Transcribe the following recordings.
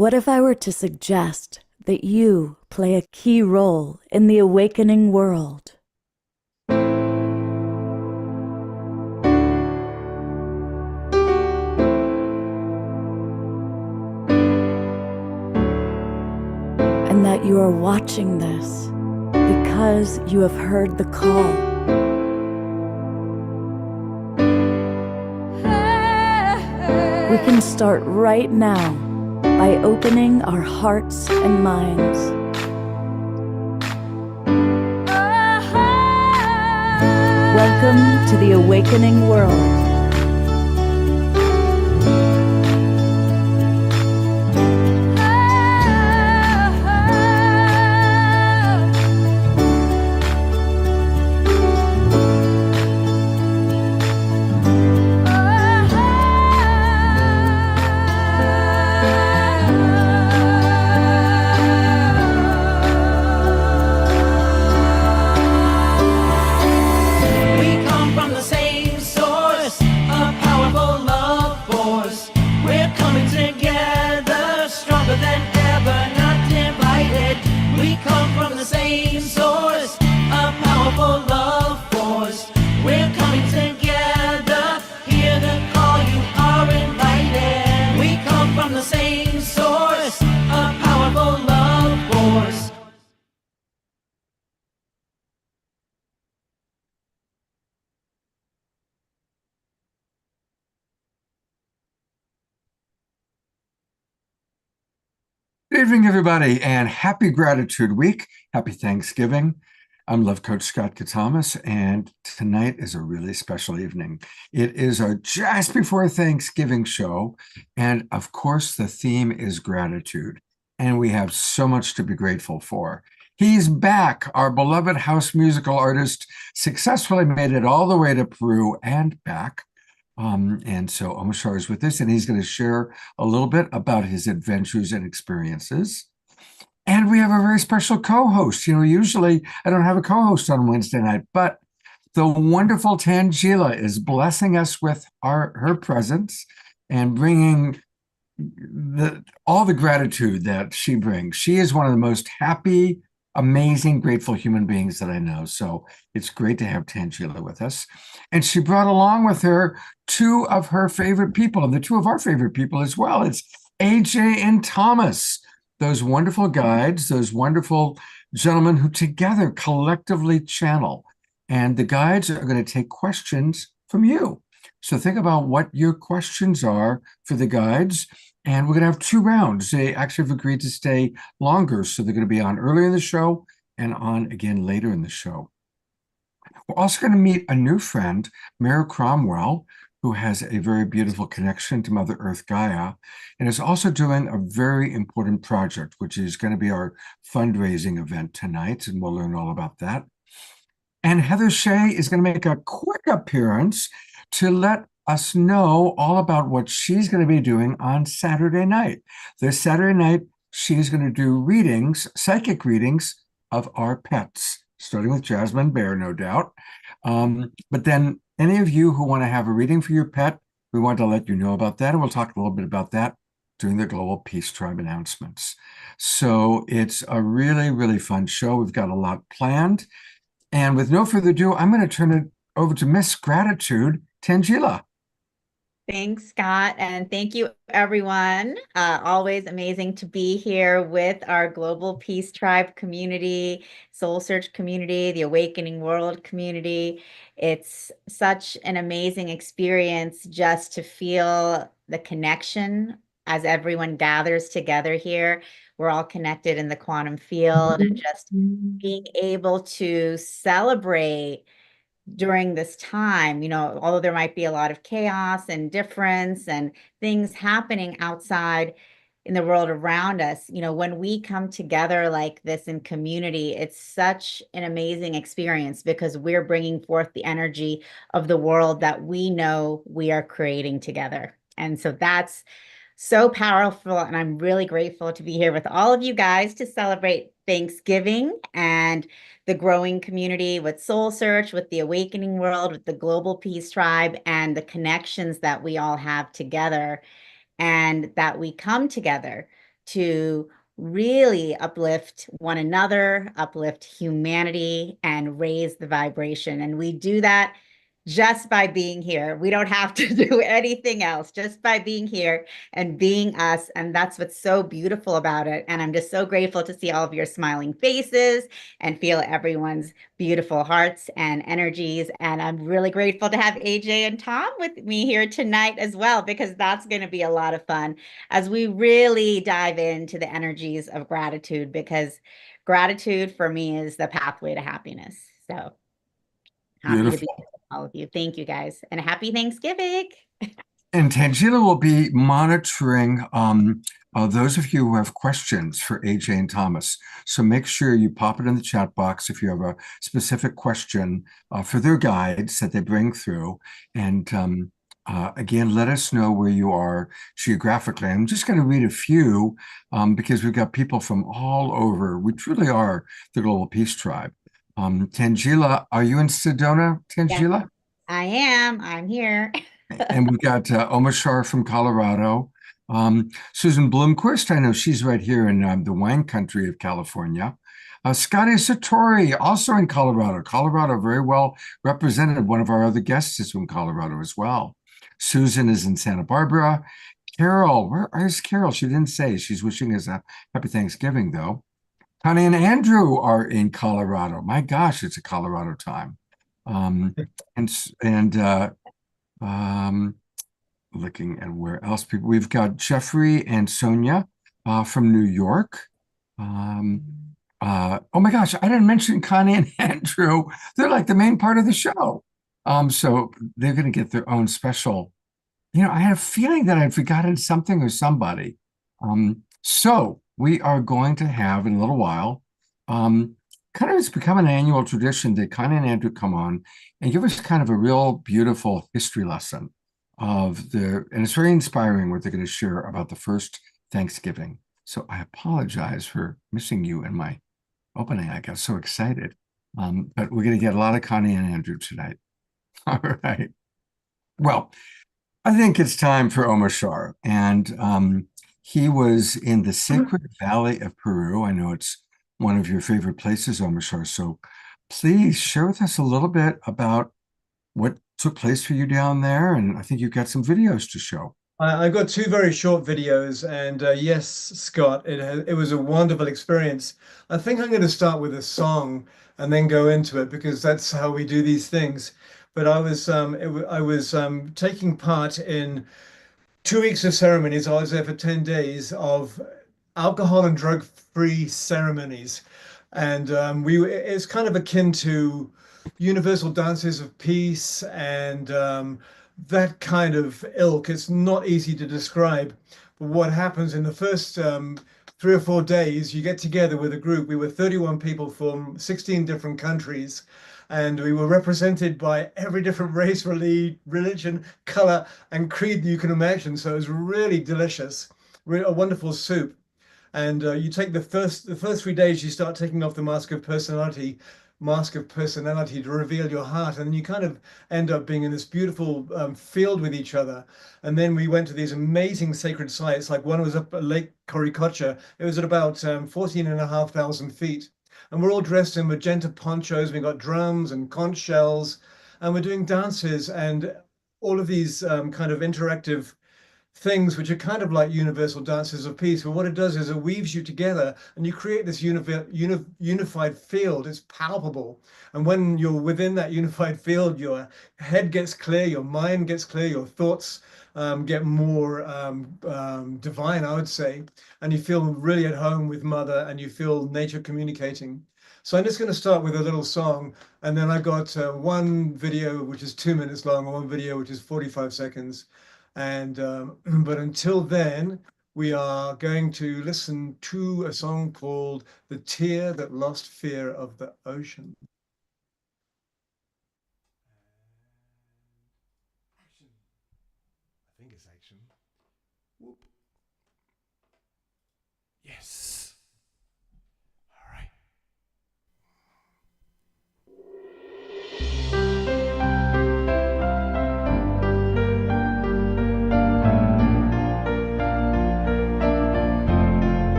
What if I were to suggest that you play a key role in the awakening world? And that you are watching this because you have heard the call. We can start right now by opening our hearts and minds. Welcome to the awakening world. Good evening, everybody, and happy Gratitude Week. Happy Thanksgiving. I'm Love Coach Scott Katamas, and tonight is a really special evening. It is our just before Thanksgiving show, and of course, the theme is gratitude, and we have so much to be grateful for. He's back. Our beloved house musical artist successfully made it all the way to Peru and back. And so Omashar is with us, and he's going to share a little bit about his adventures and experiences. And we have a very special co-host. Usually I don't have a co-host on Wednesday night, but the wonderful Tangela is blessing us with her presence and bringing all the gratitude that she brings. She is one of the most happy, amazing, grateful human beings that I know. So it's great to have Tangela with us. And she brought along with her two of her favorite people, and the two of our favorite people as well. It's AJ and Thomas, those wonderful guides, those wonderful gentlemen who together collectively channel. And the guides are going to take questions from you. So think about what your questions are for the guides. And we're going to have two rounds. They actually have agreed to stay longer. So they're going to be on earlier in the show and on again later in the show. We're also going to meet a new friend, Mary Cromwell, who has a very beautiful connection to Mother Earth Gaia, and is also doing a very important project, which is going to be our fundraising event tonight, and we'll learn all about that. And Heather Shea is going to make a quick appearance to let us know all about what she's going to be doing on Saturday night. This Saturday night, she's going to do readings, psychic readings of our pets, starting with Jasmine Bear, no doubt. But then any of you who want to have a reading for your pet, we want to let you know about that. And we'll talk a little bit about that during the Global Peace Tribe announcements. So it's a really, really fun show. We've got a lot planned. And with no further ado, I'm going to turn it over to Miss Gratitude, Tangela. Thanks, Scott, and thank you, everyone. Always amazing to be here with our Global Peace Tribe community, Soul Search community, the Awakening World community. It's such an amazing experience just to feel the connection as everyone gathers together here. We're all connected in the quantum field, and just being able to celebrate during this time, although there might be a lot of chaos and difference and things happening outside in the world around us, when we come together like this in community, it's such an amazing experience because we're bringing forth the energy of the world that we know we are creating together. And so that's so powerful. And I'm really grateful to be here with all of you guys to celebrate Thanksgiving and the growing community with Soul Search, with the Awakening World, with the Global Peace Tribe, and the connections that we all have together and that we come together to really uplift one another, uplift humanity, and raise the vibration. And we do that just by being here. We don't have to do anything else, just by being here and being us. And that's what's so beautiful about it. And I'm just so grateful to see all of your smiling faces and feel everyone's beautiful hearts and energies. And I'm really grateful to have AJ and Tom with me here tonight as well, because that's going to be a lot of fun as we really dive into the energies of gratitude, because gratitude for me is the pathway to happiness. So happy to be Beautiful. with all of you. Thank you guys, and happy Thanksgiving. And Tangela will be monitoring those of you who have questions for AJ and Thomas. So make sure you pop it in the chat box if you have a specific question for their guides that they bring through. And again, let us know where you are geographically. I'm just going to read a few because we've got people from all over. We truly are the Global Peace Tribe. Tangela, are you in Sedona, Tangela? Yes, I am. I'm here. And we've got Omashar from Colorado. Susan Bloomquist, I know she's right here in the wine country of California. Scotty Satori, also in Colorado. Colorado, very well represented. One of our other guests is from Colorado as well. Susan is in Santa Barbara. Carol, where is Carol? She didn't say. She's wishing us a happy Thanksgiving, though. Connie and Andrew are in Colorado. My gosh, it's a Colorado time. Looking at where else people, we've got Jeffrey and Sonia from New York. Oh my gosh, I didn't mention Connie and Andrew. They're like the main part of the show. So they're going to get their own special. I had a feeling that I'd forgotten something or somebody. So we are going to have in a little while, kind of it's become an annual tradition that Connie and Andrew come on and give us kind of a real beautiful history lesson and it's very inspiring what they're going to share about the first Thanksgiving. So I apologize for missing you in my opening. I got so excited. But we're going to get a lot of Connie and Andrew tonight. All right. Well, I think it's time for Omashar. And he was in the Sacred Valley of Peru. I know it's one of your favorite places, Omashar. So please share with us a little bit about what took place for you down there. And I think you've got some videos to show. I've got two very short videos, and yes, Scott, it was a wonderful experience. I think I'm going to start with a song and then go into it because that's how we do these things. But I was taking part in 2 weeks of ceremonies. I was there for 10 days of alcohol and drug-free ceremonies, and it's kind of akin to universal dances of peace and that kind of ilk. It's not easy to describe, but what happens in the first 3 or 4 days, you get together with a group. We were 31 people from 16 different countries, and we were represented by every different race, religion, color, and creed you can imagine. So it was really delicious, a wonderful soup. And you take the first 3 days, you start taking off the mask of personality to reveal your heart, and you kind of end up being in this beautiful field with each other. And then we went to these amazing sacred sites, like one was up at Lake Coricocha. It was at about 14,500 feet, and we're all dressed in magenta ponchos. We got drums and conch shells, and we're doing dances and all of these kind of interactive things which are kind of like universal dances of peace. But what it does is it weaves you together and you create this unified field. It's palpable. And when you're within that unified field, your head gets clear, your mind gets clear, your thoughts get more divine, I would say. And you feel really at home with Mother, and you feel nature communicating. So I'm just going to start with a little song, and then I got one video which is 2 minutes long, and one video which is 45 seconds. And but until then, we are going to listen to a song called "The Tear That Lost Fear of the Ocean." Action. I think it's action. Whoop. Yes. All right.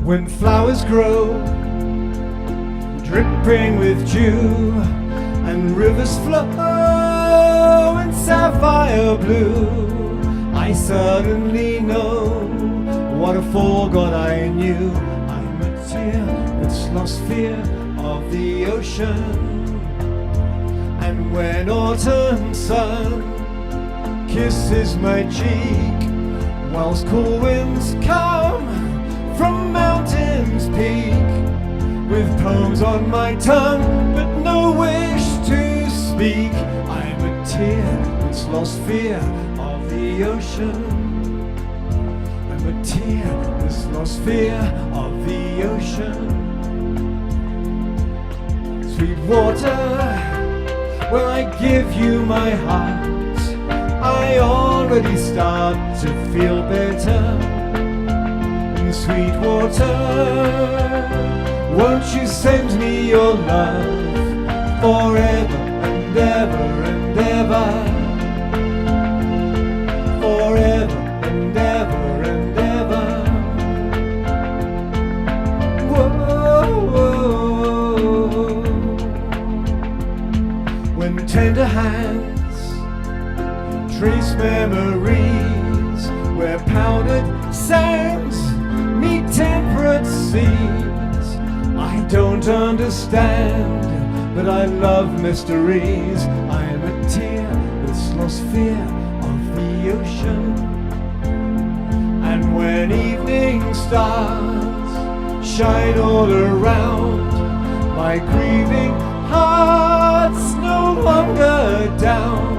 when flowers grow, dripping with dew, and rivers flow in sapphire blue, I suddenly know what a fall God I knew. I'm a tear that's lost fear of the ocean. And when autumn sun kisses my cheek, whilst cool winds come from mountains peak, with poems on my tongue but no wish to speak, I'm a tear that's lost fear of the ocean. I'm a tear that's lost fear of the ocean. Sweet water, when I give you my heart, I already start to feel better. And sweet water, won't you send me your love forever and ever and ever? Forever and ever and ever. Whoa. When tender hands trace memories where powdered sands meet temperate seas, I don't understand, but I love mysteries. I am a tear that's lost fear of the ocean. And when evening stars shine all around, my grieving heart's no longer down.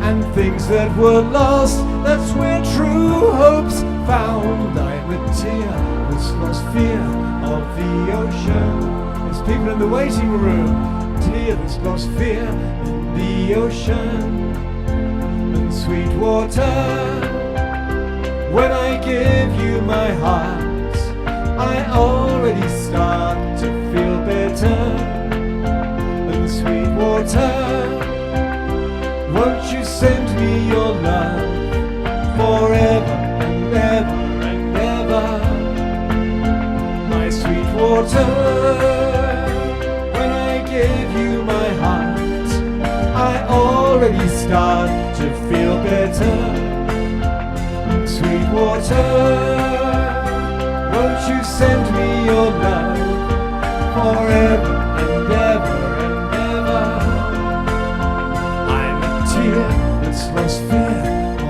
And things that were lost, that's where true hope's found. I'm a tear that's lost fear of the ocean. There's people in the waiting room, tear that's lost fear in the ocean. And sweet water, when I give you my heart, I already start to feel better. And sweet water, won't you send me your love forever and ever and ever? My sweet water, when I give you my heart, I already start to feel better. Sweet water, won't you send me your love forever and ever and ever? I'm a tear that's lost fear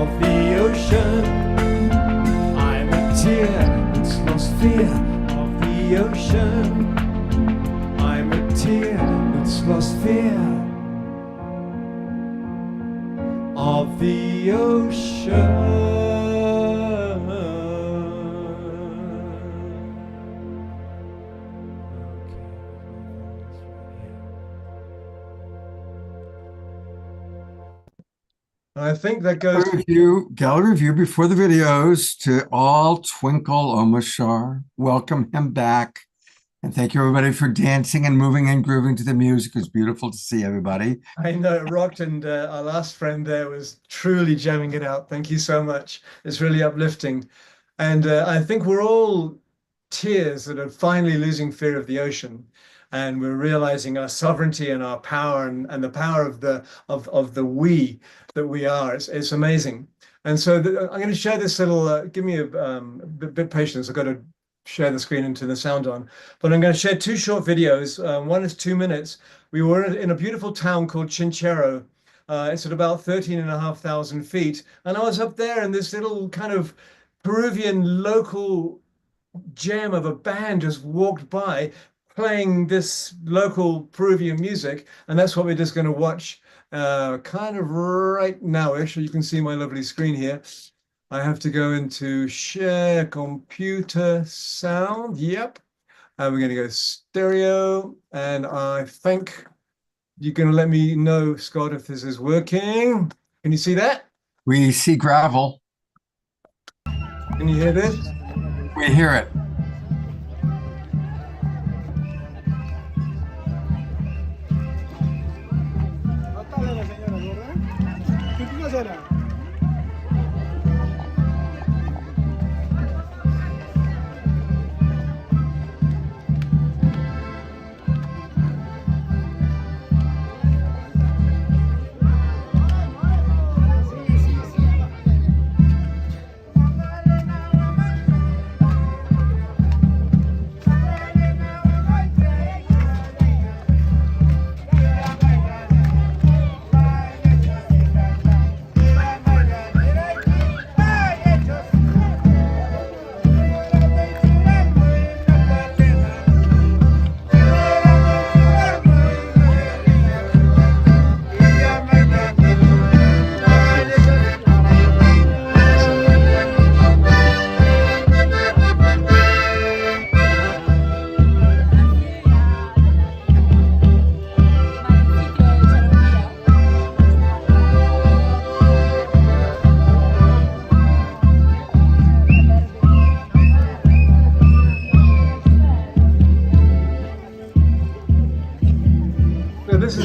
of the ocean. I'm a tear that's lost fear of the ocean. I'm a tear that's lost fear of the ocean. I think that goes Gallery review before the videos to all Twinkle Omashar. Welcome him back. And thank you everybody for dancing and moving and grooving to the music. It was beautiful to see everybody. I know it rocked, and our last friend there was truly jamming it out. Thank you so much. It's really uplifting. And I think we're all tears that are finally losing fear of the ocean. And we're realizing our sovereignty and our power and the power of the we that we are. It's amazing. And so I'm going to share this little, give me a bit of patience. I've got to share the screen and turn the sound on. But I'm going to share two short videos. One is 2 minutes. We were in a beautiful town called Chinchero. It's at about 13,500 feet. And I was up there in this little kind of Peruvian local gem of a band just walked by playing this local Peruvian music. And that's what we're just going to watch kind of right now. Actually, you can see my lovely screen here. I have to go into share computer sound. Yep. And we're going to go stereo. And I think you're going to let me know, Scott, if this is working. Can you see that? We see gravel. Can you hear this? We hear it.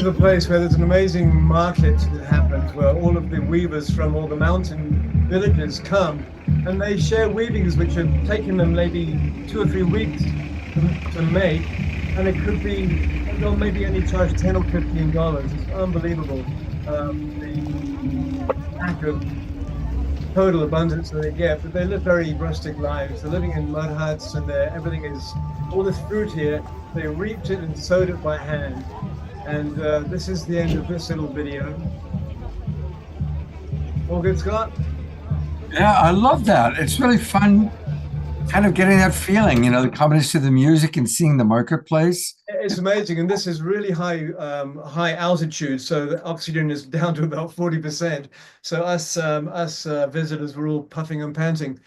is a place where there's an amazing market that happens, where all of the weavers from all the mountain villages come, and they share weavings which have taken them maybe 2 or 3 weeks to make, and it could be, they'll maybe only charge $10 or $15. It's unbelievable, the lack of total abundance that they get, but they live very rustic lives. They're living in mud huts, and everything is, all this fruit here, they reaped it and sowed it by hand. And this is the end of this little video. All good, Scott? Yeah, I love that. It's really fun kind of getting that feeling, the combination of the music and seeing the marketplace. It's amazing, and this is really high altitude, so the oxygen is down to about 40%. So us visitors were all puffing and panting.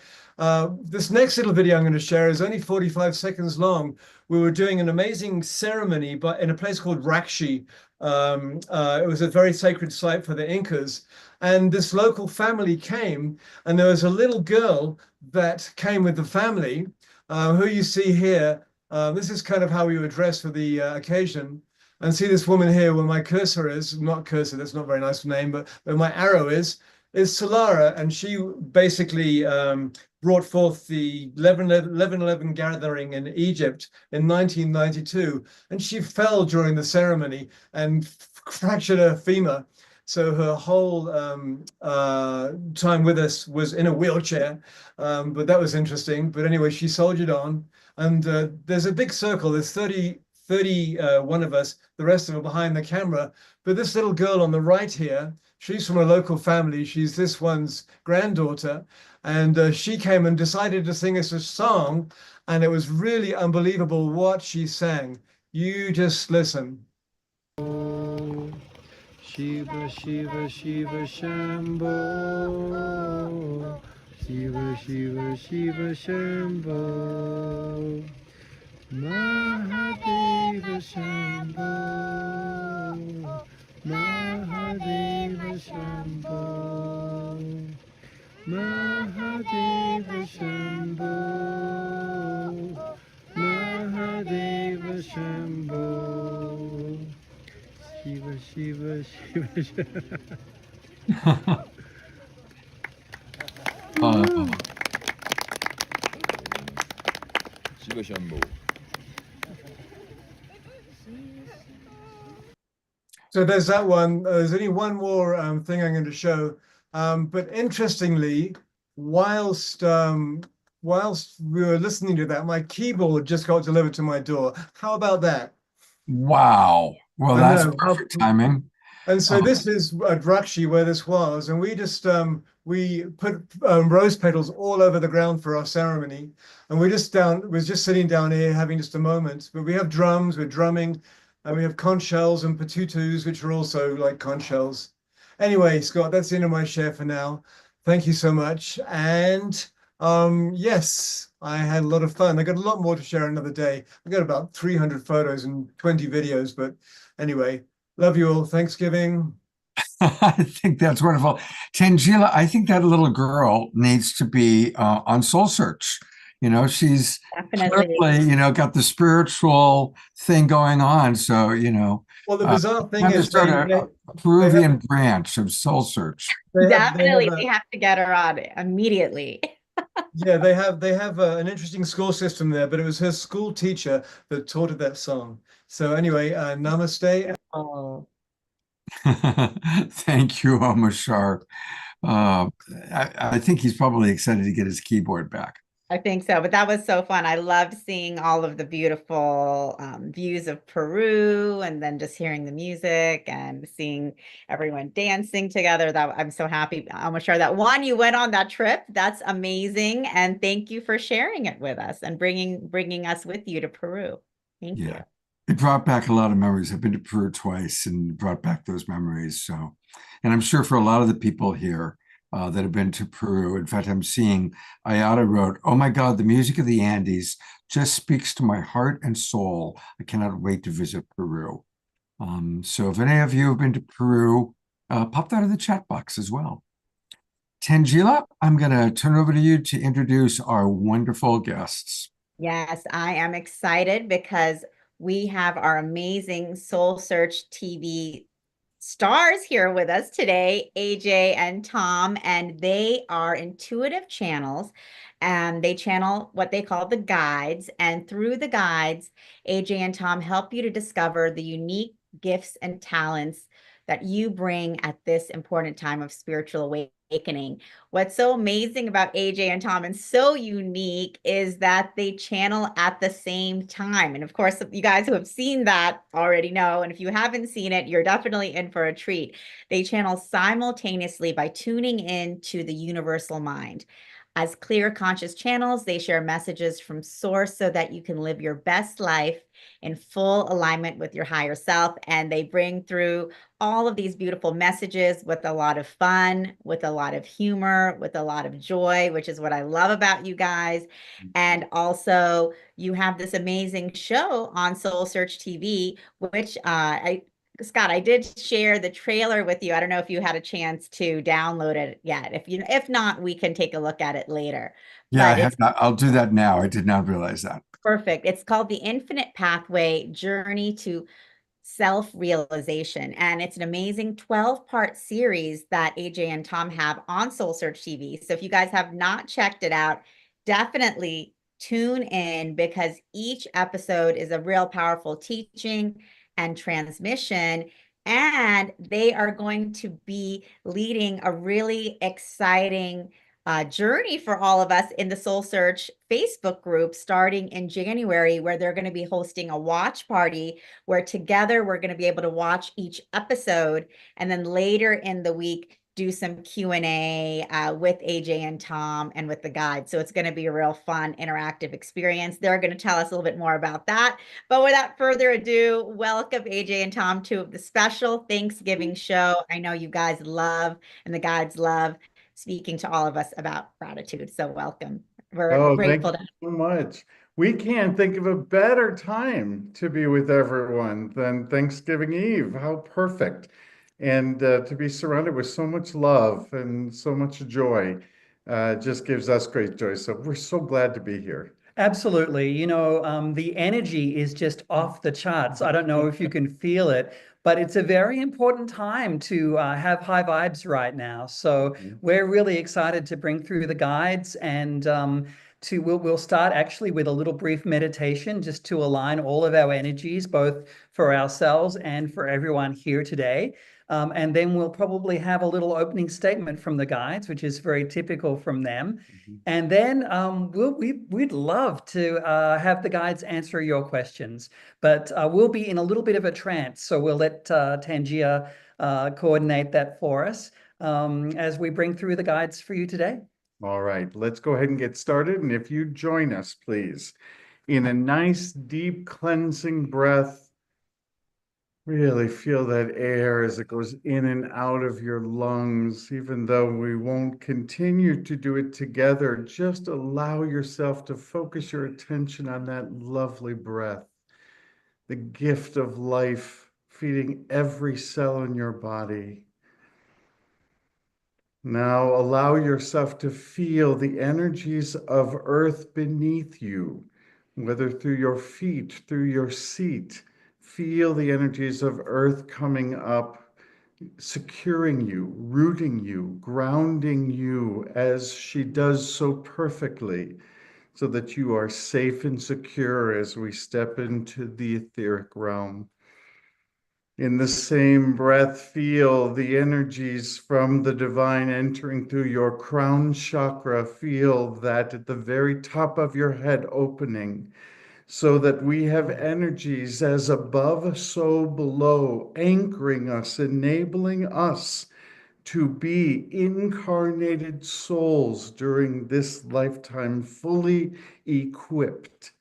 This next little video I'm going to share is only 45 seconds long. We were doing an amazing ceremony, but in a place called Rakshi. It was a very sacred site for the Incas, and this local family came, and there was a little girl that came with the family, who you see here. This is kind of how we were dressed for the occasion. And see this woman here where my cursor is, not cursor, that's not a very nice name, but where my arrow is Solara, and she basically brought forth the 11/11 gathering in Egypt in 1992, and she fell during the ceremony and fractured her femur. So her whole time with us was in a wheelchair, but that was interesting. But anyway, she soldiered on, and there's a big circle. There's 31 of us, the rest of them behind the camera. But this little girl on the right here, she's from a local family. She's this one's granddaughter, and she came and decided to sing us a song, and it was really unbelievable what she sang. You just listen. Shiva Shiva Shiva Shambho, Shiva Shiva Shiva Shambho, Mahadeva Shambho, Mahadeva Shambho, Mahadeva Shambho, Mahadeva Shambho. Shiva, Shiva, Shiva, Shiva. Shiva Shambho. So there's that one. There's only one more thing I'm going to show. But interestingly, whilst we were listening to that, my keyboard just got delivered to my door. How about that? Wow. Well, that's perfect timing. And so this is at Rakshi where this was, and we just we put rose petals all over the ground for our ceremony, and we was just sitting down here having just a moment. But we have drums, we're drumming, and we have conch shells and patutus, which are also like conch shells. Anyway, Scott, that's the end of my share for now. Thank you so much, and yes, I had a lot of fun. I got a lot more to share another day. I got about 300 photos and 20 videos, but anyway, love you all. Thanksgiving. I think that's wonderful. Tangela, I think that little girl needs to be on Soul Search. She's Definitely. clearly, got the spiritual thing going on. So, Well, the bizarre thing is a Peruvian branch of Soul Search. Definitely, we have to get her on it immediately. Yeah, they have an interesting school system there, but it was her school teacher that taught her that song. So anyway, namaste. Thank you, Omashar. I think he's probably excited to get his keyboard back. I think so, but that was so fun. I loved seeing all of the beautiful views of Peru, and then just hearing the music and seeing everyone dancing together. That I'm so happy, Omashar, that you went on that trip. That's amazing, and thank you for sharing it with us and bringing us with you to Peru. Thank you. It brought back a lot of memories. I've been to Peru twice and brought back those memories. So, and I'm sure for a lot of the people here that have been to Peru, in fact, I'm seeing Ayada wrote, "Oh my God, the music of the Andes just speaks to my heart and soul. I cannot wait to visit Peru." So if any of you have been to Peru, pop that in the chat box as well. Tangela, I'm going to turn over to you to introduce our wonderful guests. Yes, I am excited because we have our amazing Soul Search TV stars here with us today, AJ and Tom, and they are intuitive channels. And they channel what they call the guides. And through the guides, AJ and Tom help you to discover the unique gifts and talents that you bring at this important time of spiritual awakening. What's so amazing about AJ and Tom and so unique is that they channel at the same time. And of course, you guys who have seen that already know. And if you haven't seen it, you're definitely in for a treat. They channel simultaneously by tuning in to the universal mind. As clear conscious channels, they share messages from source so that you can live your best life in full alignment with your higher self. And they bring through all of these beautiful messages with a lot of fun, with a lot of humor, with a lot of joy, which is what I love about you guys. And also, you have this amazing show on Soul Search TV, which Scott, I did share the trailer with you. I don't know if you had a chance to download it yet. If not, we can take a look at it later. Yeah, I But have it's not. I'll do that now. I did not realize that. perfect. It's called The Infinite Pathway: Journey to Self-Realization. And it's an amazing 12-part series that AJ and Tom have on Soul Search TV. So if you guys have not checked it out, definitely tune in, because each episode is a real powerful teaching and transmission. And they are going to be leading a really exciting journey for all of us in the Soul Search Facebook group starting in January, where they're going to be hosting a watch party where together we're going to be able to watch each episode, and then later in the week do some Q&A with AJ and Tom and with the guide. So it's going to be a real fun, interactive experience. They're going to tell us a little bit more about that. But without further ado, welcome AJ and Tom to the special Thanksgiving show. I know you guys love, and the guides love, speaking to all of us about gratitude. So welcome. We're Oh, thank grateful you to. so much. We can't think of a better time to be with everyone than Thanksgiving Eve. How perfect. And to be surrounded with so much love and so much joy just gives us great joy. So we're so glad to be here. Absolutely. The energy is just off the charts. I don't know if you can feel it, but it's a very important time to have high vibes right now. So we're really excited to bring through the guides, and we'll start actually with a little brief meditation just to align all of our energies, both for ourselves and for everyone here today. And then we'll probably have a little opening statement from the guides, which is very typical from them. And then we'd love to have the guides answer your questions, but we'll be in a little bit of a trance. So we'll let Tangia coordinate that for us as we bring through the guides for you today. All right, let's go ahead and get started. And if you join us, please, in a nice, deep, cleansing breath. Really feel that air as it goes in and out of your lungs. Even though we won't continue to do it together, just allow yourself to focus your attention on that lovely breath, the gift of life feeding every cell in your body. Now allow yourself to feel the energies of earth beneath you, whether through your feet, through your seat. Feel the energies of earth coming up, securing you, rooting you, grounding you as she does so perfectly, so that you are safe and secure as we step into the etheric realm. In the same breath, feel the energies from the divine entering through your crown chakra. Feel that at the very top of your head opening, so that we have energies as above, so below, anchoring us, enabling us to be incarnated souls during this lifetime, fully equipped.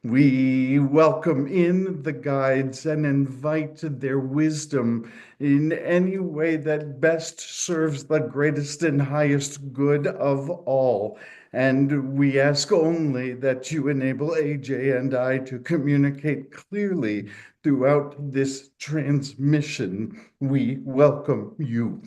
We welcome in the guides and invite their wisdom in any way that best serves the greatest and highest good of all. And we ask only that you enable AJ and I to communicate clearly throughout this transmission. We welcome you.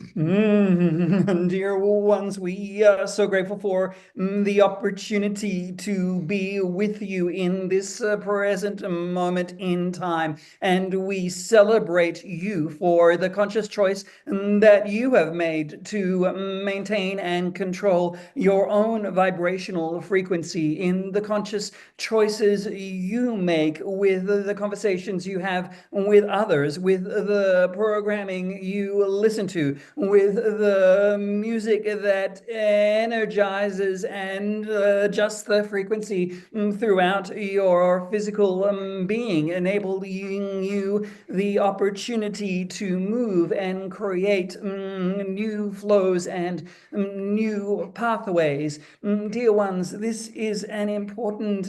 Dear ones, we are so grateful for the opportunity to be with you in this present moment in time. And we celebrate you for the conscious choice that you have made to maintain and control your own vibrational frequency, in the conscious choices you make with the conversations you have with others, with the programming you listen to, with the music that energizes and adjusts the frequency throughout your physical being, enabling you the opportunity to move and create new flows and new pathways. Dear ones, this is an important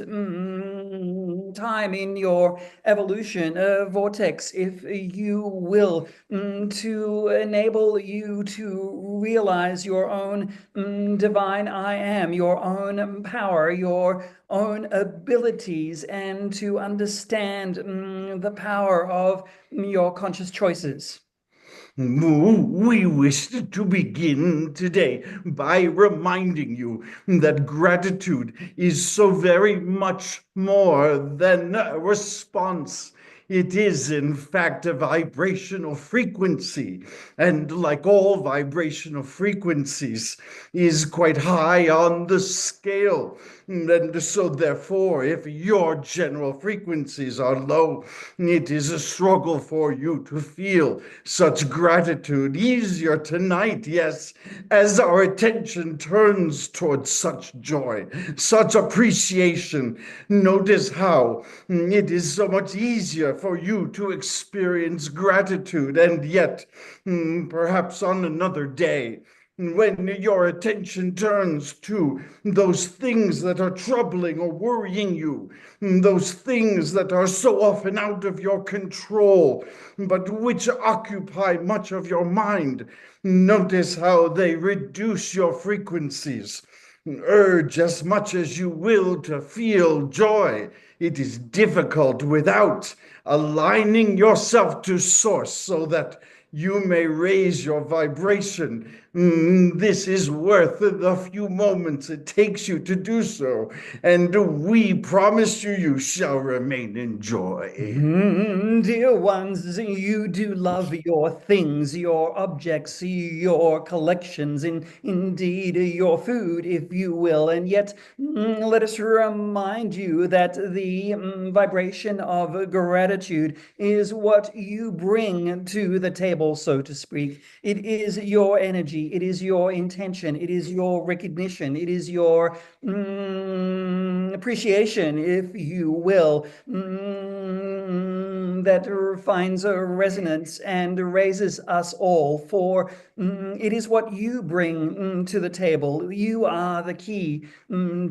time in your evolution, vortex, if you will, to enable you to realize your own divine I am, your own power, your own abilities, and to understand the power of your conscious choices. We wish to begin today by reminding you that gratitude is so very much more than a response. It is, in fact, a vibrational frequency, and like all vibrational frequencies, is quite high on the scale. And so, therefore, if your general frequencies are low, it is a struggle for you to feel such gratitude easier tonight, yes, as our attention turns towards such joy, such appreciation. Notice how it is so much easier for you to experience gratitude, and yet, perhaps on another day, when your attention turns to those things that are troubling or worrying you, those things that are so often out of your control, but which occupy much of your mind, notice how they reduce your frequencies. Urge as much as you will to feel joy. It is difficult without aligning yourself to source so that you may raise your vibration. This is worth the few moments it takes you to do so, and we promise you shall remain in joy. Dear ones, you do love your things, your objects, your collections, indeed your food, if you will, and yet let us remind you that the vibration of gratitude is what you bring to the table, so to speak. It is your energy, it is your intention, it is your recognition, it is your appreciation, if you will, that finds a resonance and raises us all, for it is what you bring to the table. You are the key,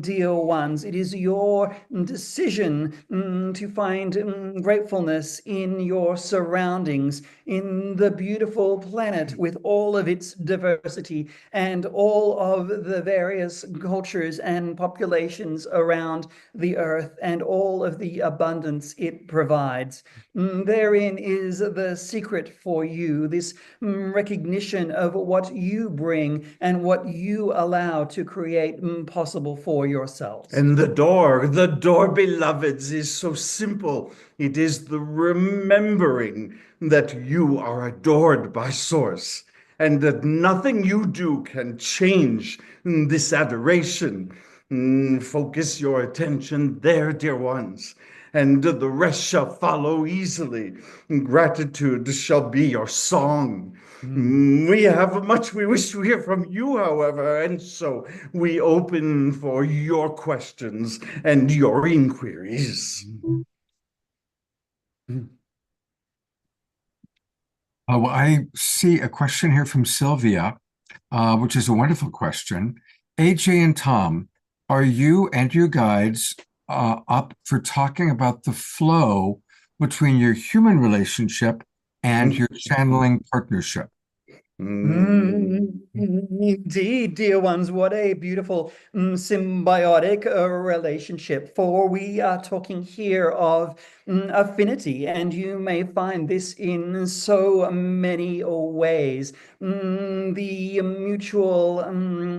dear ones. It is your decision to find gratefulness in your surroundings, in the beautiful planet with all of its diversity and all of the various cultures and populations around the earth and all of the abundance it provides. Therein is the secret for you, this recognition of what you bring and what you allow to create possible for yourselves. And the door, beloveds, is so simple. It is the remembering that you are adored by Source, and that nothing you do can change this adoration. Focus your attention there, dear ones, and the rest shall follow easily. Gratitude shall be your song. We have much we wish to hear from you, however, and so we open for your questions and your inquiries. Well, I see a question here from Sylvia, which is a wonderful question. AJ and Tom, are you and your guides up for talking about the flow between your human relationship and your channeling partnership? Indeed, dear ones, what a beautiful symbiotic relationship. For we are talking here of affinity, and you may find this in so many ways. The mutual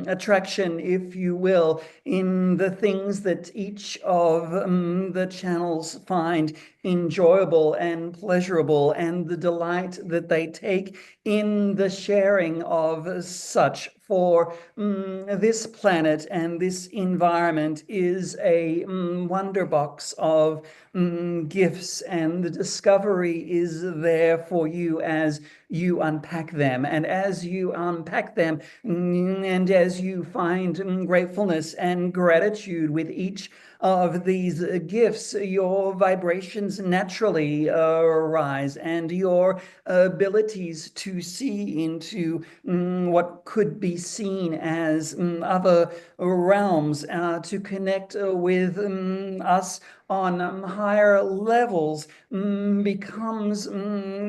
attraction, if you will, in the things that each of the channels find enjoyable and pleasurable, and the delight that they take in the sharing of such. For this planet and this environment is a wonder box of gifts, and the discovery is there for you as you unpack them. And as you unpack them, and as you find gratefulness and gratitude with each of these gifts, your vibrations naturally rise, and your abilities to see into what could be seen as other realms, to connect with us on higher levels becomes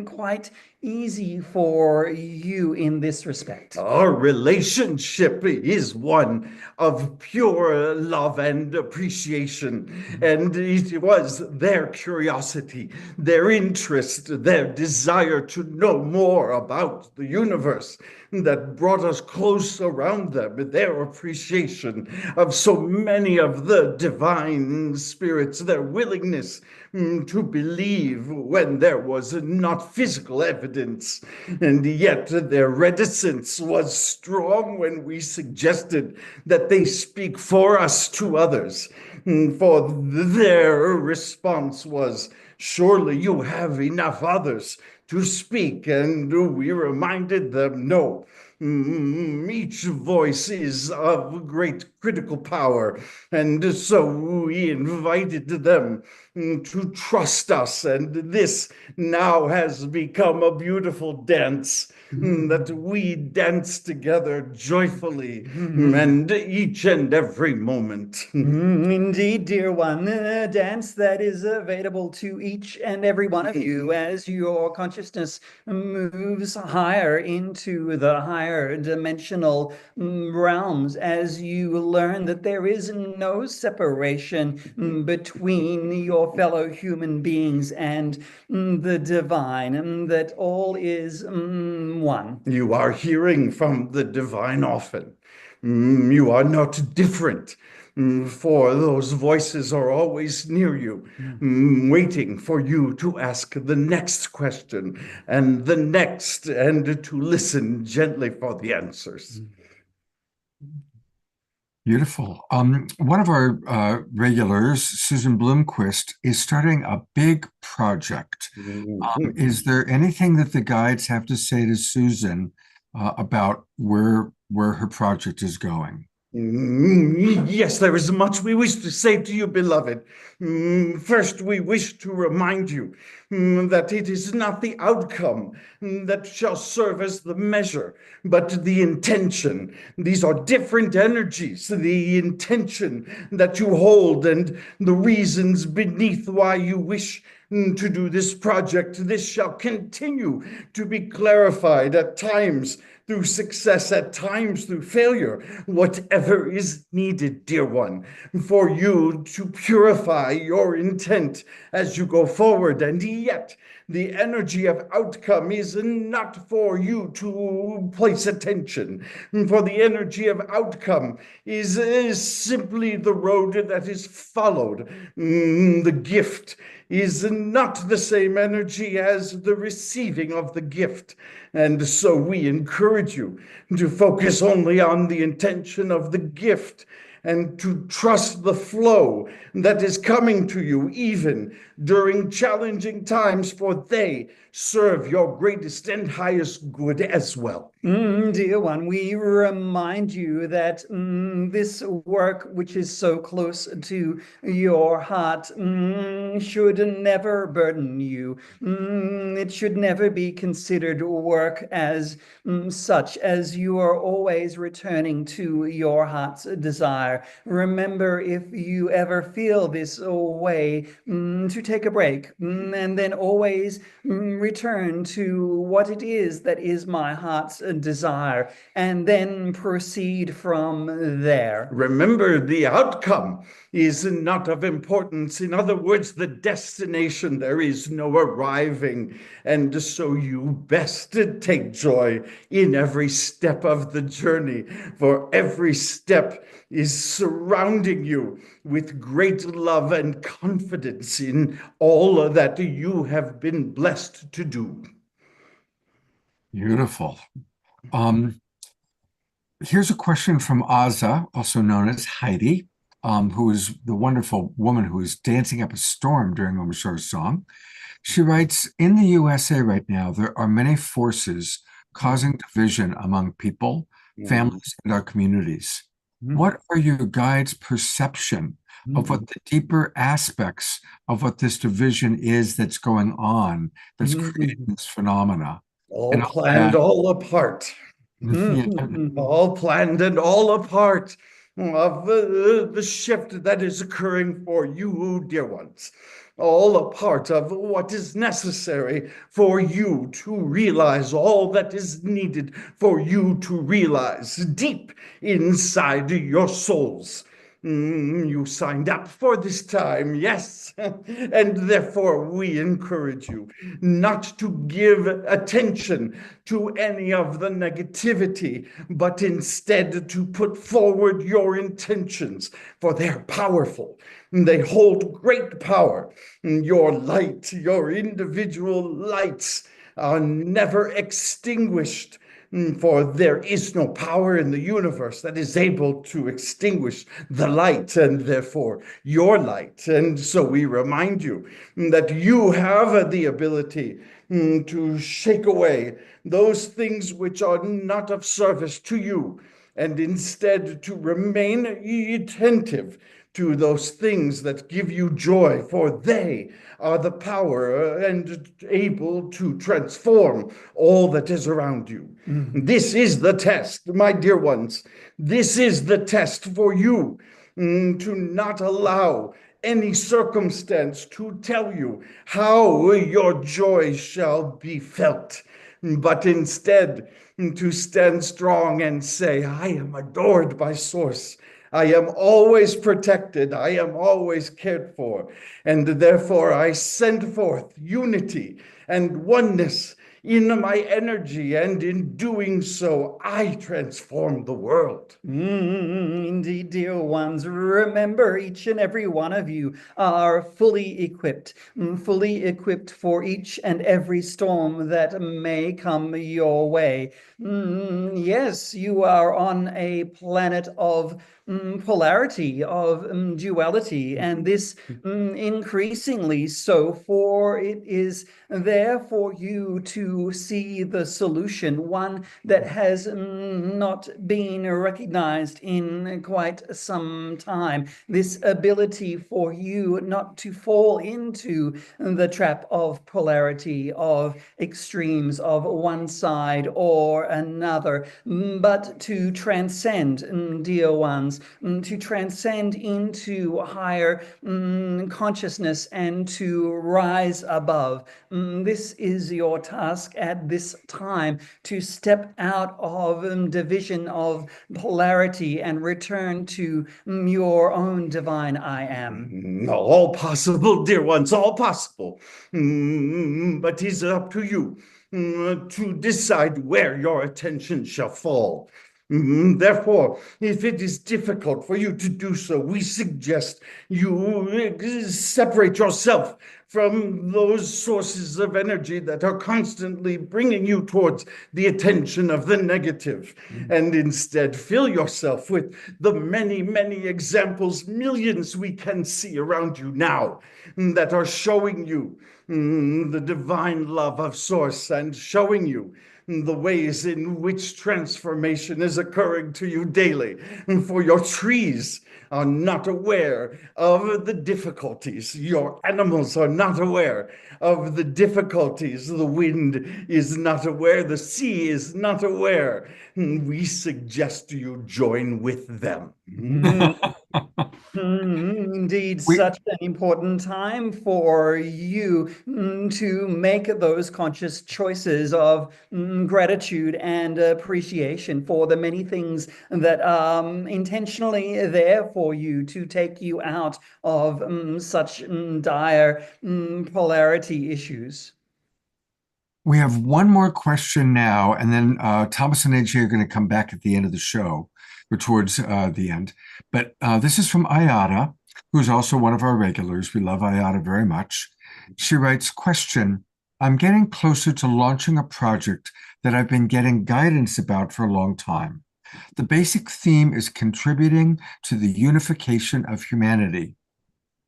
quite easy for you in this respect. Our relationship is one of pure love and appreciation, and it was their curiosity, their interest, their desire to know more about the universe that brought us close around them, their appreciation of so many of the divine spirits, their willingness to believe when there was not physical evidence, and yet their reticence was strong when we suggested that they speak for us to others. For their response was, "Surely you have enough others to speak," and we reminded them, no. Each voice is of great critical power, and so we invited them to trust us, and this now has become a beautiful dance that we dance together joyfully and each and every moment. Indeed, dear one, a dance that is available to each and every one of you as your consciousness moves higher into the higher dimensional realms, as you learn that there is no separation between your fellow human beings and the divine, that all is one. You are hearing from the divine often. You are not different, for those voices are always near you, waiting for you to ask the next question and the next, and to listen gently for the answers. Beautiful. One of our regulars, Susan Bloomquist, is starting a big project. Is there anything that the guides have to say to Susan about where her project is going? Yes, there is much we wish to say to you, beloved. First, we wish to remind you that it is not the outcome that shall serve as the measure, but the intention. These are different energies, the intention that you hold and the reasons beneath why you wish to do this project. This shall continue to be clarified at times through success, at times through failure, whatever is needed, dear one, for you to purify your intent as you go forward. And yet, the energy of outcome is not for you to place attention, for the energy of outcome is simply the road that is followed. The gift is not the same energy as the receiving of the gift. And so we encourage you to focus only on the intention of the gift and to trust the flow that is coming to you even during challenging times, for they serve your greatest and highest good as well. Dear one, we remind you that this work, which is so close to your heart, should never burden you. It should never be considered work as such, as you are always returning to your heart's desire. desire. Remember, if you ever feel this way, to take a break, and then always return to what it is that is my heart's desire, and then proceed from there. Remember, the outcome is not of importance. In other words, the destination, there is no arriving. And so you best take joy in every step of the journey, for every step is surrounding you with great love and confidence in all that you have been blessed to do. Beautiful. Here's a question from Aza, also known as Heidi, who is the wonderful woman who is dancing up a storm during Omishore's song. She writes, in the USA right now, there are many forces causing division among people, families, and our communities. What are your guides' perception of what the deeper aspects of what this division is that's going on, that's creating this phenomena? All planned, all apart. All planned and all a part of the shift that is occurring for you, dear ones. All a part of what is necessary for you to realize all that is needed for you to realize deep inside your souls. You signed up for this time, yes, and therefore we encourage you not to give attention to any of the negativity, but instead to put forward your intentions, for they're powerful. They hold great power. Your light, your individual lights are never extinguished. For there is no power in the universe that is able to extinguish the light, and therefore your light. And so we remind you that you have the ability to shake away those things which are not of service to you, and instead to remain attentive to those things that give you joy, for they are the power and able to transform all that is around you. This is the test, my dear ones. This is the test for you, to not allow any circumstance to tell you how your joy shall be felt, but instead to stand strong and say, I am adored by Source. I am always protected. I am always cared for. And therefore I send forth unity and oneness in my energy. And in doing so, I transform the world. Indeed, dear ones, remember each and every one of you are fully equipped for each and every storm that may come your way. Yes, you are on a planet of polarity, of duality, and this increasingly so, for it is there for you to see the solution, one that has not been recognized in quite some time. This ability for you not to fall into the trap of polarity, of extremes of one side or another, but to transcend, dear ones, to transcend into higher consciousness and to rise above. This is your task at this time, to step out of division, of polarity, and return to your own divine I am. All possible, dear ones, all possible. But it's up to you to decide where your attention shall fall. Therefore, if it is difficult for you to do so, we suggest you separate yourself from those sources of energy that are constantly bringing you towards the attention of the negative, and instead fill yourself with the many, many examples, millions we can see around you now, that are showing you the divine love of Source, and showing you the ways in which transformation is occurring to you daily. For your trees are not aware of the difficulties. Your animals are not aware of the difficulties. The wind is not aware. The sea is not aware. We suggest you join with them. Indeed, We- such an important time for you to make those conscious choices of gratitude and appreciation for the many things that are intentionally there for you to take you out of such dire polarity issues. We have one more question now, and then Thomas and AJ are going to come back at the end of the show, or towards the end. But this is from Ayada, who's also one of our regulars. We love Ayada very much. She writes, question, I'm getting closer to launching a project that I've been getting guidance about for a long time. The basic theme is contributing to the unification of humanity.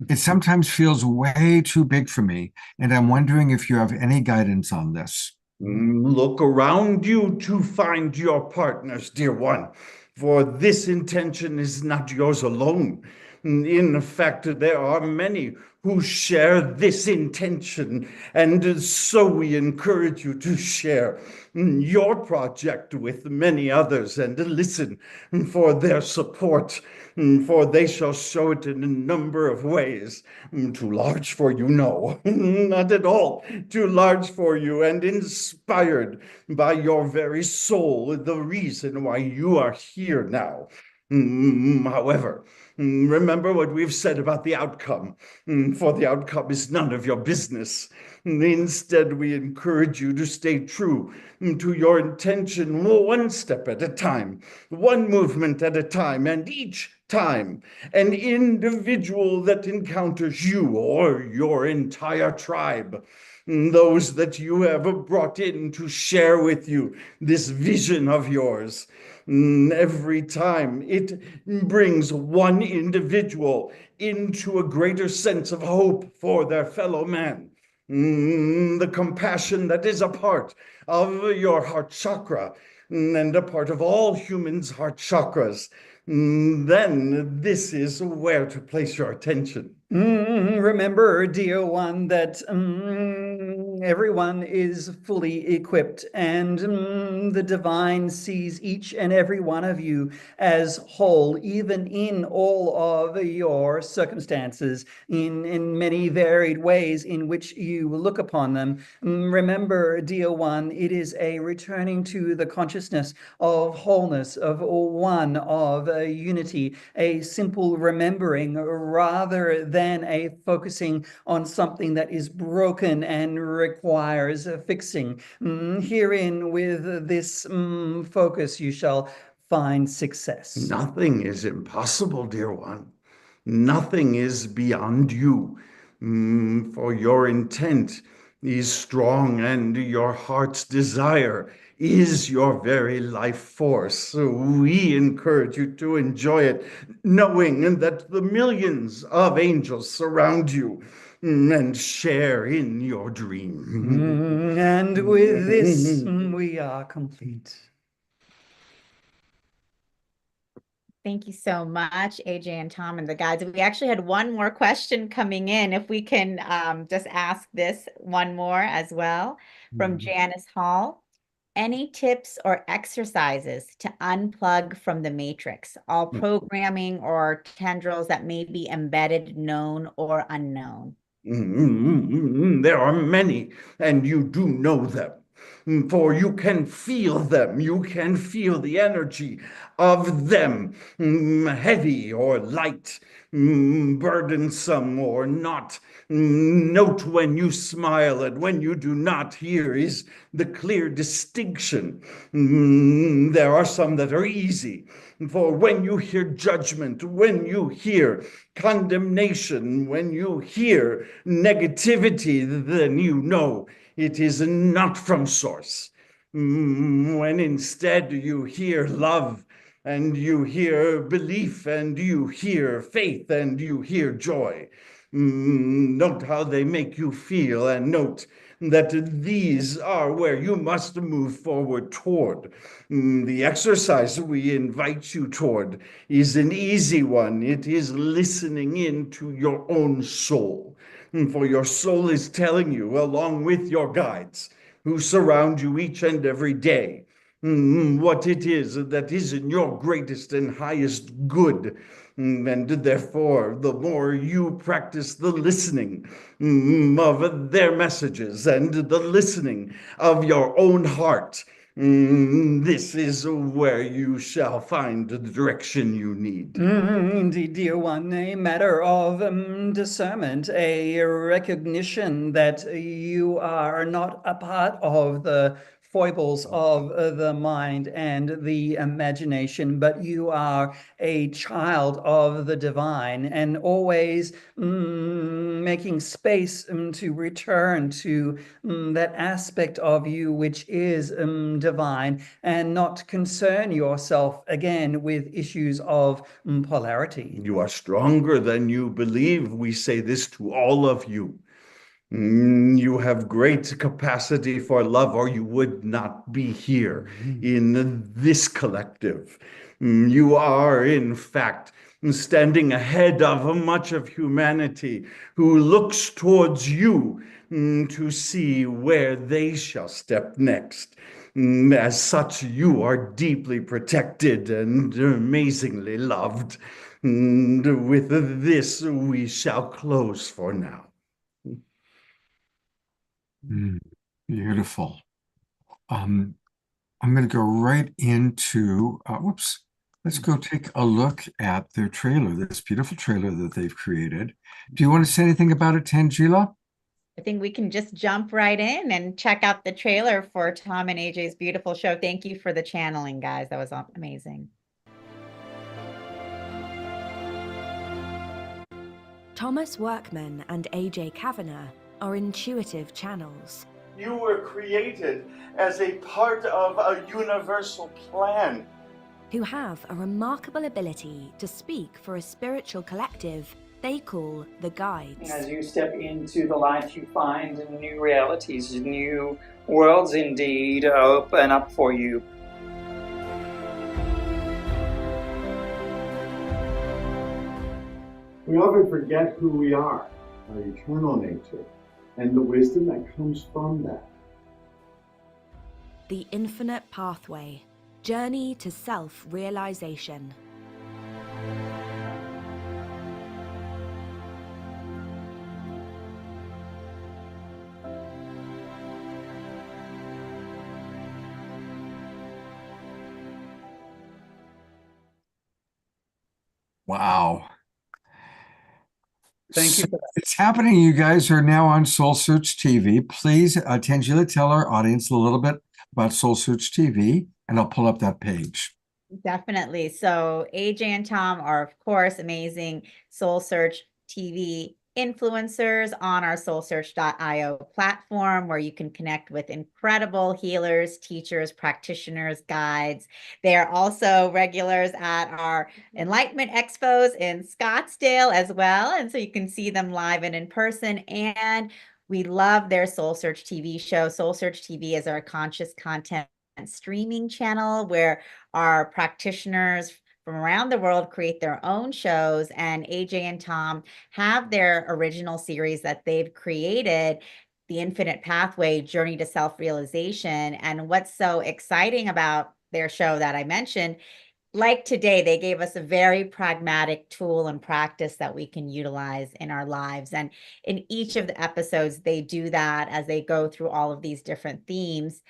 It sometimes feels way too big for me, and I'm wondering if you have any guidance on this. Look around you to find your partners, dear one, for this intention is not yours alone. In fact, there are many who share this intention, and so we encourage you to share your project with many others and listen for their support, for they shall show it in a number of ways. Too large for you, no, not at all too large for you, and inspired by your very soul, the reason why you are here now. However, remember what we've said about the outcome, for the outcome is none of your business. Instead, we encourage you to stay true to your intention, one step at a time, one movement at a time, and each time an individual that encounters you or your entire tribe, those that you have brought in to share with you this vision of yours. Every time it brings one individual into a greater sense of hope for their fellow man. The compassion that is a part of your heart chakra and a part of all humans' heart chakras, then this is where to place your attention. Remember, dear one, that everyone is fully equipped, and the divine sees each and every one of you as whole, even in all of your circumstances, in many varied ways in which you look upon them. Remember, dear one, it is a returning to the consciousness of wholeness, of one, of unity, a simple remembering rather than a focusing on something that is broken and requires fixing. Herein, with this focus, you shall find success. Nothing is impossible, dear one. Nothing is beyond you. For your intent is strong, and your heart's desire is your very life force. So we encourage you to enjoy it, knowing that the millions of angels surround you and share in your dream. And with this, we are complete. Thank you so much, AJ and Tom and the guides. We actually had one more question coming in. If we can just ask this one more as well from Janice Hall. Any tips or exercises to unplug from the matrix, all programming or tendrils that may be embedded, known or unknown? There are many, and you do know them. For you can feel them, you can feel the energy of them, heavy or light, burdensome or not. Note when you smile and when you do not. Here is the clear distinction. There are some that are easy. For when you hear judgment, when you hear condemnation, when you hear negativity, then you know it is not from source. When instead you hear love, and you hear belief, and you hear faith, and you hear joy, Note how they make you feel, and note that these are where you must move forward toward. The exercise we invite you toward is an easy one. It is listening into your own soul. For your soul is telling you, along with your guides who surround you each and every day, what it is that is in your greatest and highest good. And therefore, the more you practice the listening of their messages and the listening of your own heart, this is where you shall find the direction you need. Indeed, dear one, a matter of discernment, a recognition that you are not a part of the foibles of the mind and the imagination, but you are a child of the divine, and always making space to return to that aspect of you which is divine, and not concern yourself again with issues of polarity. You are stronger than you believe. We say this to all of you. You have great capacity for love, or you would not be here in this collective. You are, in fact, standing ahead of much of humanity who looks towards you to see where they shall step next. As such, you are deeply protected and amazingly loved. With this, we shall close for now. Beautiful. I'm going to go right into, whoops, let's go take a look at their trailer, this beautiful trailer that they've created. Do you want to say anything about it, Tangela? I think we can just jump right in and check out the trailer for Tom and AJ's beautiful show. Thank you for the channeling, guys. That was amazing. Thomas Workman and AJ Kavanagh are intuitive channels. You were created as a part of a universal plan. Who have a remarkable ability to speak for a spiritual collective they call the Guides. As you step into the light, you find new realities, new worlds indeed open up for you. We often forget who we are, our eternal nature, and the wisdom that comes from that. The Infinite Pathway, Journey to Self-Realization. Wow. Thank you for that. It's happening. You guys are now on Soul Search TV. Please, Tangela, tell our audience a little bit about Soul Search TV, and I'll pull up that page. Definitely. So AJ and Tom are, of course, amazing Soul Search TV influencers on our soulsearch.io platform, where you can connect with incredible healers, teachers, practitioners, guides. They are also regulars at our Enlightenment Expos in Scottsdale as well. And so you can see them live and in person. And we love their Soul Search TV show. Soul Search TV is our conscious content streaming channel where our practitioners from around the world create their own shows, and AJ and Tom have their original series that they've created, The Infinite Pathway, Journey to Self-Realization. And what's so exciting about their show that I mentioned, like today, they gave us a very pragmatic tool and practice that we can utilize in our lives. And in each of the episodes, they do that as they go through all of these different themes.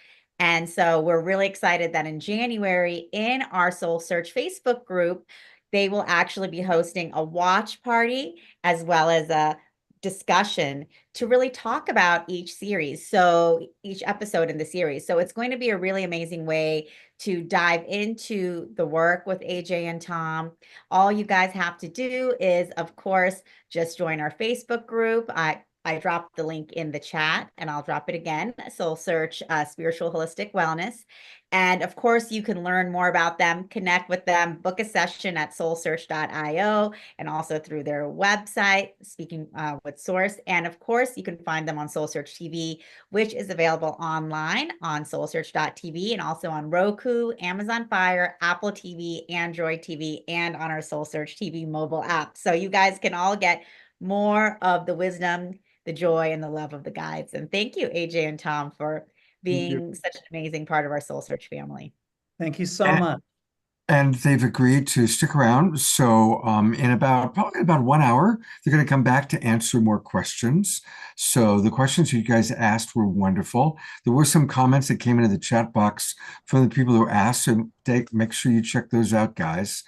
And so we're really excited that in January, in our Soul Search Facebook group, they will actually be hosting a watch party as well as a discussion to really talk about each series. So each episode in the series. So it's going to be a really amazing way to dive into the work with AJ and Tom. All you guys have to do is, of course, just join our Facebook group. I dropped the link in the chat, and I'll drop it again. Soul Search Spiritual Holistic Wellness. And of course, you can learn more about them, connect with them, book a session at soulsearch.io, and also through their website, Speaking with Source. And of course, you can find them on Soul Search TV, which is available online on soulsearch.tv, and also on Roku, Amazon Fire, Apple TV, Android TV, and on our Soul Search TV mobile app. So you guys can all get more of the wisdom, the joy, and the love of the guides. And thank you, AJ and Tom, for being such an amazing part of our Soul Search family. Thank you so much. And they've agreed to stick around. So in probably about 1 hour, they're going to come back to answer more questions. So the questions you guys asked were wonderful. There were some comments that came into the chat box from the people who asked. So make sure you check those out, guys.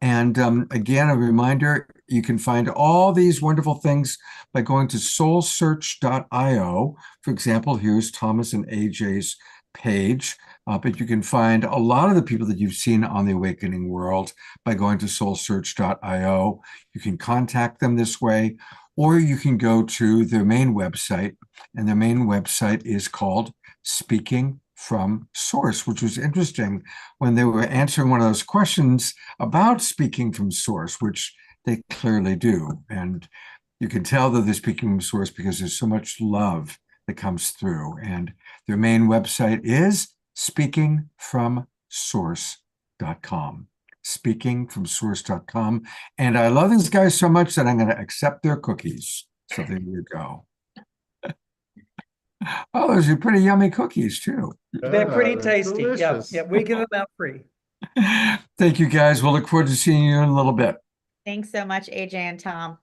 And again, a reminder, you can find all these wonderful things by going to soulsearch.io. For example, here's Thomas and AJ's page. But you can find a lot of the people that you've seen on the Awakening World by going to soulsearch.io. You can contact them this way, or you can go to their main website, and their main website is called Speaking from Source, which was interesting when they were answering one of those questions about speaking from source, which they clearly do. And you can tell that they're speaking from source because there's so much love that comes through. And their main website is speakingfromsource.com. Speakingfromsource.com. And I love these guys so much that I'm going to accept their cookies. So there you go. Oh, those are pretty yummy cookies too. They're pretty tasty. Yeah, delicious. yeah, we give them out free. Thank you, guys. We'll look forward to seeing you in a little bit. Thanks so much, AJ and Tom.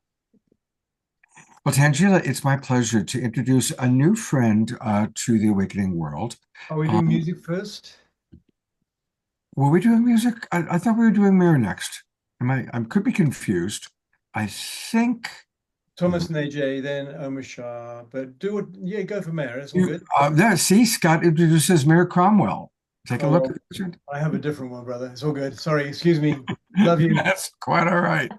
Well, Tangela, it's my pleasure to introduce a new friend to the Awakening World. Are we doing music first? Were we doing music? I thought we were doing Mirror next. I could be confused. I think Thomas and AJ, then Omar Shah. But go for Mayor. It's all good. See, Scott introduces Mayor Cromwell. Take a look. I have a different one, brother. It's all good. Sorry, excuse me. Love you. That's quite all right.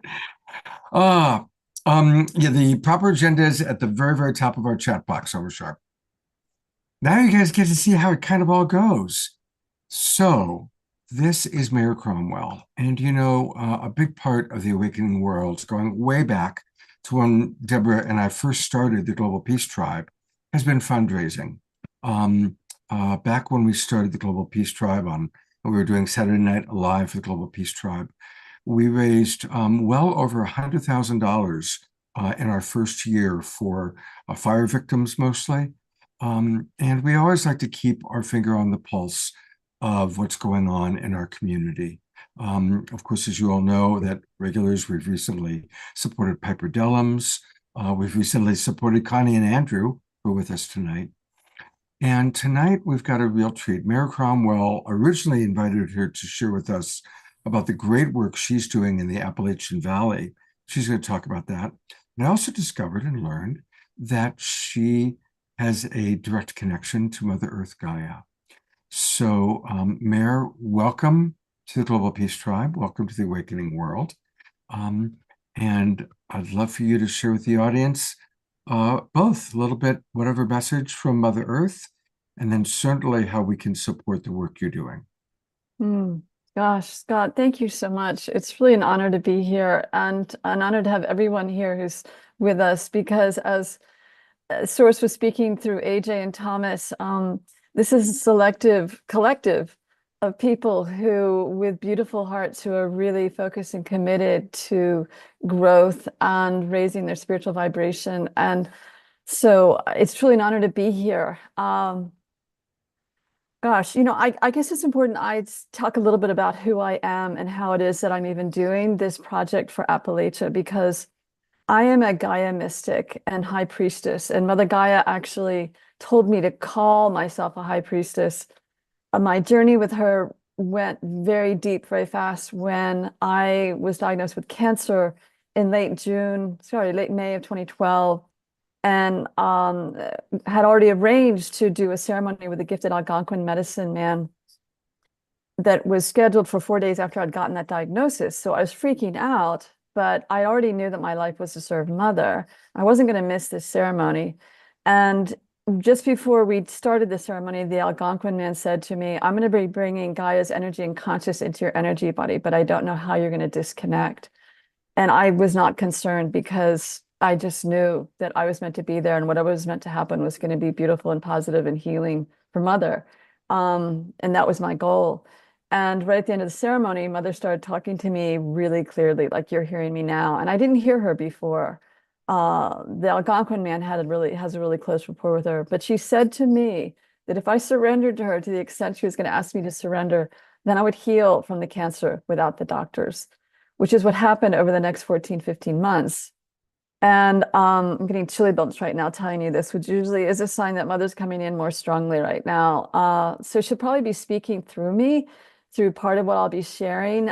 The proper agenda is at the very, very top of our chat box, Omar Sharp. Now you guys get to see how it kind of all goes. So this is Mayor Cromwell. And a big part of the Awakening World, going way back to when Deborah and I first started the Global Peace Tribe, has been fundraising. Back when we started the Global Peace Tribe we were doing Saturday Night Live for the Global Peace Tribe, we raised well over $100,000 in our first year for fire victims mostly. And we always like to keep our finger on the pulse of what's going on in our community. Of course, as you all know, that regulars, we've recently supported Piper Dellums. We've recently supported Connie and Andrew, who are with us tonight. And tonight we've got a real treat. Mayor Cromwell originally invited her to share with us about the great work she's doing in the Appalachian Valley. She's going to talk about that. And I also discovered and learned that she has a direct connection to Mother Earth Gaia. So, Mayor, welcome to the Global Peace Tribe. Welcome to the Awakening World. And I'd love for you to share with the audience both a little bit, whatever message from Mother Earth, and then certainly how we can support the work you're doing. Gosh, Scott, thank you so much. It's really an honor to be here and an honor to have everyone here who's with us, because as Source was speaking through AJ and Thomas, this is a selective collective of people who, with beautiful hearts, who are really focused and committed to growth and raising their spiritual vibration. And so it's truly an honor to be here. Gosh, I guess it's important I talk a little bit about who I am and how it is that I'm even doing this project for Appalachia, because I am a Gaia mystic and high priestess, and Mother Gaia actually told me to call myself a high priestess. My journey with her went very deep, very fast when I was diagnosed with cancer in late May of 2012. And had already arranged to do a ceremony with a gifted Algonquin medicine man that was scheduled for 4 days after I'd gotten that diagnosis. So I was freaking out, but I already knew that my life was to serve Mother. I wasn't going to miss this ceremony. And just before we started the ceremony, the Algonquin man said to me, I'm going to be bringing Gaia's energy and conscious into your energy body, but I don't know how you're going to disconnect. And I was not concerned because I just knew that I was meant to be there, and whatever was meant to happen was going to be beautiful and positive and healing for Mother. And that was my goal. And right at the end of the ceremony, Mother started talking to me really clearly, like you're hearing me now. And I didn't hear her before. The Algonquin man has a really close rapport with her. But she said to me that if I surrendered to her to the extent she was going to ask me to surrender, then I would heal from the cancer without the doctors, which is what happened over the next 14, 15 months. And I'm getting chilly bumps right now telling you this, which usually is a sign that Mother's coming in more strongly right now. So she'll probably be speaking through me, through part of what I'll be sharing.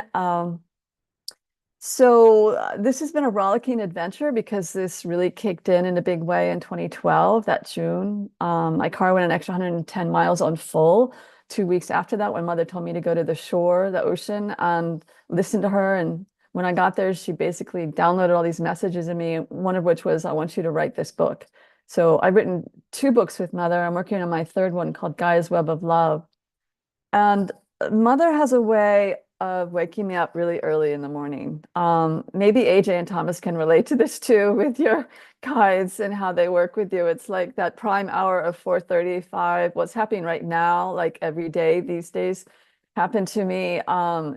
This has been a rollicking adventure because this really kicked in a big way in 2012, that June. My car went an extra 110 miles on full 2 weeks after that, when Mother told me to go to the shore, the ocean, and listen to her. And when I got there, she basically downloaded all these messages in me, one of which was, I want you to write this book. So I've written 2 books with Mother. I'm working on my 3rd one called Gaia's Web of Love. And Mother has a way of waking me up really early in the morning. Maybe AJ and Thomas can relate to this too with your guides and how they work with you. It's like that prime hour of 4:35. What's happening right now, like every day these days, happened to me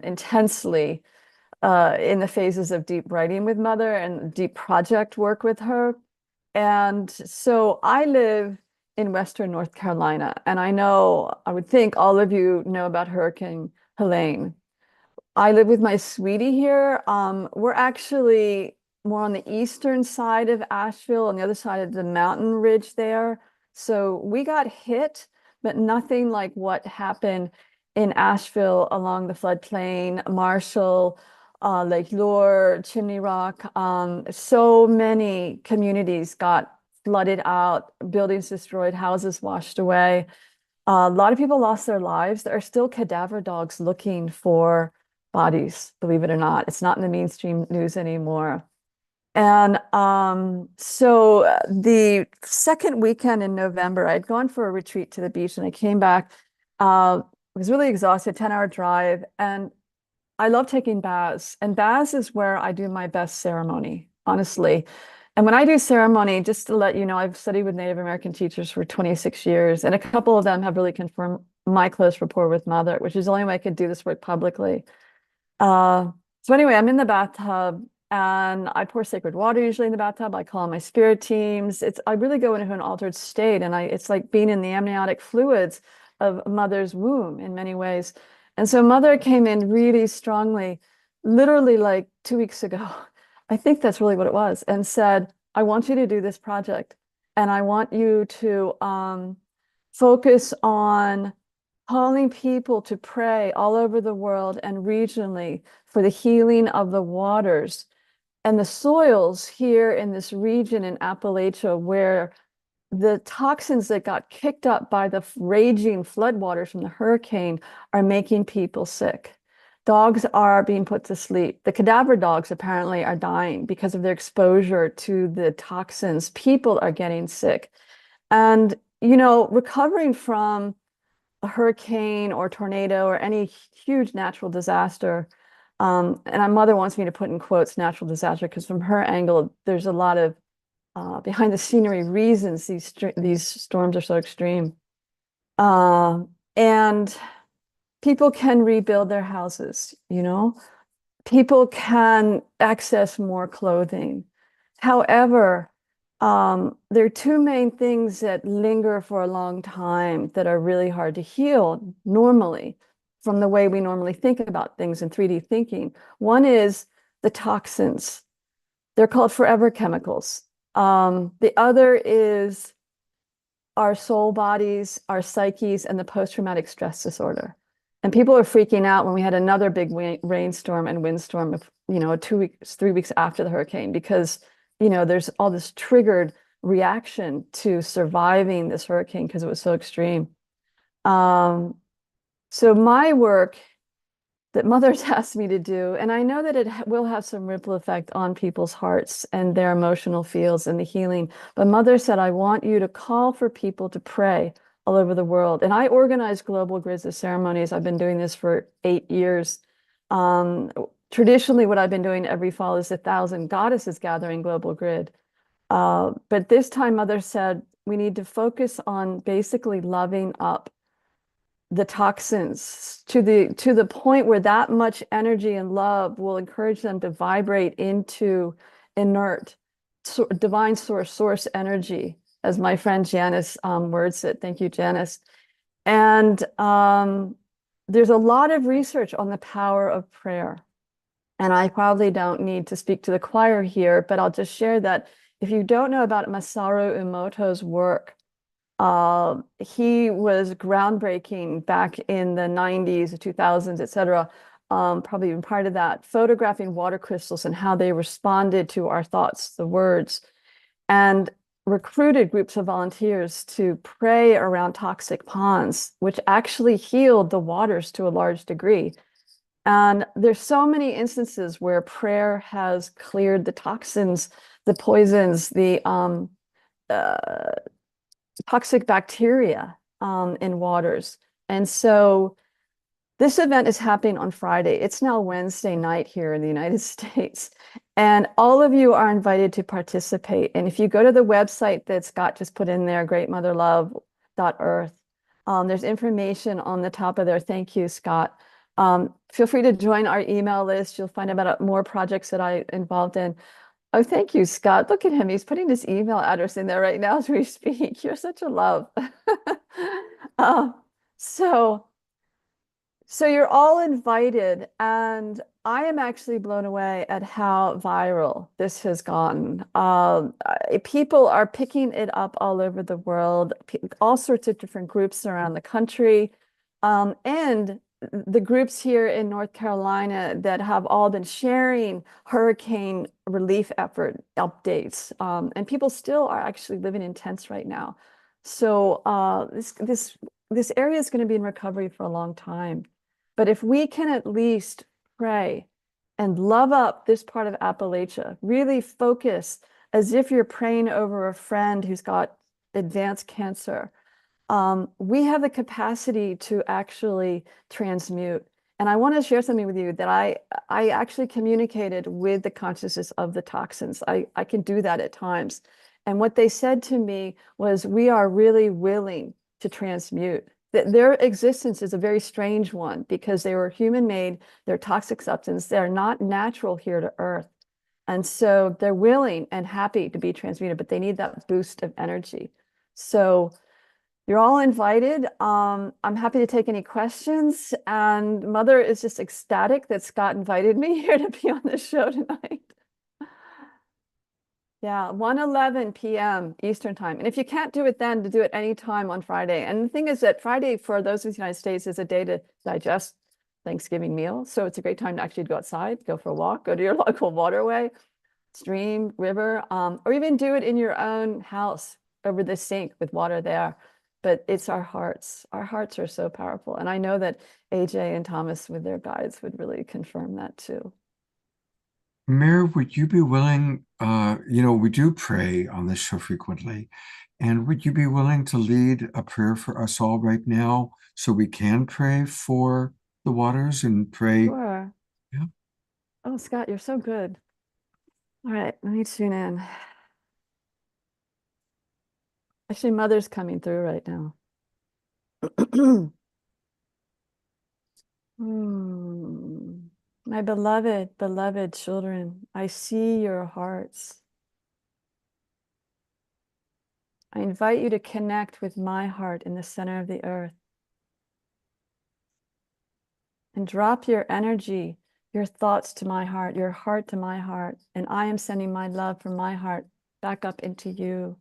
intensely in the phases of deep writing with Mother and deep project work with her. And so I live in Western North Carolina, and I would think all of you know about Hurricane Helene. I live with my sweetie here. We're actually more on the eastern side of Asheville, on the other side of the mountain ridge there. So we got hit, but nothing like what happened in Asheville along the floodplain, Marshall, Lake Lure, Chimney Rock. So many communities got flooded out, buildings destroyed, houses washed away. A lot of people lost their lives. There are still cadaver dogs looking for bodies, believe it or not. It's not in the mainstream news anymore. And so the second weekend in November, I'd gone for a retreat to the beach, and I came back. I was really exhausted, 10-hour drive, and I love taking baths. And baths is where I do my best ceremony, honestly. And when I do ceremony, just to let you know, I've studied with Native American teachers for 26 years, and a couple of them have really confirmed my close rapport with Mother, which is the only way I could do this work publicly. So anyway, I'm in the bathtub, and I pour sacred water usually in the bathtub. I call on my spirit teams. I really go into an altered state, and it's like being in the amniotic fluids of Mother's womb in many ways. And so Mother came in really strongly, literally like 2 weeks ago. I think that's really what it was, and said, I want you to do this project, and I want you to focus on calling people to pray all over the world and regionally for the healing of the waters and the soils here in this region in Appalachia, where the toxins that got kicked up by the raging floodwaters from the hurricane are making people sick. Dogs are being put to sleep. The cadaver dogs apparently are dying because of their exposure to the toxins. People are getting sick. And, recovering from a hurricane or tornado or any huge natural disaster, and my Mother wants me to put in quotes natural disaster, because from her angle, there's a lot of behind the scenery reasons these storms are so extreme. And people can rebuild their houses, people can access more clothing. However, there are 2 main things that linger for a long time that are really hard to heal normally from the way we normally think about things in 3D thinking. One is the toxins. They're called forever chemicals. The other is our soul bodies, our psyches, and the post-traumatic stress disorder. And people are freaking out when we had another big rainstorm and windstorm of, 2 weeks, 3 weeks after the hurricane, because there's all this triggered reaction to surviving this hurricane because it was so extreme. So my work that Mother's asked me to do. And I know that it will have some ripple effect on people's hearts and their emotional fields and the healing. But Mother said, I want you to call for people to pray all over the world. And I organize global grids of ceremonies. I've been doing this for 8 years. Traditionally, what I've been doing every fall is 1,000 goddesses gathering global grid. But this time, Mother said, we need to focus on basically loving up the toxins to the point where that much energy and love will encourage them to vibrate into inert divine source energy, as my friend Janice words it. Thank you, Janice. And there's a lot of research on the power of prayer. And I probably don't need to speak to the choir here, but I'll just share that if you don't know about Masaru Emoto's work, he was groundbreaking back in the 90s, 2000s, et cetera, probably even prior to that, photographing water crystals and how they responded to our thoughts, the words, and recruited groups of volunteers to pray around toxic ponds, which actually healed the waters to a large degree. And there's so many instances where prayer has cleared the toxins, the poisons, the toxic bacteria in waters. And so this event is happening on Friday. It's now Wednesday night here in the United States. And all of you are invited to participate. And if you go to the website that Scott just put in there, greatmotherlove.earth, there's information on the top of there. Thank you, Scott. Feel free to join our email list. You'll find out about more projects that I'm involved in. Oh, thank you, Scott. Look at him. He's putting his email address in there right now as we speak. You're such a love. So you're all invited, and I am actually blown away at how viral this has gone. People are picking it up all over the world, all sorts of different groups around the country, and the groups here in North Carolina that have all been sharing hurricane relief effort updates. And people still are actually living in tents right now. So this area is going to be in recovery for a long time. But if we can at least pray and love up this part of Appalachia, really focus as if you're praying over a friend who's got advanced cancer, we have the capacity to actually transmute. And I want to share something with you that I actually communicated with the consciousness of the toxins. I can do that at times. And what they said to me was, we are really willing to transmute. Their existence is a very strange one because they were human-made, they're toxic substance, they're not natural here to Earth. And so they're willing and happy to be transmuted, but they need that boost of energy. So you're all invited. I'm happy to take any questions. And Mother is just ecstatic that Scott invited me here to be on the show tonight. Yeah, 1:11 p.m. Eastern time. And if you can't do it then, to do it anytime on Friday. And the thing is that Friday, for those of the United States, is a day to digest Thanksgiving meal. So it's a great time to actually go outside, go for a walk, go to your local waterway, stream, river, or even do it in your own house over the sink with water there. But it's our hearts. Our hearts are so powerful. And I know that AJ and Thomas with their guides would really confirm that too. Mary, would you be willing, we do pray on this show frequently, and would you be willing to lead a prayer for us all right now so we can pray for the waters and pray? Sure. Yeah. Oh, Scott, you're so good. All right, let me tune in. Actually, Mother's coming through right now. My beloved, beloved children, I see your hearts. I invite you to connect with my heart in the center of the earth. And drop your energy, your thoughts to my heart, your heart to my heart. And I am sending my love from my heart back up into you,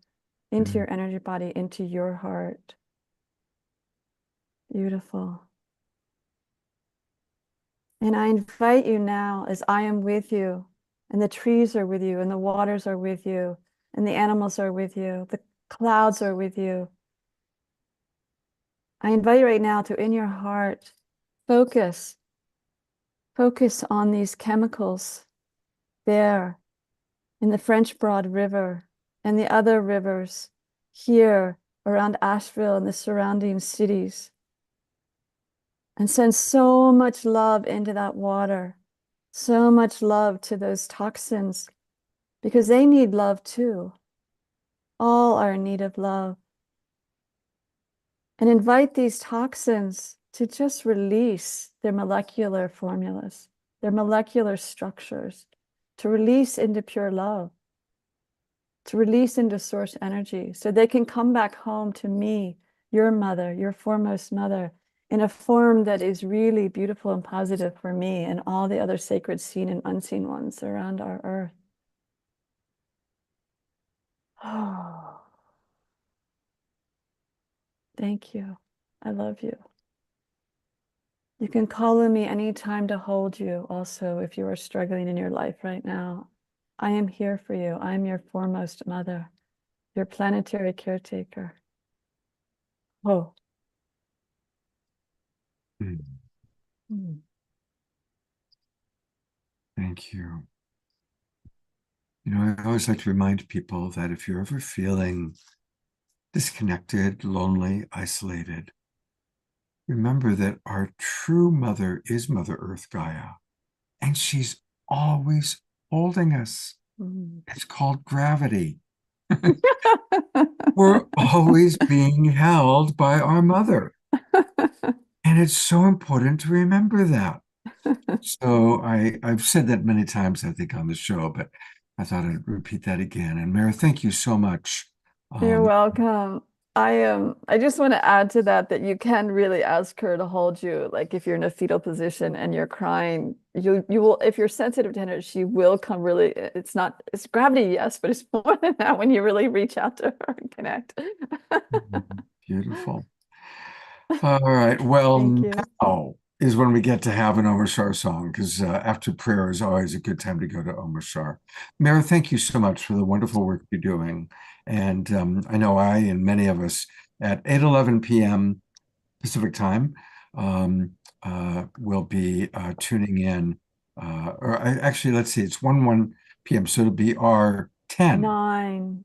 into your energy body, into your heart. Beautiful. And I invite you now, as I am with you, and the trees are with you, and the waters are with you, and the animals are with you, the clouds are with you. I invite you right now to, in your heart, focus focus on these chemicals there in the French Broad River and the other rivers here around Asheville and the surrounding cities. And send so much love into that water, so much love to those toxins, because they need love too. All are in need of love. And invite these toxins to just release their molecular formulas, their molecular structures, to release into pure love, to release into source energy, so they can come back home to me, your mother, your foremost mother, in a form that is really beautiful and positive for me and all the other sacred seen and unseen ones around our earth. Oh, thank you. I love you. You can call on me anytime to hold you also if you are struggling in your life right now. I am here for you. I am your foremost mother, your planetary caretaker. Oh. Thank you. You know, I always like to remind people that if you're ever feeling disconnected, lonely, isolated, remember that our true mother is Mother Earth Gaia, and she's always holding us. It's called gravity. We're always being held by our mother. And it's so important to remember that. So I've said that many times, I think, on the show, but I thought I'd repeat that again. And Mara, thank you so much. You're welcome. I just want to add to that you can really ask her to hold you. Like if you're in a fetal position and you're crying, you will, if you're sensitive to her, she will come really, it's gravity, yes, but it's more than that when you really reach out to her and connect. Beautiful. All right. Well, now is when we get to have an Om Shar song, because after prayer is always a good time to go to Om Shar. Mara, thank you so much for the wonderful work you're doing. And I know I and many of us at 8:11 p.m. Pacific time will be tuning in. Actually, let's see, it's 1:01 p.m. So it'll be our 10. 9.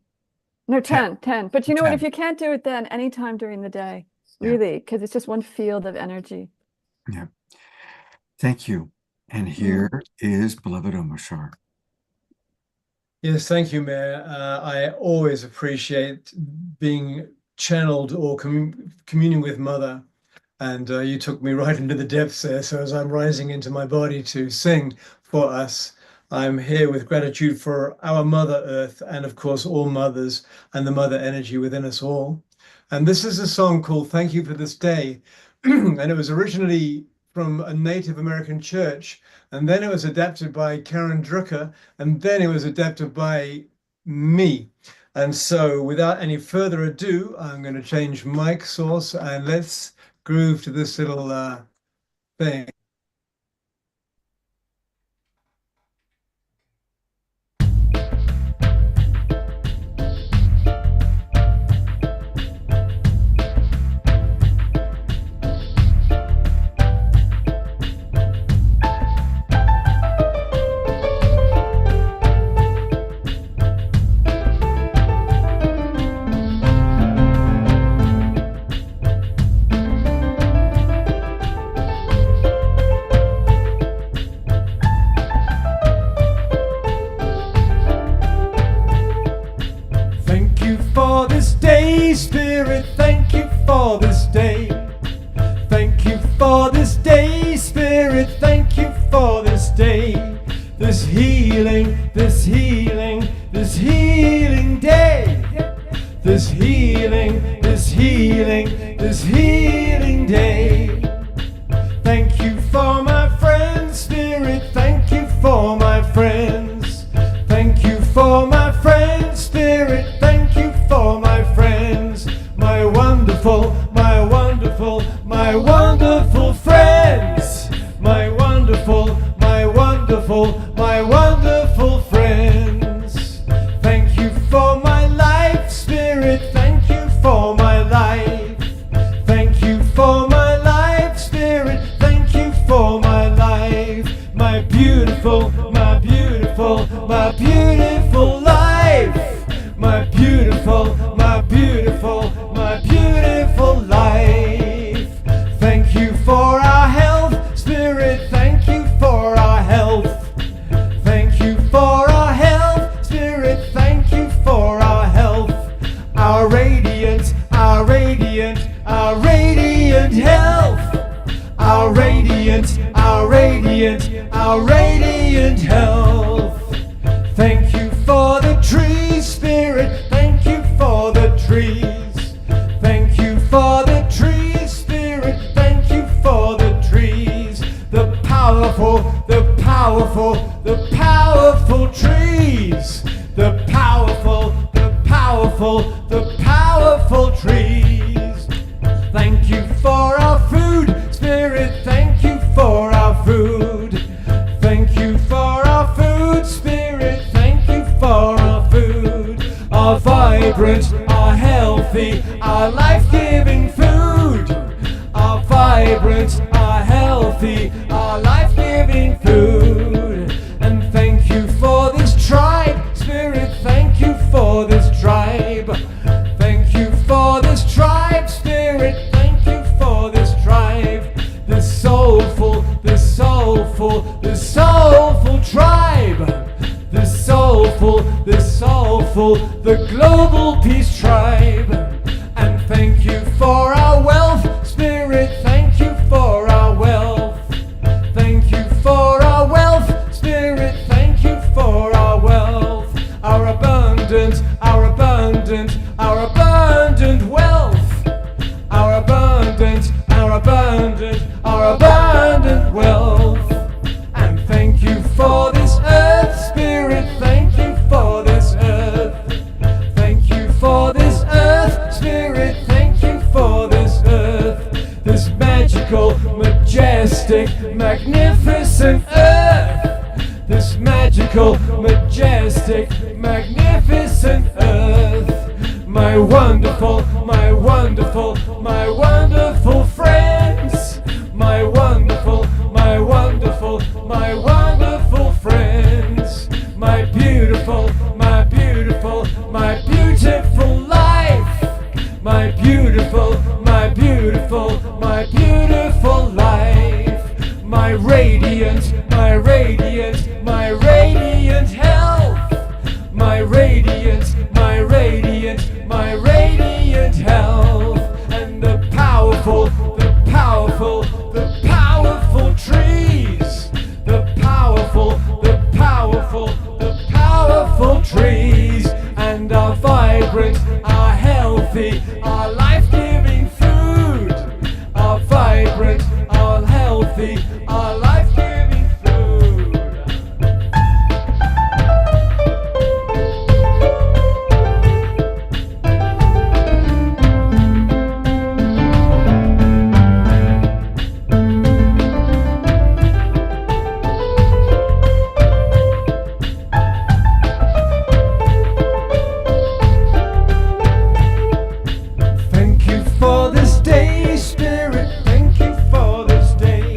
No, 10. But you know what? If you can't do it then, anytime during the day. Really, because it's just one field of energy. Yeah. Thank you. And here is beloved Om Shar. Yes, thank you, Mayor. I always appreciate being channeled or communing with Mother. And you took me right into the depths there. So as I'm rising into my body to sing for us, I'm here with gratitude for our Mother Earth and, of course, all mothers and the mother energy within us all. And this is a song called Thank You for This Day. And it was originally from a Native American church. And then it was adapted by Karen Drucker. And then it was adapted by me. And so without any further ado, I'm going to change mic source and let's groove to this little thing. Spirit, thank you for this day. Thank you for this day, Spirit, thank you for this day. This healing, this healing, this healing day. This healing, this healing, this healing day. Thank you for my friends, Spirit, thank you for my friends. Thank you for my friends, Spirit, thank you for my friends. My wonderful, my wonderful, my wonderful friends. My wonderful, my wonderful, my wonderful friends. Thank you for my life, Spirit, thank you for my life. Thank you for my life, beautiful, my beautiful, my beautiful life. Thank you for our health, Spirit, thank you for our health. Thank you for our health, Spirit, thank you for our health. Our radiant, our radiant, our radiant health. Our radiant, our radiant, our radiant health. Thank you for the trees, Spirit, thank you for the trees. Thank you for the trees, Spirit, thank you for the trees. The powerful, the powerful, the powerful trees. The powerful, the powerful, the powerful trees. Thank you for our food, Spirit, thank you for our food. Thank you for our food, Spirit, thank you for our food. Our vibrant, our healthy, our life-giving food. Our vibrant, our healthy, our life-giving food. And thank you for this tribe, Spirit, thank you for this tribe. Thank you for this tribe, Spirit, thank you for this tribe. The soulful, the soulful, the soulful tribe. The soulful, the soulful, the global peace tribe. And thank you for our wealth, Spirit, thank you for our wealth. Thank you for our wealth, Spirit, thank you for our wealth. Our abundant, our abundant, our abundant wealth. Our abundant, our abundant, our abundant wealth. And thank you for this earth, Spirit, thank you for this earth. Thank you for this earth, Spirit, thank you for this earth. This magical, majestic, magnificent earth. This magical, majestic, magnificent earth. My wonderful, my wonderful, my wonderful friends. My wonderful, my wonderful, my wonderful friends. My beautiful, my beautiful, my beautiful life. My beautiful, my beautiful, my beautiful life. My radiant, my radiant, my radiant health. My radiant, my radiant, my radiant health. And the powerful, the powerful, the powerful trees. The powerful, the powerful, the powerful trees. And our vibrant, our healthy, our life-giving food. Our vibrant, our healthy, our life-giving food. Thank you for this day, Spirit, thank you for this day.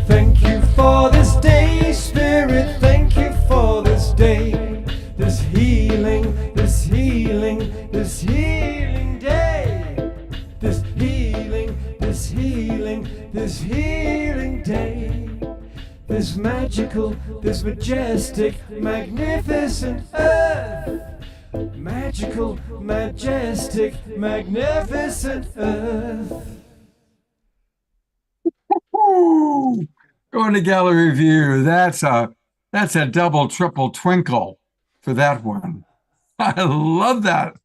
Thank you for this day, Spirit, thank you for this day. This healing, this healing, this healing day. This healing, this healing, this healing day. This magical, this majestic, magnificent earth. Magical, majestic, magnificent earth. Woo! Going to gallery view. That's a double, triple twinkle for that one. I love that.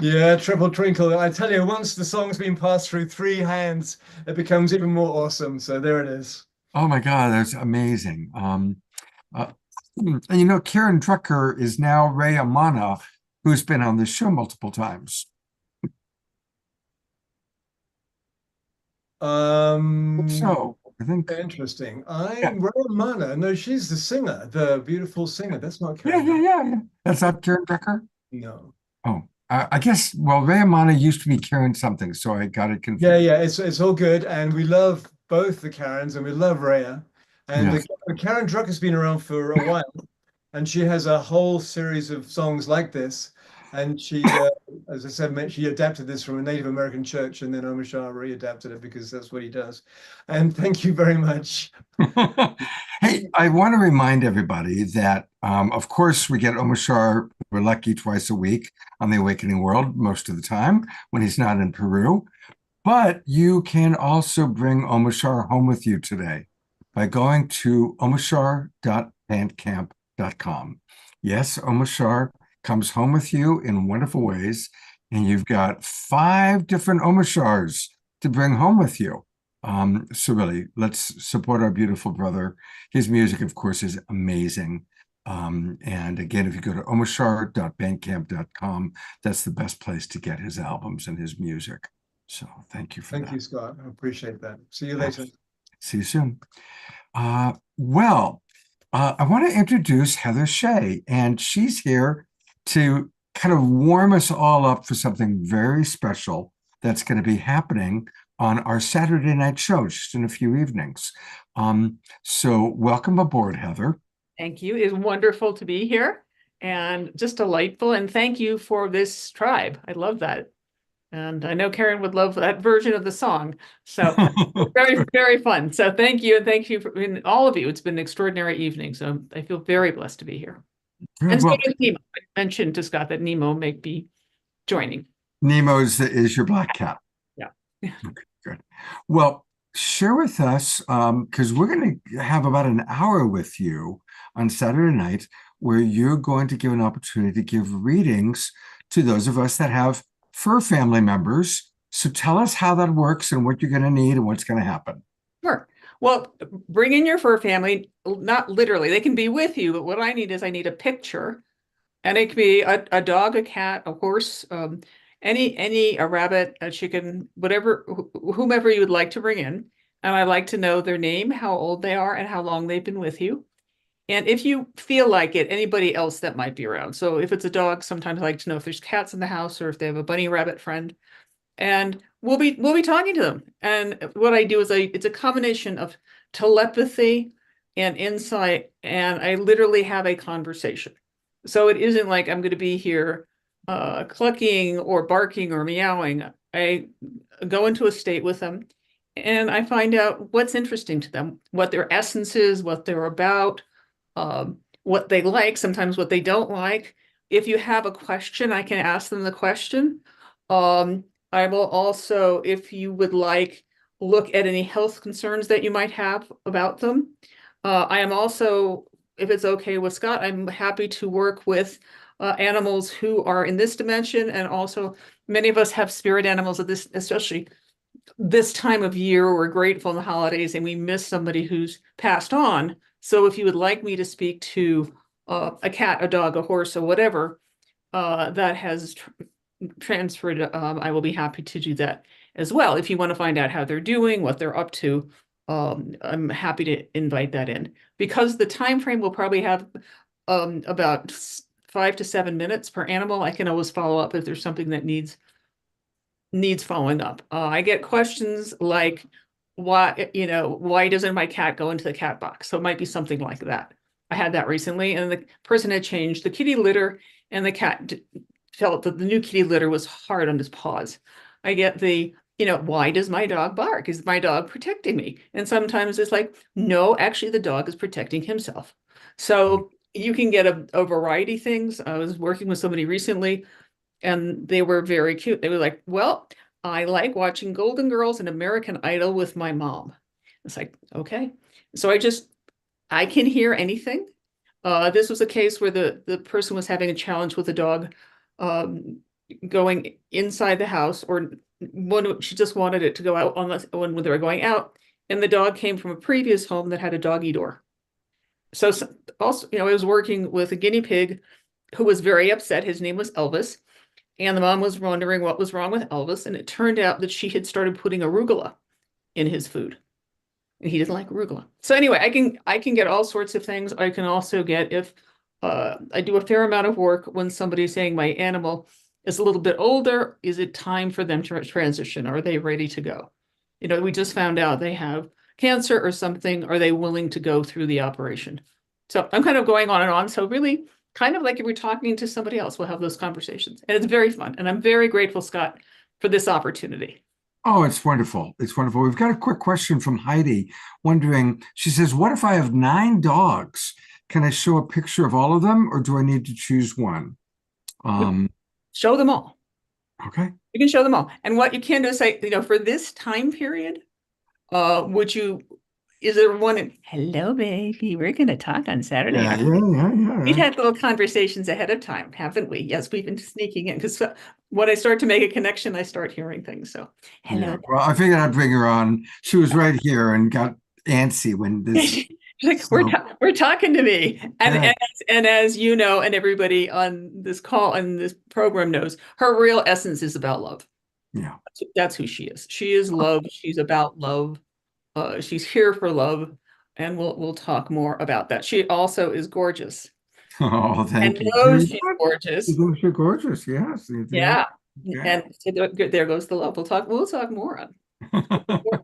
Yeah, triple twinkle. I tell you, once the song's been passed through 3 hands, it becomes even more awesome. So there it is. Oh my God, that's amazing. And you know, Karen Drucker is now Ray Amana, who's been on this show multiple times. So I think Interesting. Ray Mana. No, she's the singer, the beautiful singer. That's not Karen. yeah. That's not Karen Drucker? No. Oh, I guess, well, Ray Amana used to be Karen something, so I got it confused. Yeah, it's all good. And we love both the Karens and we love Raya. And Yes. Karen Drucker's been around for a while. And she has a whole series of songs like this. And she, as I said, she adapted this from a Native American church, and then Omar Shah readapted it because that's what he does. And thank you very much. Hey, I want to remind everybody that, of course, we get Omar Shah, we're lucky, twice a week on the Awakening World, most of the time when he's not in Peru. But you can also bring Omar Shah home with you today by going to omarshah.bandcamp.com. Yes, Omar Shah comes home with you in wonderful ways, and you've got 5 different Omar Shahs to bring home with you. So really, let's support our beautiful brother. His music, of course, is amazing. And again, if you go to omarshah.bandcamp.com, that's the best place to get his albums and his music. So thank you for that. Thank you, Scott. I appreciate that. See you later. See you soon. I want to introduce Heather Shea, and she's here to kind of warm us all up for something very special that's going to be happening on our Saturday night show, just in a few evenings. So welcome aboard, Heather. Thank you. It's wonderful to be here and just delightful. And thank you for this tribe. I love that. And I know Karen would love that version of the song. So very, very fun. So thank you. And thank you for all of you. It's been an extraordinary evening. So I feel very blessed to be here. And so does Nemo. I mentioned to Scott that Nemo may be joining. Nemo is your black cat. Yeah. Okay, good. Well, share with us, because we're going to have about an hour with you on Saturday night, where you're going to give an opportunity to give readings to those of us that have fur family members. So tell us how that works and what you're going to need and what's going to happen. Sure. Well, bring in your fur family, not literally, they can be with you, but what I need is I need a picture, and it can be a dog, a cat, a horse, a rabbit, a chicken, whatever, whomever you would like to bring in. And I'd like to know their name, how old they are, and how long they've been with you. And if you feel like it, anybody else that might be around. So if it's a dog, sometimes I like to know if there's cats in the house or if they have a bunny rabbit friend. And we'll be talking to them. And what I do is it's a combination of telepathy and insight, and I literally have a conversation. So it isn't like I'm going to be here clucking or barking or meowing. I go into a state with them, and I find out what's interesting to them, what their essence is, what they're about, what they like, sometimes what they don't like. If you have a question, I can ask them the question. I will also, if you would like, look at any health concerns that you might have about them. I am also, if it's okay with Scott, I'm happy to work with animals who are in this dimension, and also many of us have spirit animals at this, especially this time of year. We're grateful in the holidays and we miss somebody who's passed on. So if you would like me to speak to a cat, a dog, a horse, or whatever that has transferred, I will be happy to do that as well. If you want to find out how they're doing, what they're up to, I'm happy to invite that in. Because the time frame will probably have about 5 to 7 minutes per animal, I can always follow up if there's something that needs following up. I get questions like, why doesn't my cat go into the cat box? So it might be something like that. I had that recently, and the person had changed the kitty litter, and the cat felt that the new kitty litter was hard on his paws. I get the, why does my dog bark? Is my dog protecting me? And sometimes it's like, no, actually the dog is protecting himself. So you can get a variety of things. I was working with somebody recently, and they were very cute. They were like, well, I like watching Golden Girls and American Idol with my mom. It's like, okay. So I can hear anything. This was a case where the person was having a challenge with a dog going inside the house, or she just wanted it to go out when they were going out. And the dog came from a previous home that had a doggy door. So also, I was working with a guinea pig who was very upset. His name was Elvis. And the mom was wondering what was wrong with Elvis. And it turned out that she had started putting arugula in his food. And he didn't like arugula. So anyway, I can get all sorts of things. I can also get, if I do a fair amount of work when somebody's saying my animal is a little bit older, is it time for them to transition? Are they ready to go? We just found out they have cancer or something. Are they willing to go through the operation? So I'm kind of going on and on. So really, kind of like if we're talking to somebody else, we'll have those conversations. And it's very fun. And I'm very grateful, Scott, for this opportunity. Oh, it's wonderful. It's wonderful. We've got a quick question from Heidi wondering, she says, what if I have 9 dogs? Can I show a picture of all of them or do I need to choose one? Show them all. Okay. You can show them all. And what you can do is say, for this time period, is there one, hello, baby, we're going to talk on Saturday. Yeah. We've had little conversations ahead of time, haven't we? Yes, we've been sneaking in because when I start to make a connection, I start hearing things. So, hello. Yeah. Well, I figured I'd bring her on. She was right here and got antsy when this. Like, we're talking to me. And as you know, and everybody on this call and this program knows, her real essence is about love. Yeah. That's who she is. She is love. She's about love. She's here for love. And we'll talk more about that. She also is gorgeous. Oh, thank you. Knows she's gorgeous. You're gorgeous, yes. Yeah. And there goes the love. We'll talk more on.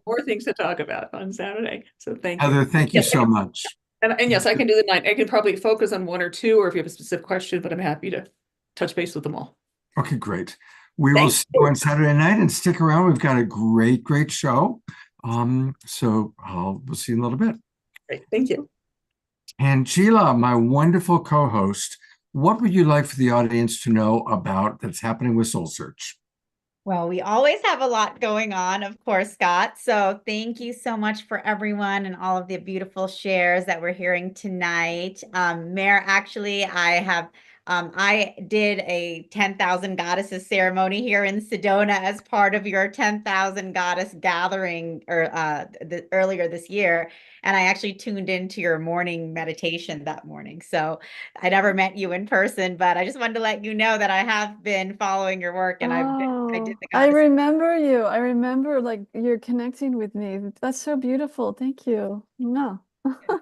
more things to talk about on Saturday. So thank you. Heather, thank you so much. And yes, I can do the 9. I can probably focus on 1 or 2, or if you have a specific question, but I'm happy to touch base with them all. Okay, great. We will see you on Saturday night and stick around. We've got a great show. So we'll see you in a little bit. Great, thank you. And Sheila, my wonderful co-host, what would you like for the audience to know about that's happening with Soul Search? Well, we always have a lot going on, of course, Scott. So thank you so much for everyone and all of the beautiful shares that we're hearing tonight. Mayor, actually, I did a 10,000 Goddesses ceremony here in Sedona as part of your 10,000 Goddess gathering earlier this year. And I actually tuned into your morning meditation that morning. So I never met you in person, but I just wanted to let you know that I have been following your work and I did the I Goddess. remember you. I remember like you're connecting with me. That's so beautiful. Thank you. No.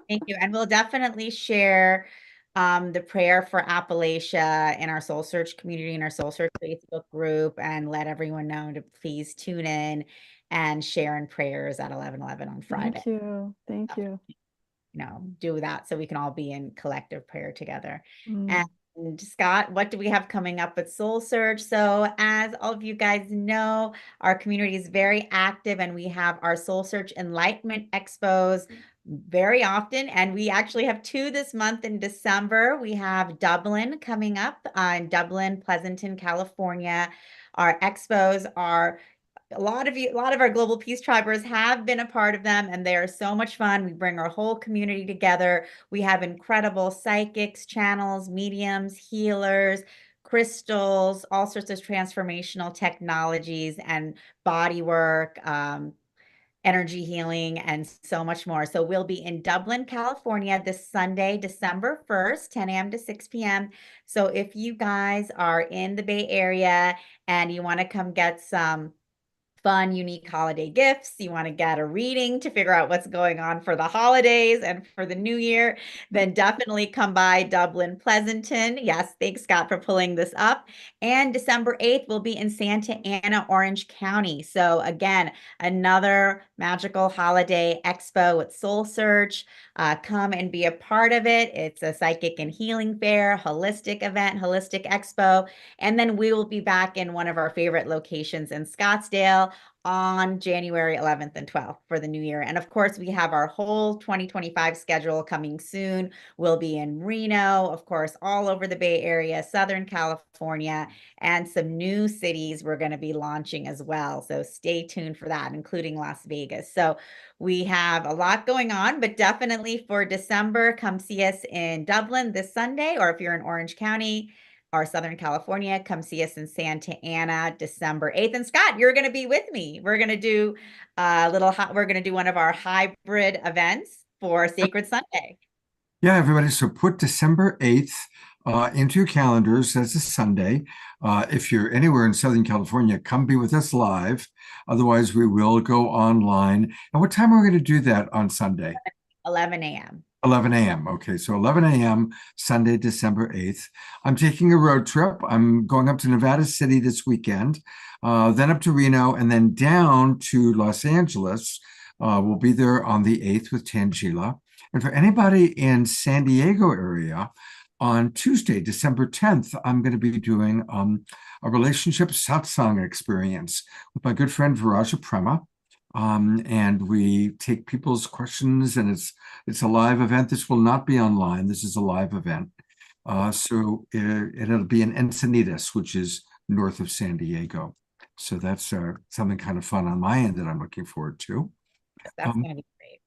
Thank you. And we'll definitely share the prayer for Appalachia in our Soul Search community, in our Soul Search Facebook group, and let everyone know to please tune in and share in prayers at 11:11 on Friday. Thank you. Thank you. Do that so we can all be in collective prayer together. And Scott, what do we have coming up with Soul Search? So as all of you guys know, our community is very active and we have our Soul Search Enlightenment Expos very often. And we actually have 2 this month in December. We have Dublin coming up in Dublin, Pleasanton, California. Our expos are a lot of our Global Peace Tribers have been a part of them, and they are so much fun. We bring our whole community together. We have incredible psychics, channels, mediums, healers, crystals, all sorts of transformational technologies and body work, energy healing, and so much more. So we'll be in Dublin, California this Sunday, December 1st, 10 a.m. to 6 p.m. So if you guys are in the Bay Area and you want to come get some fun, unique holiday gifts, you want to get a reading to figure out what's going on for the holidays and for the new year, then definitely come by Dublin, Pleasanton. Yes, thanks, Scott, for pulling this up. And December 8th, we'll be in Santa Ana, Orange County. So again, another magical holiday expo with Soul Search. Come and be a part of it. It's a psychic and healing fair, holistic event, holistic expo. And then we will be back in one of our favorite locations in Scottsdale on January 11th and 12th for the new year. And of course, we have our whole 2025 schedule coming soon. We'll be in Reno, of course, all over the Bay Area, Southern California, and some new cities we're going to be launching as well. So stay tuned for that, including Las Vegas. So we have a lot going on, but definitely for December, come see us in Dublin this Sunday, or if you're in Orange County or Southern California, come see us in Santa Ana, December 8th. And Scott, you're going to be with me. We're going to do we're going to do one of our hybrid events for Sacred Sunday. Yeah, everybody. So put December 8th into your calendars as a Sunday. If you're anywhere in Southern California, come be with us live. Otherwise, we will go online. And what time are we going to do that on Sunday? 11 a.m. 11 a.m. Okay, so 11 a.m. Sunday, December 8th. I'm taking a road trip. I'm going up to Nevada City this weekend, then up to Reno, and then down to Los Angeles. We'll be there on the 8th with Tangela. And for anybody in San Diego area, on Tuesday, December 10th, I'm going to be doing a relationship satsang experience with my good friend Viraja Prema. And we take people's questions, and it's a live event. This will not be online. This is a live event. So it'll be in Encinitas, which is north of San Diego. So that's something kind of fun on my end that I'm looking forward to. That's going to be great.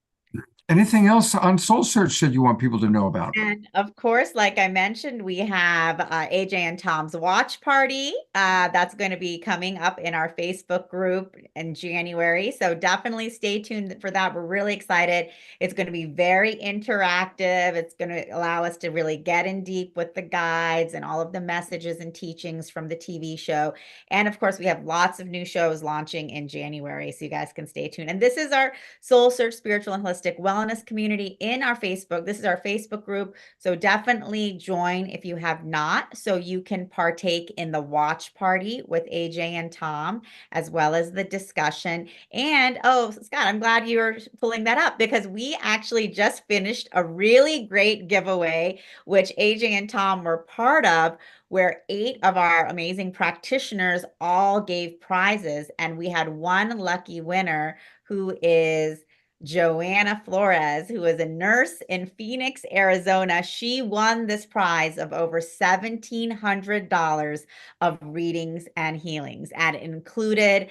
Anything else on Soul Search that you want people to know about? And of course, like I mentioned, we have AJ and Tom's watch party. That's going to be coming up in our Facebook group in January. So definitely stay tuned for that. We're really excited. It's going to be very interactive. It's going to allow us to really get in deep with the guides and all of the messages and teachings from the TV show. And of course, we have lots of new shows launching in January, so you guys can stay tuned. And this is our Soul Search Spiritual and Holistic Wellness community in our Facebook. This is our Facebook group. So definitely join if you have not, so you can partake in the watch party with AJ and Tom, as well as the discussion. And oh, Scott, I'm glad you're pulling that up, because we actually just finished a really great giveaway, which AJ and Tom were part of, where 8 of our amazing practitioners all gave prizes. And we had one lucky winner who is Joanna Flores, who is a nurse in Phoenix, Arizona. She won this prize of over $1,700 of readings and healings, and it included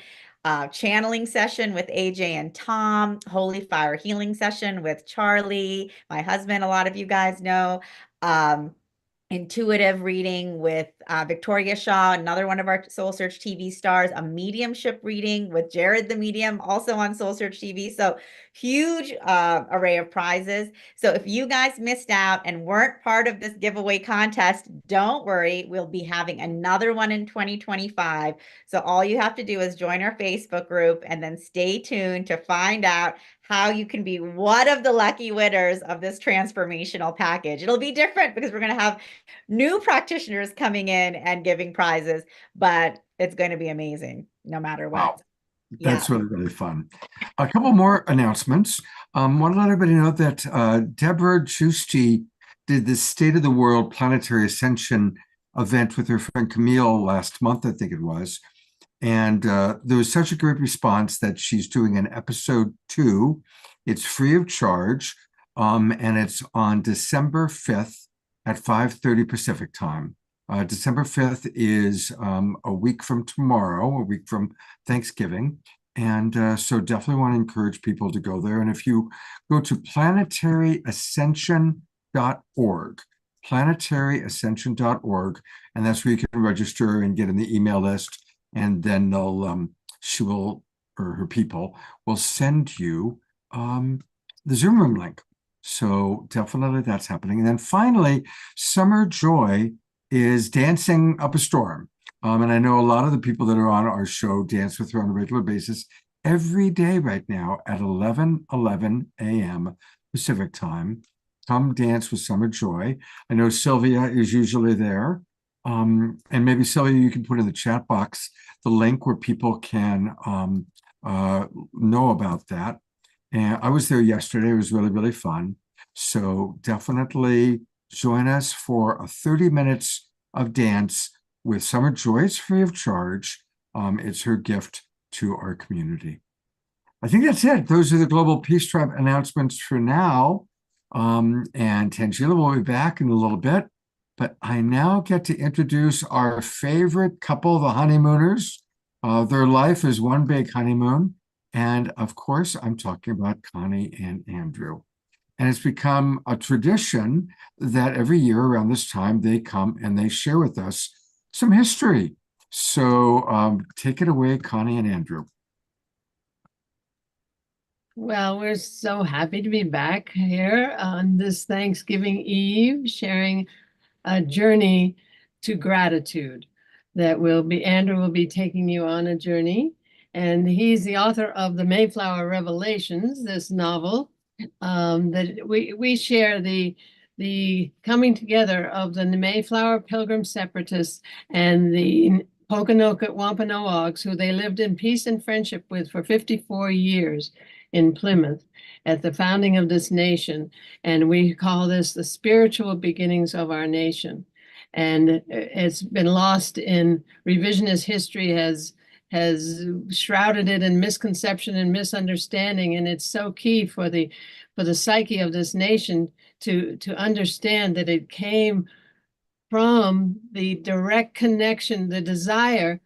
channeling session with AJ and Tom, Holy Fire healing session with Charlie, my husband, a lot of you guys know, intuitive reading with Victoria Shaw, another one of our Soul Search TV stars, a mediumship reading with Jared the Medium, also on Soul Search TV. So huge array of prizes. So if you guys missed out and weren't part of this giveaway contest, don't worry. We'll be having another one in 2025. So all you have to do is join our Facebook group and then stay tuned to find out how you can be one of the lucky winners of this transformational package. It'll be different because we're going to have new practitioners coming in and giving prizes, but it's going to be amazing no matter what. Wow. That's really, really fun. A couple more announcements. Want to let everybody know that Deborah Giusti did this State of the World Planetary Ascension event with her friend Camille last month, I think it was. And there was such a great response that she's doing an episode 2. It's free of charge, and it's on December 5th at 5:30 Pacific time. December 5th is a week from tomorrow, a week from Thanksgiving. And so definitely want to encourage people to go there. And if you go to planetaryascension.org, planetaryascension.org, and that's where you can register and get in the email list. And then she will, or her people will send you the Zoom room link. So definitely that's happening. And then finally, Summer Joy is dancing up a storm. And I know a lot of the people that are on our show dance with her on a regular basis every day right now at 11:11 a.m. Pacific time. Come dance with Summer Joy. I know Sylvia is usually there. And maybe, Sylvia, you can put in the chat box the link where people can know about that. And I was there yesterday. It was really, really fun. So definitely join us for 30 minutes of dance with Summer Joy. It's free of charge. It's her gift to our community. I think that's it. Those are the Global Peace Tribe announcements for now. And Tangela will be back in a little bit. But I now get to introduce our favorite couple, the honeymooners. Their life is one big honeymoon. And of course, I'm talking about Connie and Andrew. And it's become a tradition that every year around this time, they come and they share with us some history. So take it away, Connie and Andrew. Well, we're so happy to be back here on this Thanksgiving Eve, sharing a journey to gratitude that Andrew will be taking you on a journey. And he's the author of the Mayflower Revelations, this novel that we share the coming together of the Mayflower Pilgrim Separatists and the Pokanoket Wampanoags, who they lived in peace and friendship with for 54 years. in Plymouth at the founding of this nation. And we call this the spiritual beginnings of our nation. And it's been lost in revisionist history, has shrouded it in misconception and misunderstanding. And it's so key for the psyche of this nation to understand that it came from the direct connection, the desire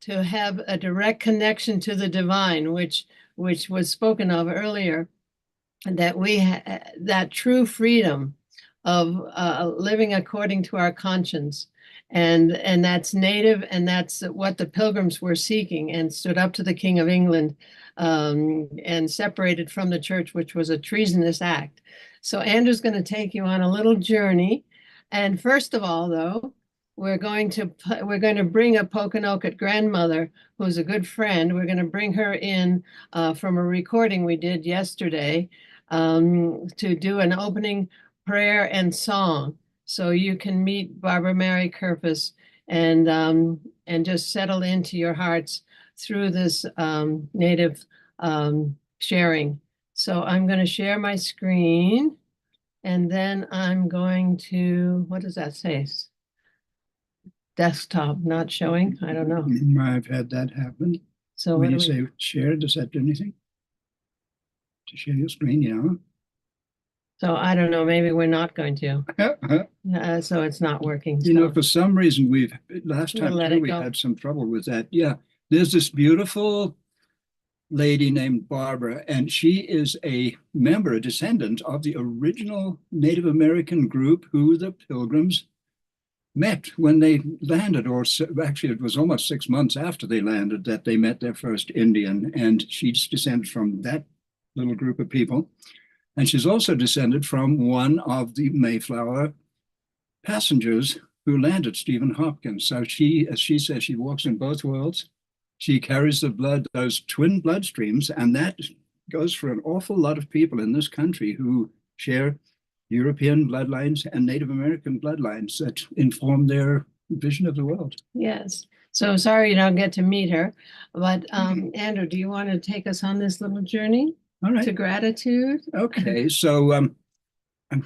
to have a direct connection to the divine, which was spoken of earlier, that that true freedom of living according to our conscience. And that's native, and that's what the Pilgrims were seeking, and stood up to the King of England and separated from the church, which was a treasonous act. So Andrew's going to take you on a little journey. And first of all, though, we're going to bring a Pokanoket grandmother who's a good friend. We're going to bring her in from a recording we did yesterday to do an opening prayer and song. So you can meet Barbara Mary Kerfus and just settle into your hearts through this native sharing. So I'm going to share my screen, and then I'm going to, what does that say? Desktop not showing? I don't know. I've had that happen. So when you what do say share, does that do anything? To share your screen, yeah. So I don't know, maybe we're not going to. So it's not working. You know, for some reason last We'll time let too, it we go. had some trouble with that. Yeah, there's this beautiful lady named Barbara, and she is a member, a descendant of the original Native American group who the Pilgrims met when they landed, or actually it was almost 6 months after they landed that they met their first Indian, and she's descended from that little group of people. And she's also descended from one of the Mayflower passengers who landed, Stephen Hopkins. So she, as she says, she walks in both worlds. She carries the blood, those twin bloodstreams, and that goes for an awful lot of people in this country who share European bloodlines and Native American bloodlines that inform their vision of the world. Yes. So sorry you don't get to meet her, but Andrew, do you want to take us on this little journey to gratitude? Okay, so I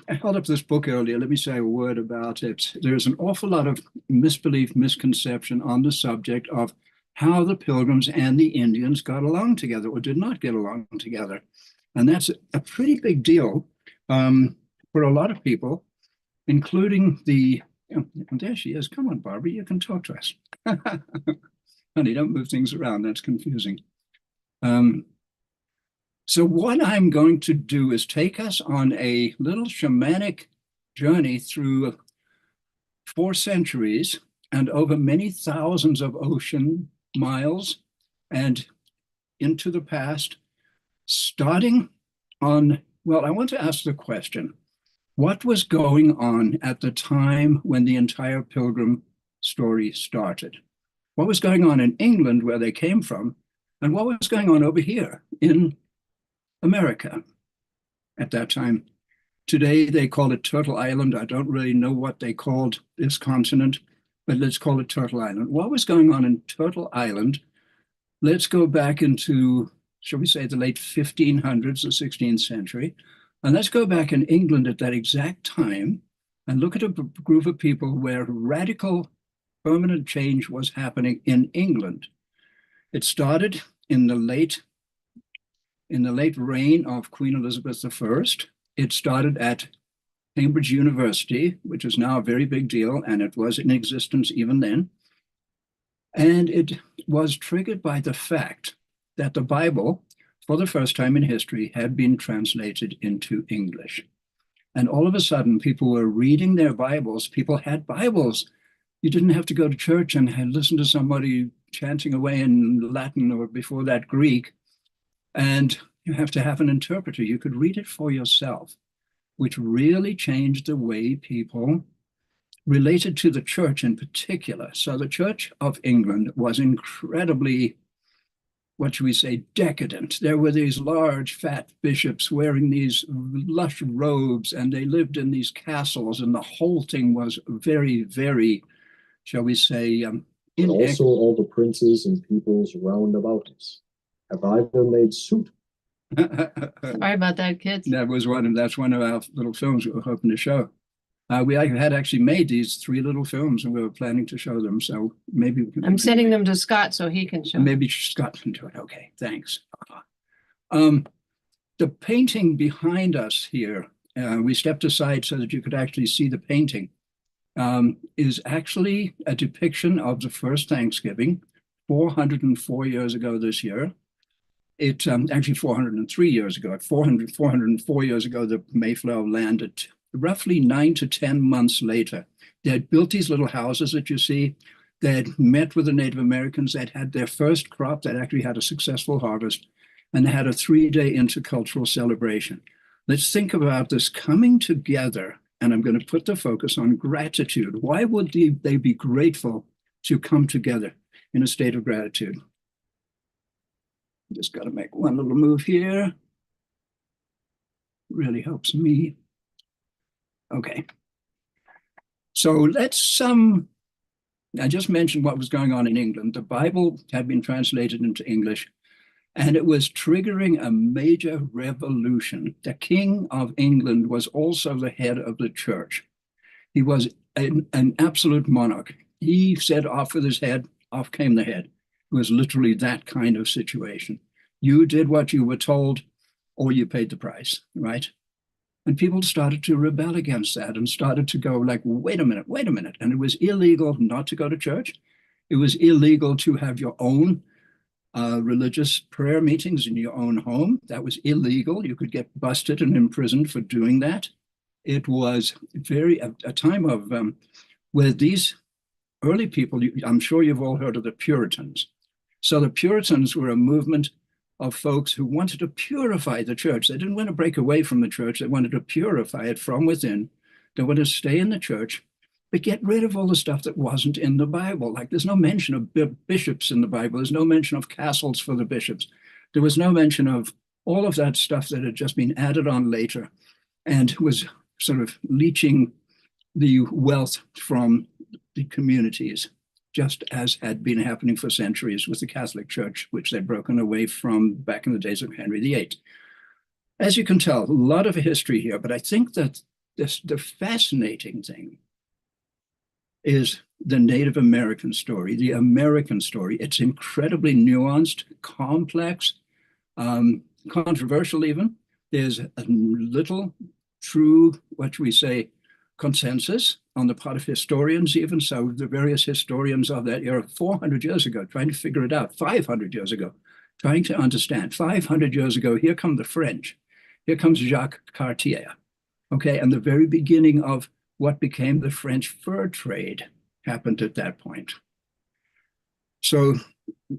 held up this book earlier. Let me say a word about it. There's an awful lot of misbelief, misconception on the subject of how the Pilgrims and the Indians got along together or did not get along together. And that's a pretty big deal for a lot of people, including the, and there she is. Come on, Barbara, you can talk to us. Honey, don't move things around. That's confusing. So what I'm going to do is take us on a little shamanic journey through 4 centuries and over many thousands of ocean miles and into the past, starting on, well, I want to ask the question, what was going on at the time when the entire Pilgrim story started? What was going on in England, where they came from, and what was going on over here in America at that time? Today, they call it Turtle Island. I don't really know what they called this continent, but let's call it Turtle Island. What was going on in Turtle Island? Let's go back into, shall we say, the late 1500s, the 16th century. And let's go back in England at that exact time and look at a group of people where radical permanent change was happening in England. It started in the late reign of Queen Elizabeth I. It started at Cambridge University, which is now a very big deal, and it was in existence even then. And it was triggered by the fact that the Bible, for the first time in history, had been translated into English. And all of a sudden, people were reading their Bibles. People had Bibles. You didn't have to go to church and listen to somebody chanting away in Latin or before that Greek. And you have to have an interpreter. You could read it for yourself, which really changed the way people related to the church in particular. So the Church of England was incredibly, what should we say, decadent. There were these large, fat bishops wearing these lush robes, and they lived in these castles, and the whole thing was very, very, shall we say, and also all the princes and peoples round about us have either made suit Sorry about that, kids. That's one of our little films we were hoping to show. We had actually made these 3 little films and we were planning to show them. So maybe we can, I'm sending them to Scott so he can show. maybe Scott can do it. Okay, thanks. The painting behind us here, we stepped aside so that you could actually see the painting, is actually a depiction of the first Thanksgiving 404 years ago this year. It's actually 403 years ago. 404 years ago, the Mayflower landed. Roughly 9 to 10 months later, they had built these little houses that you see. They had met with the Native Americans. They'd had their first crop. They'd actually had a successful harvest. And they had a 3-day intercultural celebration. Let's think about this coming together. And I'm going to put the focus on gratitude. Why would they be grateful to come together in a state of gratitude? Just got to make one little move here. Really helps me. Okay. So let's, I just mentioned what was going on in England. The Bible had been translated into English, and it was triggering a major revolution. The King of England was also the head of the church. He was an absolute monarch. He said off with his head, off came the head. It was literally that kind of situation. You did what you were told, or you paid the price, right? And people started to rebel against that and started to go like, wait a minute. And it was illegal not to go to church. It was illegal to have your own religious prayer meetings in your own home. That was illegal. You could get busted and imprisoned for doing that. It was a time of where these early people, I'm sure you've all heard of the Puritans. So the Puritans were a movement of folks who wanted to purify the church. They didn't want to break away from the church. They wanted to purify it from within. They wanted to stay in the church, but get rid of all the stuff that wasn't in the Bible. Like there's no mention of bishops in the Bible. There's no mention of castles for the bishops. There was no mention of all of that stuff that had just been added on later and was sort of leaching the wealth from the communities, just as had been happening for centuries with the Catholic Church, which they'd broken away from back in the days of Henry VIII. As you can tell, a lot of history here, but I think that the fascinating thing is the Native American story, the American story. It's incredibly nuanced, complex, controversial even. There's a little true, what should we say, consensus on the part of historians even. So the various historians of that era 400 years ago trying to figure it out, 500 years ago trying to understand. 500 years ago, here come the French. Here comes Jacques Cartier, okay? And the very beginning of what became the French fur trade happened at that point. So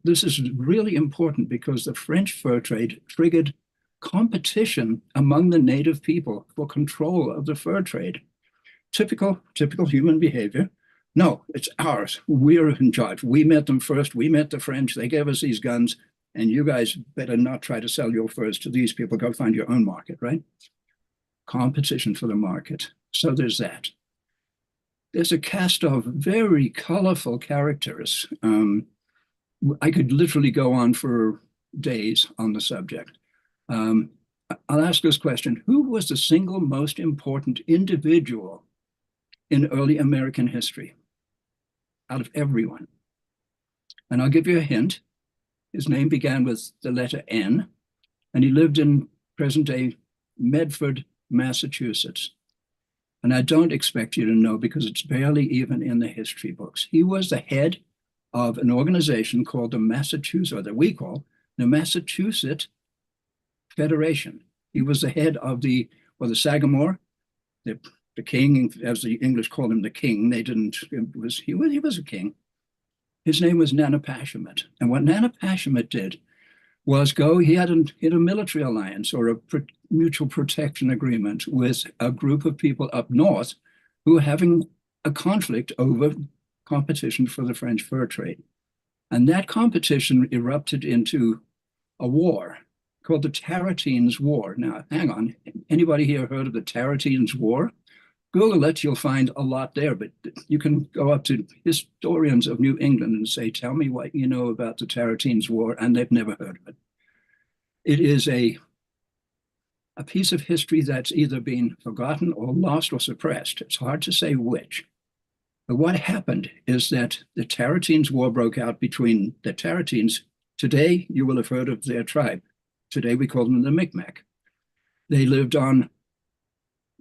this is really important because the French fur trade triggered competition among the native people for control of the fur trade. Typical human behavior. No, it's ours. We're in charge. We met them first. We met the French. They gave us these guns. And you guys better not try to sell your furs to these people. Go find your own market, right? Competition for the market. So there's that. There's a cast of very colorful characters. I could literally go on for days on the subject. I'll ask this question. Who was the single most important individual in early American history out of everyone? And I'll give you a hint. His name began with the letter N, and he lived in present-day Medford, Massachusetts. And I don't expect you to know because it's barely even in the history books. He was the head of an organization called the Massachusetts, or that we call the Massachusetts Federation. He was the head of the Sagamore, the king, as the English called him, the king. They didn't, he was a king. His name was Nanepashemet. And what Nanepashemet did was he had a military alliance or a mutual protection agreement with a group of people up north who were having a conflict over competition for the French fur trade. And that competition erupted into a war called the Tarleton's War. Now, hang on. Anybody here heard of the Tarleton's War? Google it, you'll find a lot there, but you can go up to historians of New England and say, tell me what you know about the Tarleton's War, and they've never heard of it. It is a a piece of history that's either been forgotten or lost or suppressed. It's hard to say which. But what happened is that the Tarantines War broke out between the Tarantines. Today, you will have heard of their tribe. Today, we call them the Micmac. They lived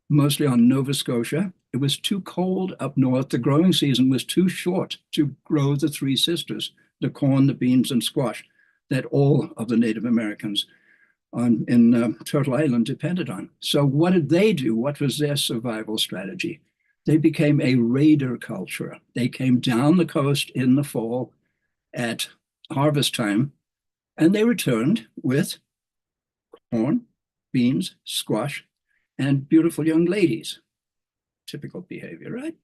mostly on Nova Scotia. It was too cold up north. The growing season was too short to grow the three sisters, the corn, the beans, and squash, that all of the Native Americans in Turtle Island depended on. So what did they do? What was their survival strategy? They became a raider culture. They came down the coast in the fall at harvest time, and they returned with corn, beans, squash, and beautiful young ladies. Typical behavior, right?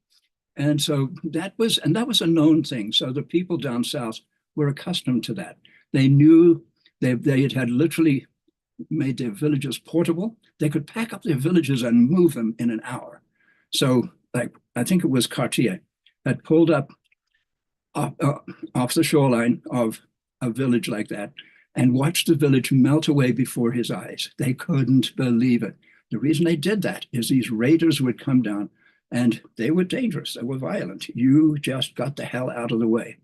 And so that was a known thing. So the people down south were accustomed to that. They knew they had literally made their villages portable. They could pack up their villages and move them in an hour. So, like, I think it was Cartier that pulled up off the shoreline of a village like that and watched the village melt away before his eyes. They couldn't believe it. The reason they did that is these raiders would come down, and they were dangerous. They were violent. You just got the hell out of the way.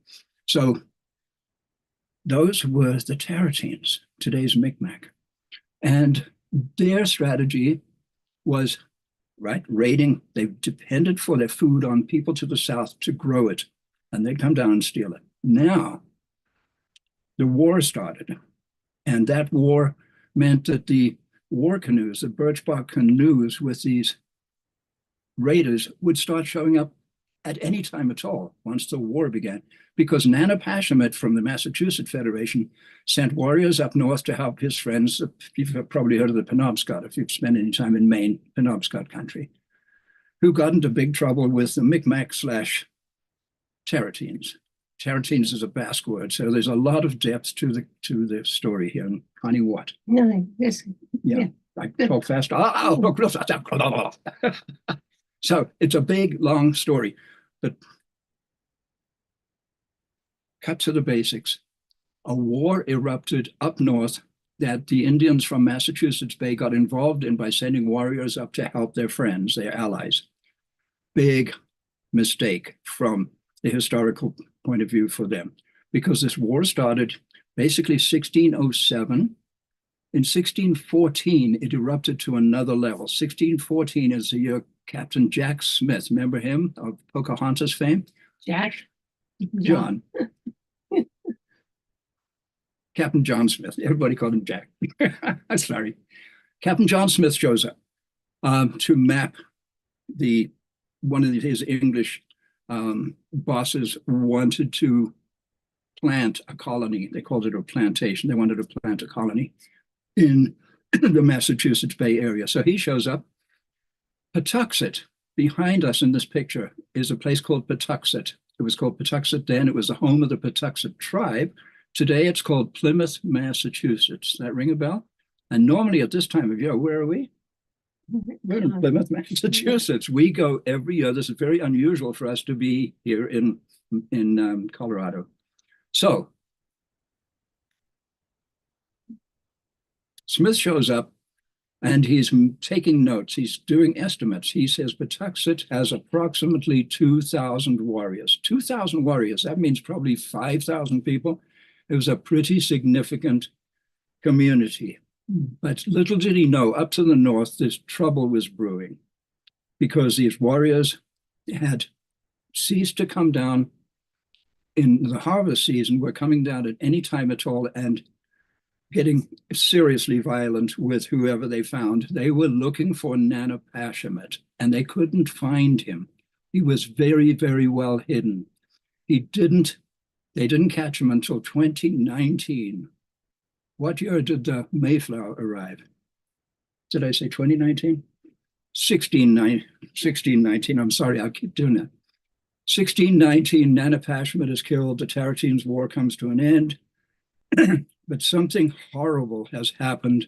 So those were the Tarantines, today's Micmac. And their strategy was, right, raiding. They depended for their food on people to the south to grow it, and they'd come down and steal it. Now, the war started, and that war meant that the war canoes, the birch bark canoes with these raiders, would start showing up at any time at all once the war began, because Nanepashemet from the Massachusetts Federation sent warriors up north to help his friends. You've probably heard of the Penobscot if you've spent any time in Maine, Penobscot country, who got into big trouble with the Micmac / Tarantines. Tarantines is a Basque word, so there's a lot of depth to the story here. And Connie, what? No, yes. Yeah, I talk fast. So it's a big, long story, but cut to the basics. A war erupted up north that the Indians from Massachusetts Bay got involved in by sending warriors up to help their friends, their allies. Big mistake from the historical point of view for them, because this war started basically 1607. In 1614, it erupted to another level. 1614 is the year Captain Jack Smith, remember him, of Pocahontas fame? Jack? John. Captain John Smith. Everybody called him Jack. Sorry. Captain John Smith shows up to map one of his English bosses wanted to plant a colony. They called it a plantation. They wanted to plant a colony in the Massachusetts Bay Area. So he shows up. Patuxet, behind us in this picture, is a place called Patuxet. It was called Patuxet then. It was the home of the Patuxet tribe. Today it's called Plymouth, Massachusetts. Does that ring a bell? And normally at this time of year, where are we? We're in Plymouth, Massachusetts. We go every year. This is very unusual for us to be here in Colorado. So Smith shows up and he's taking notes. He's doing estimates. He says Patuxet has approximately 2,000 warriors. 2,000 warriors, that means probably 5,000 people. It was a pretty significant community. But little did he know, up to the north, this trouble was brewing because these warriors had ceased to come down in the harvest season, were coming down at any time at all and getting seriously violent with whoever they found. They were looking for Nanepashemet, and they couldn't find him. He was very, very well hidden. They didn't catch him until 2019. What year did the Mayflower arrive? Did I say 2019? 1619. I'm sorry, I'll keep doing that. 1619, Nanepashemet is killed. The Tarantines War comes to an end. But something horrible has happened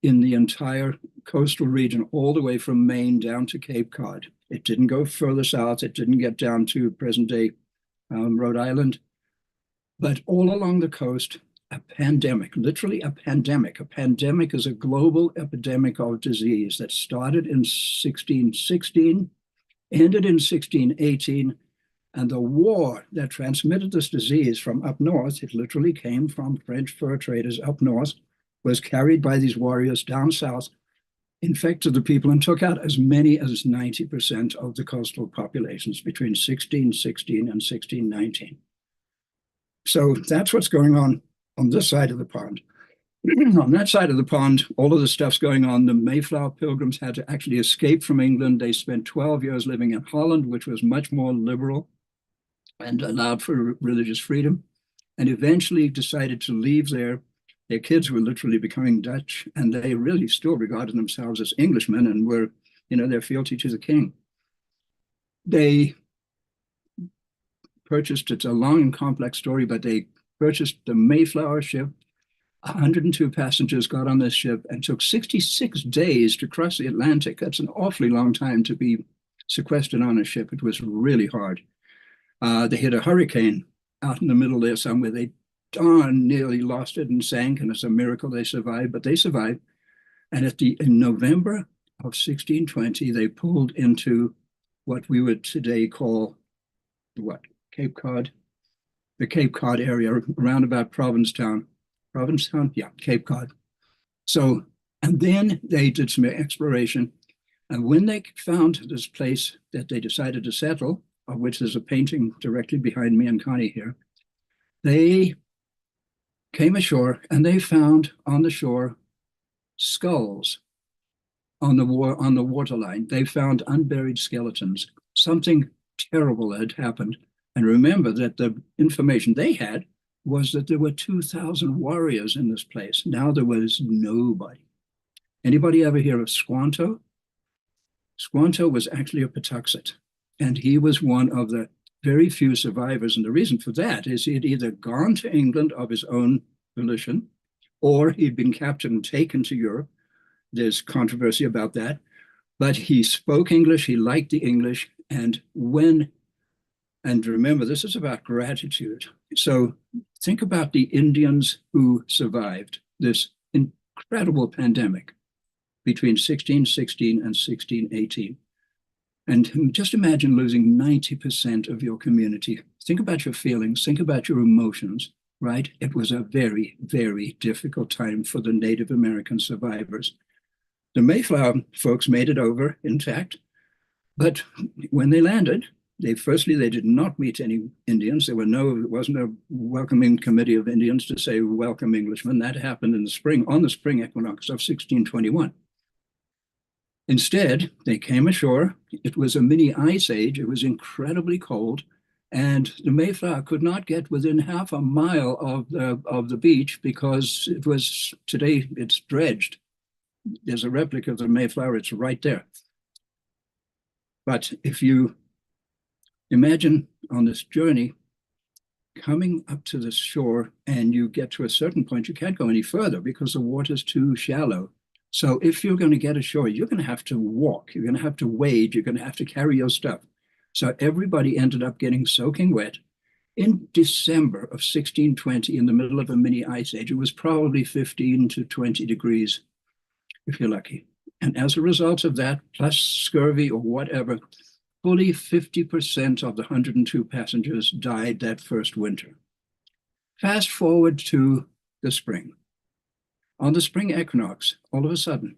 in the entire coastal region, all the way from Maine down to Cape Cod. It didn't go further south. It didn't get down to present-day Rhode Island. But all along the coast, a pandemic, literally a pandemic. A pandemic is a global epidemic of disease that started in 1616, ended in 1618, and the war that transmitted this disease from up north, it literally came from French fur traders up north, was carried by these warriors down south, infected the people, and took out as many as 90% of the coastal populations between 1616 and 1619. So that's what's going on this side of the pond. On that side of the pond, all of the stuff's going on. The Mayflower Pilgrims had to actually escape from England. They spent 12 years living in Holland, which was much more liberal and allowed for religious freedom, and eventually decided to leave there. Their kids were literally becoming Dutch, and they really still regarded themselves as Englishmen and were, their fealty to the king. They purchased, it's a long and complex story, but they purchased the Mayflower ship. 102 passengers got on this ship and took 66 days to cross the Atlantic. That's an awfully long time to be sequestered on a ship. It was really hard. They hit a hurricane out in the middle there somewhere. They darn nearly lost it and sank, and it's a miracle they survived, but they survived. And in November of 1620, they pulled into what we would today call Cape Cod? The Cape Cod area, around about Provincetown. Provincetown? Yeah, Cape Cod. So, and then they did some exploration. And when they found this place that they decided to settle, of which there's a painting directly behind me and Connie here, they came ashore and they found on the shore skulls on the waterline. They found unburied skeletons. Something terrible had happened. And remember that the information they had was that there were 2,000 warriors in this place. Now there was nobody. Anybody ever hear of Squanto? Squanto was actually a Patuxet, and he was one of the very few survivors. And the reason for that is he had either gone to England of his own volition, or he'd been captured and taken to Europe. There's controversy about that. But he spoke English, he liked the English, and remember, this is about gratitude. So think about the Indians who survived this incredible pandemic between 1616 and 1618. And just imagine losing 90% of your community. Think about your feelings, think about your emotions, right? It was a very, very difficult time for the Native American survivors. The Mayflower folks made it over intact, but when they landed, they did not meet any Indians. There wasn't a welcoming committee of Indians to say, welcome Englishmen. That happened in the spring, on the spring equinox of 1621. Instead, they came ashore. It was a mini ice age. It was incredibly cold. And the Mayflower could not get within half a mile of the beach because today it's dredged. There's a replica of the Mayflower, it's right there. But if you imagine on this journey, coming up to the shore and you get to a certain point, you can't go any further because the water's too shallow. So if you're going to get ashore, you're going to have to walk, you're going to have to wade, you're going to have to carry your stuff. So everybody ended up getting soaking wet. In December of 1620, in the middle of a mini ice age, it was probably 15 to 20 degrees, if you're lucky. And as a result of that, plus scurvy or whatever, fully 50% of the 102 passengers died that first winter. Fast forward to the spring. On the spring equinox, all of a sudden,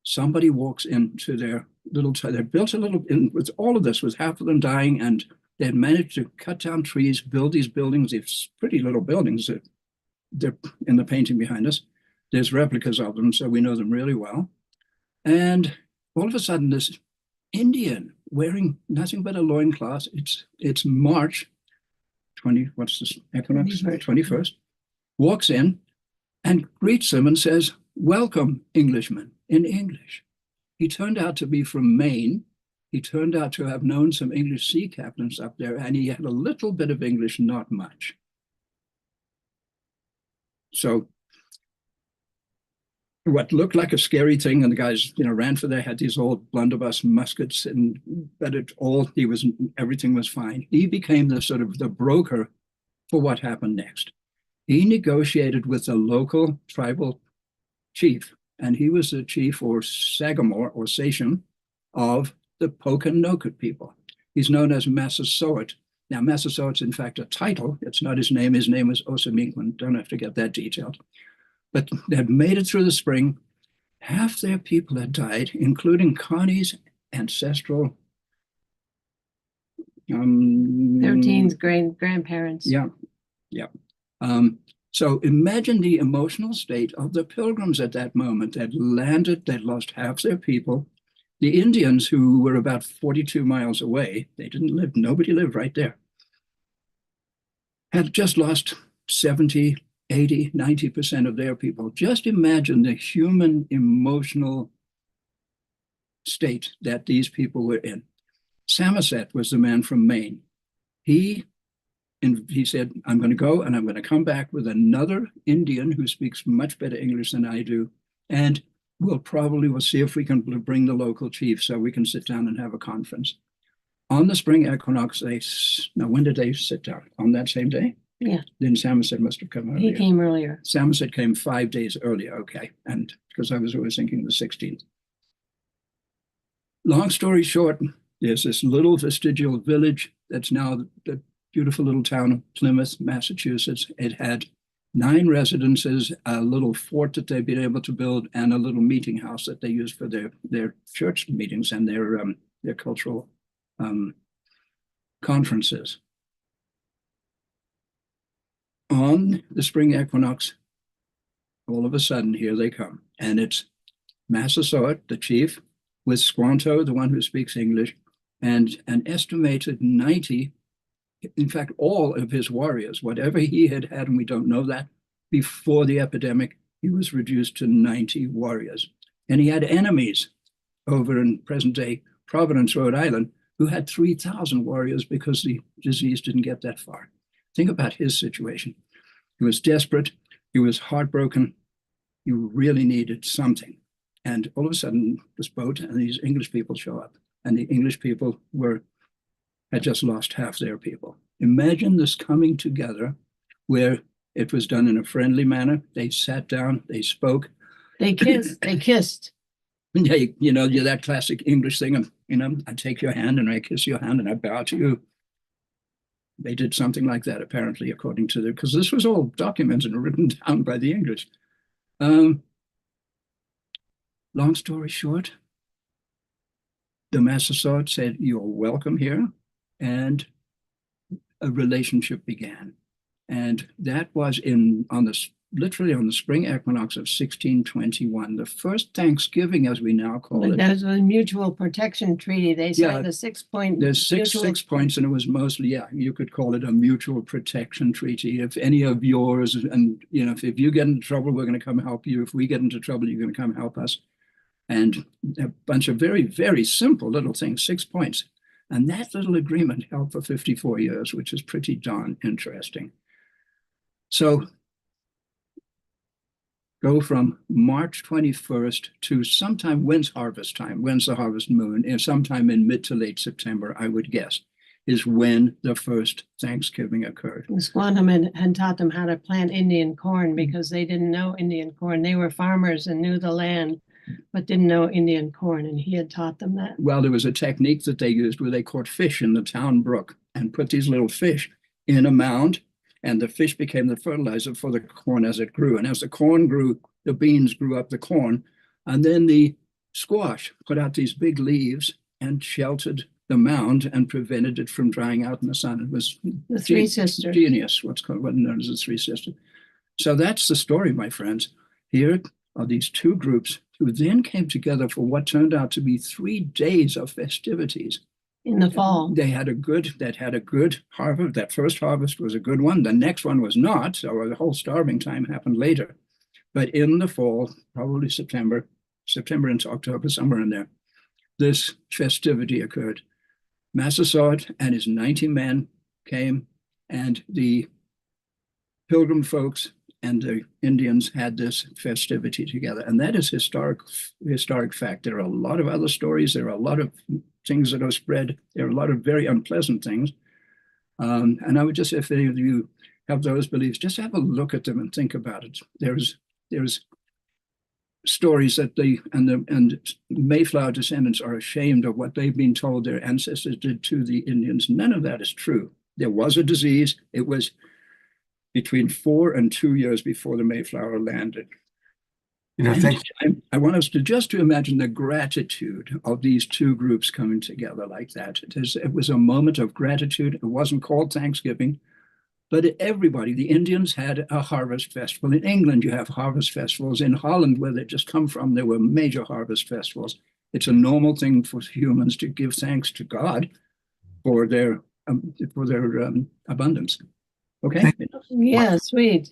somebody walks into their little town. They built a little, with all of this, with half of them dying, and they had managed to cut down trees, build these buildings, these pretty little buildings that they're in the painting behind us. There's replicas of them, so we know them really well. And all of a sudden, this Indian wearing nothing but a loincloth, it's March 20, what's this equinox? 21st, walks in and greets them and says, welcome, Englishmen, in English. He turned out to be from Maine. He turned out to have known some English sea captains up there, and he had a little bit of English, not much. So what looked like a scary thing, and the guys, ran for there, had these old blunderbuss muskets, but everything was fine. He became the broker for what happened next. He negotiated with the local tribal chief, and he was the chief or sagamore or sachem of the Pokanoket people. He's known as Massasoit. Now, Massasoit's in fact a title. It's not his name. His name is Osamiquin. Don't have to get that detailed. But they had made it through the spring. Half their people had died, including Connie's ancestral 13's grandparents. Yeah. So imagine the emotional state of the pilgrims at that moment. They'd landed, they'd lost half their people. The Indians, who were about 42 miles away, they didn't live, nobody lived right there, had just lost 70, 80, 90% of their people. Just imagine the human emotional state that these people were in. Samoset was the man from Maine. He said, I'm going to go and I'm going to come back with another Indian who speaks much better English than I do. And we'll see if we can bring the local chief so we can sit down and have a conference. On the spring equinox, when did they sit down? On that same day? Yeah. Then Samoset must have come earlier. He came earlier. Samoset came 5 days earlier, okay. And because I was always thinking the 16th. Long story short, there's this little vestigial village that's now the beautiful little town of Plymouth, Massachusetts. It had 9 residences, a little fort that they'd been able to build, and a little meeting house that they used for their church meetings and their cultural conferences. On the spring equinox, all of a sudden, here they come. And it's Massasoit, the chief, with Squanto, the one who speaks English, and an estimated 90, in fact, all of his warriors, whatever he had, and we don't know that, before the epidemic, he was reduced to 90 warriors. And he had enemies over in present-day Providence, Rhode Island, who had 3,000 warriors because the disease didn't get that far. Think about his situation. He was desperate. He was heartbroken. He really needed something. And all of a sudden, this boat and these English people show up. And the English people had just lost half their people. Imagine this coming together where it was done in a friendly manner. They sat down, they spoke. They kissed. Yeah, you're that classic English thing of, I take your hand and I kiss your hand and I bow to you. They did something like that, apparently, according to because this was all documented and written down by the English. Long story short, the Massasoit said, "You're welcome here," and a relationship began. And that was literally on the spring equinox of 1621, the first Thanksgiving, as we now call it. That was a mutual protection treaty. They signed the 6 point. There's six points, and it was mostly, you could call it a mutual protection treaty. If any of yours, and if you get into trouble, we're going to come help you. If we get into trouble, you're going to come help us. And a bunch of very, very simple little things, 6 points. And that little agreement held for 54 years, which is pretty darn interesting. So go from March 21st to sometime, when's harvest time? When's the harvest moon? And sometime in mid to late September, I would guess, is when the first Thanksgiving occurred. Squantum had taught them how to plant Indian corn because they didn't know Indian corn. They were farmers and knew the land, but didn't know Indian corn, and he had taught them that. Well, there was a technique that they used where they caught fish in the town brook and put these little fish in a mound, and the fish became the fertilizer for the corn as it grew. And as the corn grew, the beans grew up the corn, and then the squash put out these big leaves and sheltered the mound and prevented it from drying out in the sun. It was the Three Sisters. Genius, what's known as the Three Sisters. So that's the story, my friends. Here are these two groups who then came together for what turned out to be 3 days of festivities. In the fall. They had a good harvest. That first harvest was a good one. The next one was not, so the whole starving time happened later. But in the fall, probably September into October, somewhere in there, this festivity occurred. Massasoit and his 90 men came, and the Pilgrim folks and the Indians had this festivity together. And that is historic fact. There are a lot of other stories. There are a lot of things that are spread. There are a lot of very unpleasant things. And I would just, if any of you have those beliefs, just have a look at them and think about it. There's stories that and Mayflower descendants are ashamed of what they've been told their ancestors did to the Indians. None of that is true. There was a disease. It was between 4 and 2 years before the Mayflower landed. I want us to imagine the gratitude of these two groups coming together like that. It was a moment of gratitude. It wasn't called Thanksgiving, but everybody, the Indians had a harvest festival. In England, you have harvest festivals. In Holland, where they just come from, there were major harvest festivals. It's a normal thing for humans to give thanks to God for their abundance. Okay? Yeah, sweet.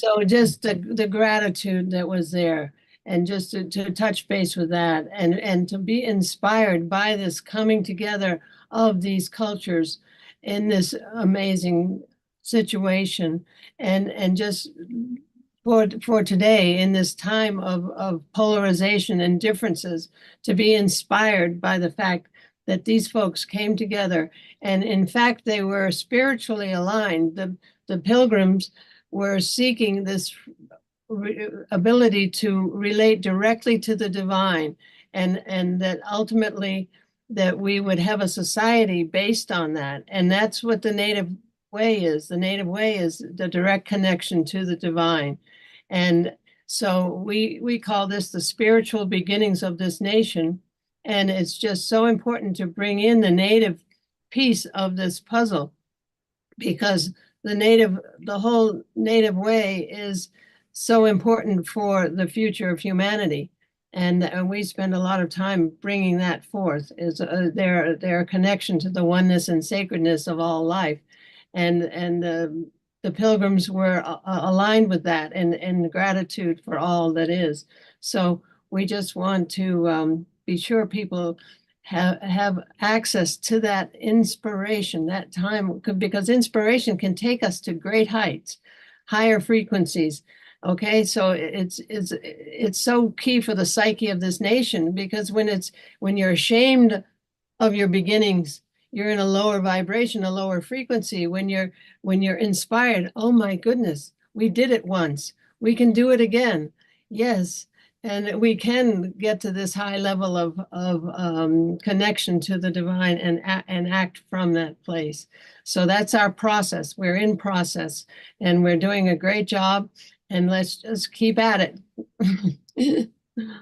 So just the gratitude that was there, and just to touch base with that, and to be inspired by this coming together of these cultures in this amazing situation, and just for today, in this time of polarization and differences, to be inspired by the fact that these folks came together, and in fact they were spiritually aligned. The Pilgrims were seeking this ability to relate directly to the divine, and that ultimately that we would have a society based on that. And that's what the Native way is. The Native way is the direct connection to the divine. And so we call this the spiritual beginnings of this nation. And it's just so important to bring in the Native piece of this puzzle, because the whole Native way is so important for the future of humanity. And we spend a lot of time bringing that forth, is their connection to the oneness and sacredness of all life. And the Pilgrims were aligned with that, and gratitude for all that is. So we just want to be sure people have access to that inspiration, that time, because inspiration can take us to great heights, higher frequencies. Okay, so it's so key for the psyche of this nation, because when you're ashamed of your beginnings, you're in a lower vibration, a lower frequency. When you're inspired, oh my goodness, we did it once, we can do it again. Yes. And we can get to this high level of connection to the divine and act from that place. So that's our process. We're in process, and we're doing a great job. And let's just keep at it.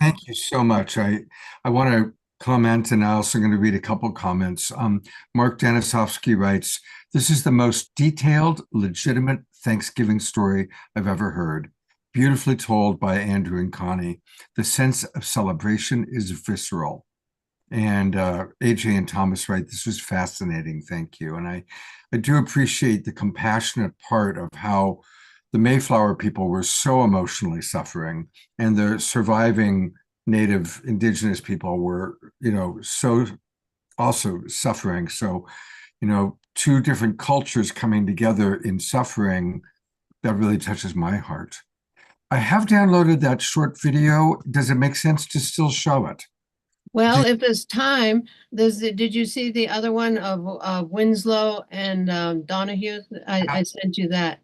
Thank you so much. I want to comment, and I'm also going to read a couple comments. Mark Denisovsky writes, "This is the most detailed, legitimate Thanksgiving story I've ever heard. Beautifully told by Andrew and Connie. The sense of celebration is visceral." And AJ and Thomas write, "This was fascinating. Thank you." And I do appreciate the compassionate part of how the Mayflower people were so emotionally suffering, and the surviving Native Indigenous people were, so also suffering. So, two different cultures coming together in suffering, that really touches my heart. I have downloaded that short video. Does it make sense to still show it? Well, if there's time, did you see the other one of Winslow and Donahue? I sent you that.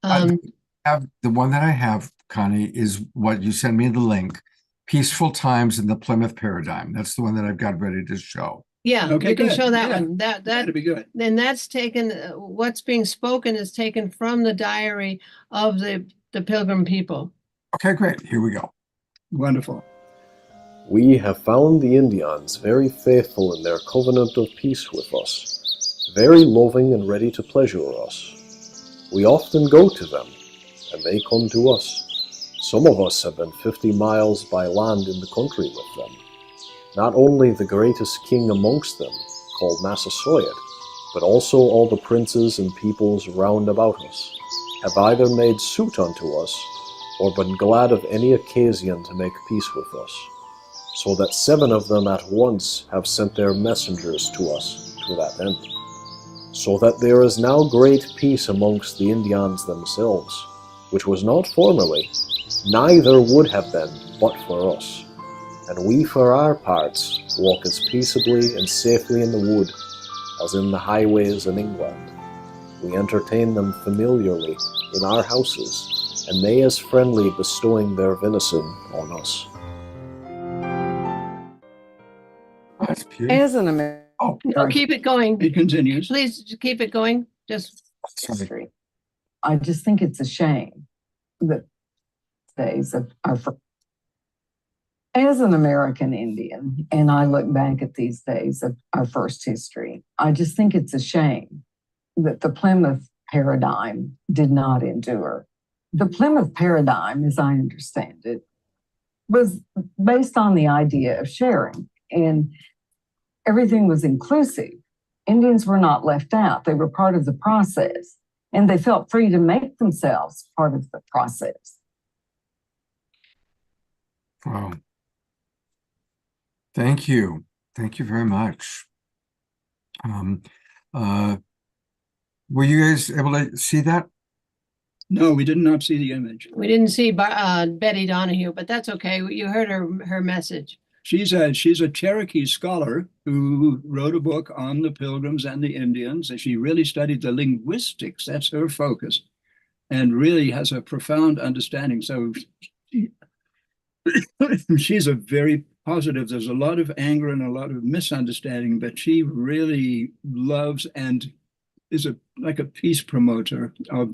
The one that I have, Connie, is what you sent me the link, Peaceful Times in the Plymouth Paradigm. That's the one that I've got ready to show. Yeah, Okay, you can good. show that Yeah, one. That'd be good. Then that's taken, what's being spoken is taken from the diary of the Pilgrim people. Okay, great. Here we go. Wonderful. We have found the Indians very faithful in their covenant of peace with us, very loving and ready to pleasure us. We often go to them, and they come to us. Some of us have been 50 miles by land in the country with them. Not only the greatest king amongst them, called Massasoit, but also all the princes and peoples round about us, have either made suit unto us, or been glad of any occasion to make peace with us, so that 7 of them at once have sent their messengers to us to that end. So that there is now great peace amongst the Indians themselves, which was not formerly, neither would have been but for us. And we for our parts walk as peaceably and safely in the wood as in the highways in England. We entertain them familiarly in our houses, and they as friendly bestowing their venison on us. That's beautiful. As an American Oh, No, keep it going. It continues. Please just keep it going. Just sorry. history, I just think it's a shame that days of our as an American Indian, and I look back at these days of our first history, I just think it's a shame that the Plymouth paradigm did not endure. The Plymouth paradigm, as I understand it, was based on the idea of sharing, and everything was inclusive. Indians were not left out. They were part of the process, and they felt free to make themselves part of the process. Wow. Thank you. Thank you very much. Were you guys able to see that? No, we did not see the image. we didn't see Betty Donahue, but that's okay. You heard her message. She's a Cherokee scholar who wrote a book on the Pilgrims and the Indians, and she really studied the linguistics. That's her focus, and really has a profound understanding. So she's a very positive. There's a lot of anger and a lot of misunderstanding, but she really loves and is like a peace promoter of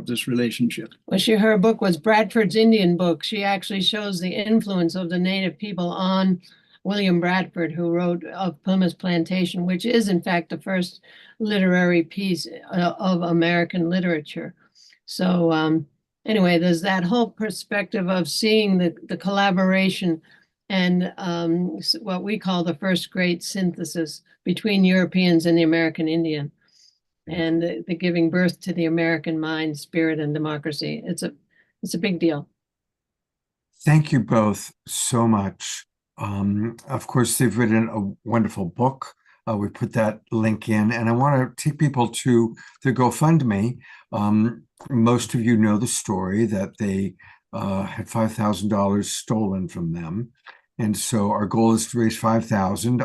this relationship. Well, her book was Bradford's Indian Book. She actually shows the influence of the native people on William Bradford, who wrote of Plymouth Plantation, which is in fact the first literary piece of American literature. So anyway, there's that whole perspective of seeing the collaboration and what we call the first great synthesis between Europeans and the American Indian, and the giving birth to the American mind, spirit, and democracy. It's a big deal. Thank you both so much. Of course, they've written a wonderful book. We put that link in, and I want to take people to the GoFundMe. Most of you know the story that they had $5,000 stolen from them. And so our goal is to raise 5,000.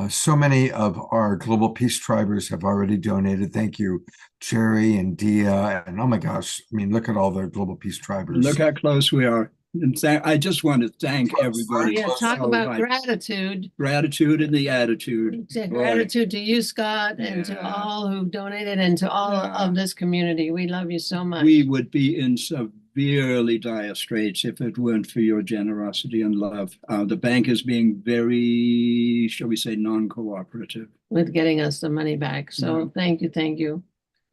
So many of our Global Peace Tribers have already donated. Thank you, Jerry and Dia. And oh my gosh, I mean, look at all the Global Peace Tribers. Look how close we are. And I just want to thank everybody. Yeah, talk so about much. gratitude. Gratitude and the attitude. Gratitude to you, Scott, and to all who donated, and to all of this community. We love you so much. We would be in severely dire straits if it weren't for your generosity and love. The bank is being very, shall we say, non-cooperative. With getting us the money back. So thank you.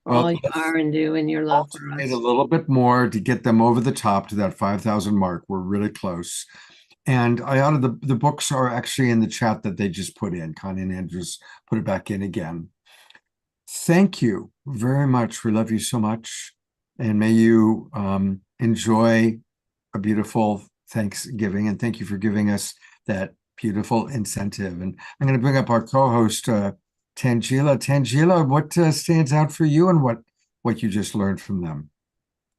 Well, All you are and do, and your love for us. Need a little bit more to get them over the top to that 5,000 mark. We're really close. And the books are actually in the chat that they just put in. Connie and Andrews put it back in again. Thank you very much. We love you so much. And may you enjoy a beautiful Thanksgiving. And thank you for giving us that beautiful incentive. And I'm going to bring up our co-host, Tangela. Tangela, what stands out for you and what you just learned from them?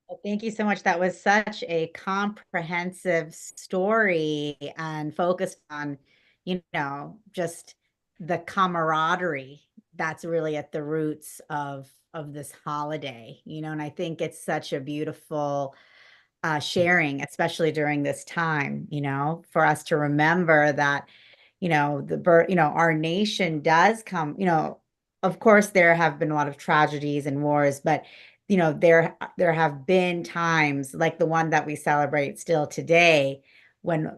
Well, thank you so much. That was such a comprehensive story and focused on, just the camaraderie that's really at the roots of this holiday, and I think it's such a beautiful sharing, especially during this time, for us to remember that our nation does come, of course, there have been a lot of tragedies and wars, but, there have been times like the one that we celebrate still today when,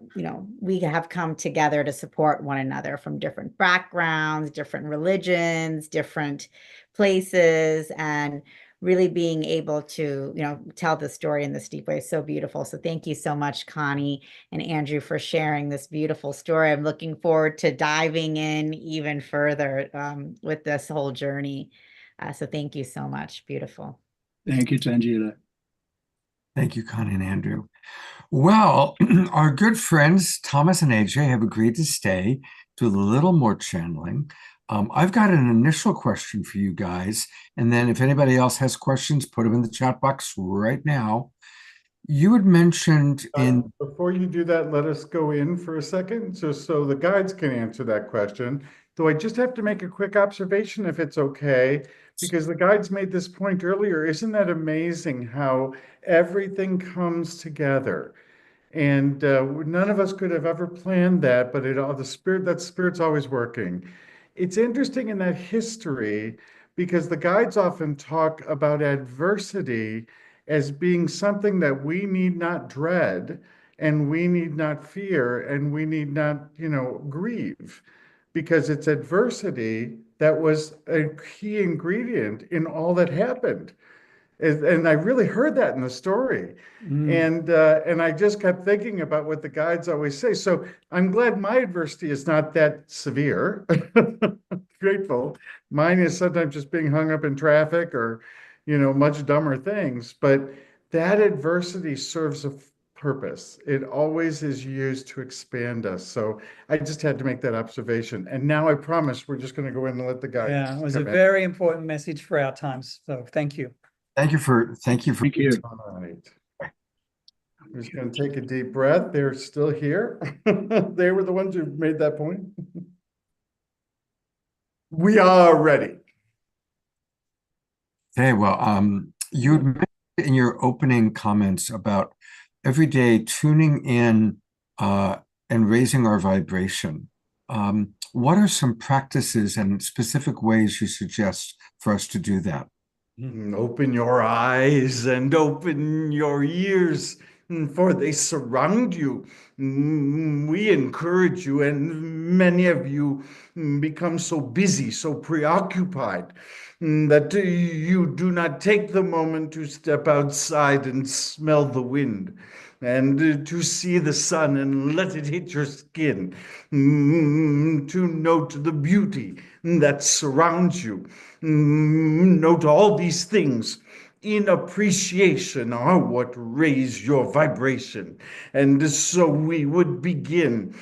we have come together to support one another from different backgrounds, different religions, different places, and really being able to, tell the story in this deep way is so beautiful. So thank you so much, Connie and Andrew, for sharing this beautiful story. I'm looking forward to diving in even further with this whole journey. So thank you so much. Beautiful. Thank you, Tangela. Thank you, Connie and Andrew. Well, our good friends, Thomas and AJ, have agreed to stay, do a little more channeling. I've got an initial question for you guys, and then if anybody else has questions, put them in the chat box right now. You had mentioned before you do that, let us go in for a second, so the guides can answer that question. Though I just have to make a quick observation if it's okay, because the guides made this point earlier. Isn't that amazing how everything comes together? And none of us could have ever planned that, but that spirit's always working. It's interesting in that history because the guides often talk about adversity as being something that we need not dread and we need not fear and we need not, grieve, because it's adversity that was a key ingredient in all that happened. And I really heard that in the story. And I just kept thinking about what the guides always say. So I'm glad my adversity is not that severe. Grateful. Mine is sometimes just being hung up in traffic or, much dumber things. But that adversity serves a purpose. It always is used to expand us. So I just had to make that observation. And now I promise we're just going to go in and let the guides. Yeah, it was a come in. very important message for our times. So thank you. Thank you for. Thank you. All right. I'm just going to take a deep breath. They're still here. They were the ones who made that point. We are ready. Okay, well, you had mentioned in your opening comments about every day tuning in and raising our vibration. What are some practices and specific ways you suggest for us to do that? Open your eyes and open your ears, for they surround you. We encourage you, and many of you become so busy, so preoccupied, that you do not take the moment to step outside and smell the wind, and to see the sun and let it hit your skin, to note the beauty that surrounds you. Note all these things in appreciation are what raise your vibration. And so we would begin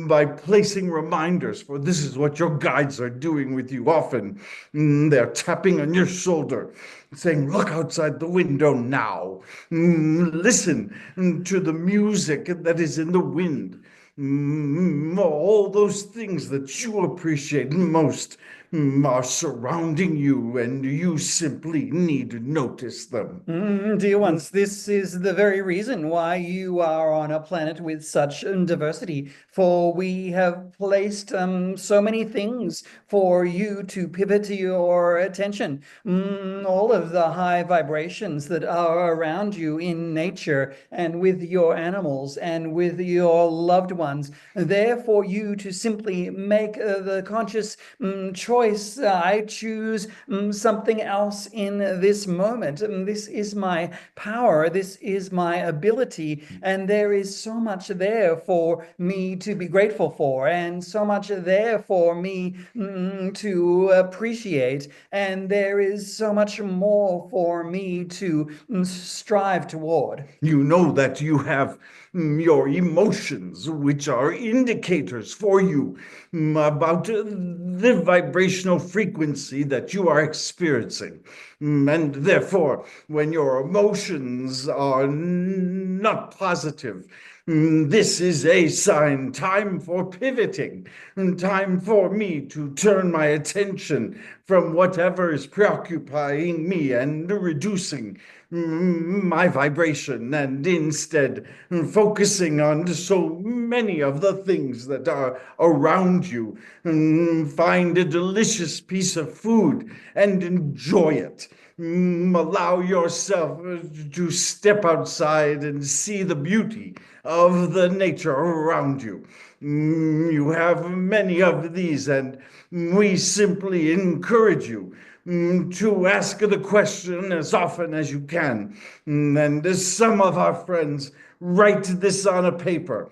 by placing reminders, for this is what your guides are doing with you often. They're tapping on your shoulder, saying, look outside the window now. Listen to the music that is in the wind. All those things that you appreciate most are surrounding you, and you simply need to notice them. Dear ones, this is the very reason why you are on a planet with such diversity, for we have placed so many things for you to pivot your attention. All of the high vibrations that are around you in nature and with your animals and with your loved ones, there for you to simply make the conscious choice. I choose something else in this moment. This is my power. This is my ability. And there is so much there for me to be grateful for, and so much there for me to appreciate. And there is so much more for me to strive toward. You know that you have your emotions, which are indicators for you about the vibrational frequency that you are experiencing. And therefore, when your emotions are not positive, this is a sign, time for pivoting, time for me to turn my attention from whatever is preoccupying me and reducing my vibration, and instead focusing on so many of the things that are around you. Find a delicious piece of food and enjoy it. Allow yourself to step outside and see the beauty of the nature around you. You have many of these, and we simply encourage you to ask the question as often as you can. And as some of our friends write this on a paper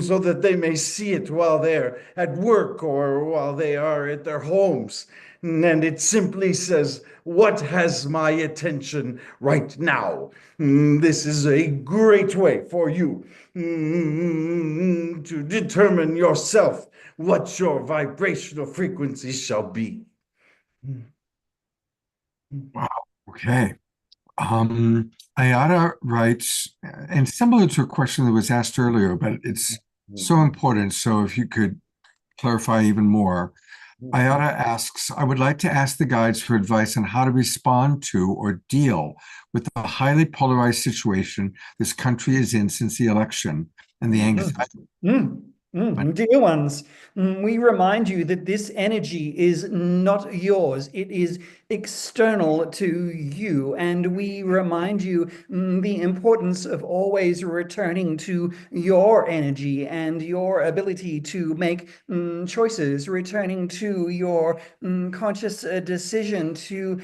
so that they may see it while they're at work or while they are at their homes. And it simply says, what has my attention right now? This is a great way for you to determine yourself what your vibrational frequency shall be. Wow. Okay. Ayada writes, and similar to a question that was asked earlier, but it's so important. So if you could clarify even more. Ayana asks, I would like to ask the guides for advice on how to respond to or deal with the highly polarized situation this country is in since the election and the anxiety. Dear ones, we remind you that this energy is not yours. It is external to you. And we remind you the importance of always returning to your energy and your ability to make choices, returning to your conscious decision to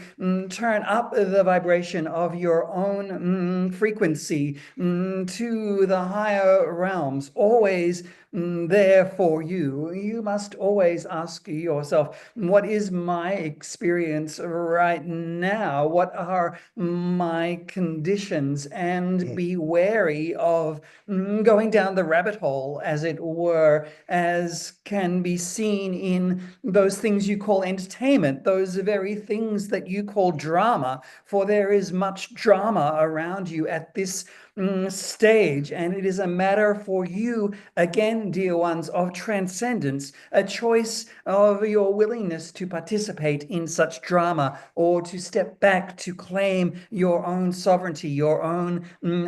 turn up the vibration of your own frequency to the higher realms, always there for you. You must always ask yourself, what is my experience right now? What are my conditions? And be wary of going down the rabbit hole, as it were, as can be seen in those things you call entertainment, those very things that you call drama, for there is much drama around you at this stage, and it is a matter for you, again, dear ones, of transcendence, a choice of your willingness to participate in such drama or to step back to claim your own sovereignty, your own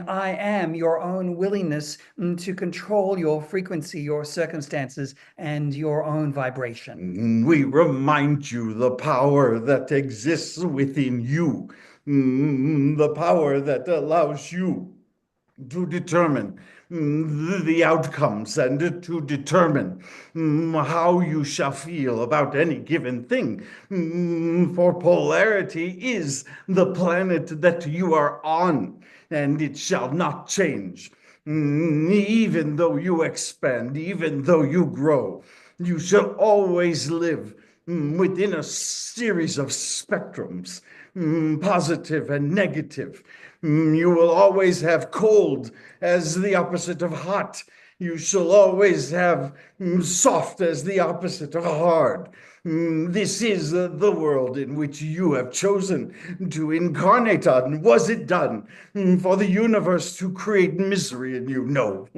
I am, your own willingness to control your frequency, your circumstances, and your own vibration. We remind you the power that exists within you, the power that allows you to determine the outcomes and to determine how you shall feel about any given thing. For polarity is the planet that you are on, and it shall not change. Even though you expand, even though you grow, you shall always live within a series of spectrums, positive and negative. You will always have cold as the opposite of hot. You shall always have soft as the opposite of hard. This is the world in which you have chosen to incarnate on. Was it done for the universe to create misery in you? No.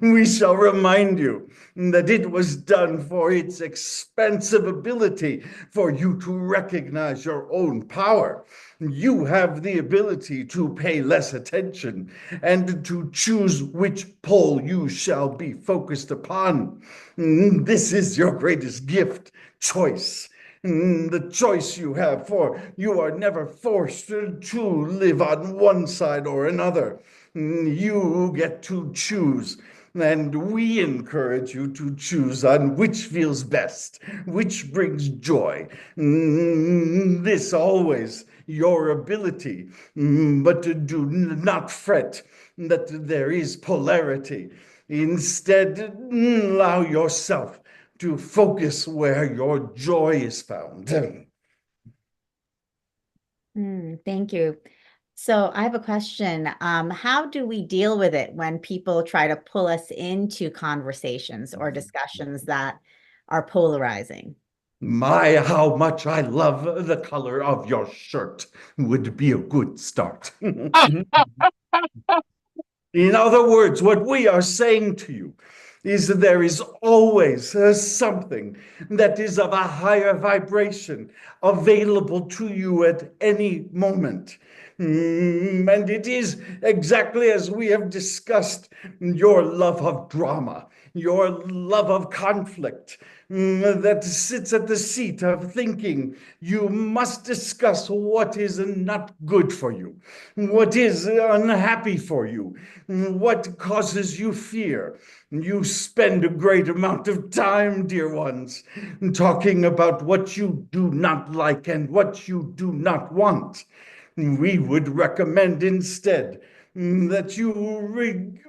We shall remind you that it was done for its expansive ability for you to recognize your own power. You have the ability to pay less attention and to choose which pole you shall be focused upon. This is your greatest gift, choice. The choice you have, for you are never forced to live on one side or another. You get to choose. And we encourage you to choose on which feels best, which brings joy. This always your ability, but do not fret that there is polarity. Instead, allow yourself to focus where your joy is found. Thank you. So I have a question. How do we deal with it when people try to pull us into conversations or discussions that are polarizing? My, how much I love the color of your shirt would be a good start. In other words, what we are saying to you is that there is always something that is of a higher vibration available to you at any moment. And it is exactly as we have discussed, your love of drama, your love of conflict, that sits at the seat of thinking. You must discuss what is not good for you, what is unhappy for you, what causes you fear. You spend a great amount of time, dear ones, talking about what you do not like and what you do not want. We would recommend instead that you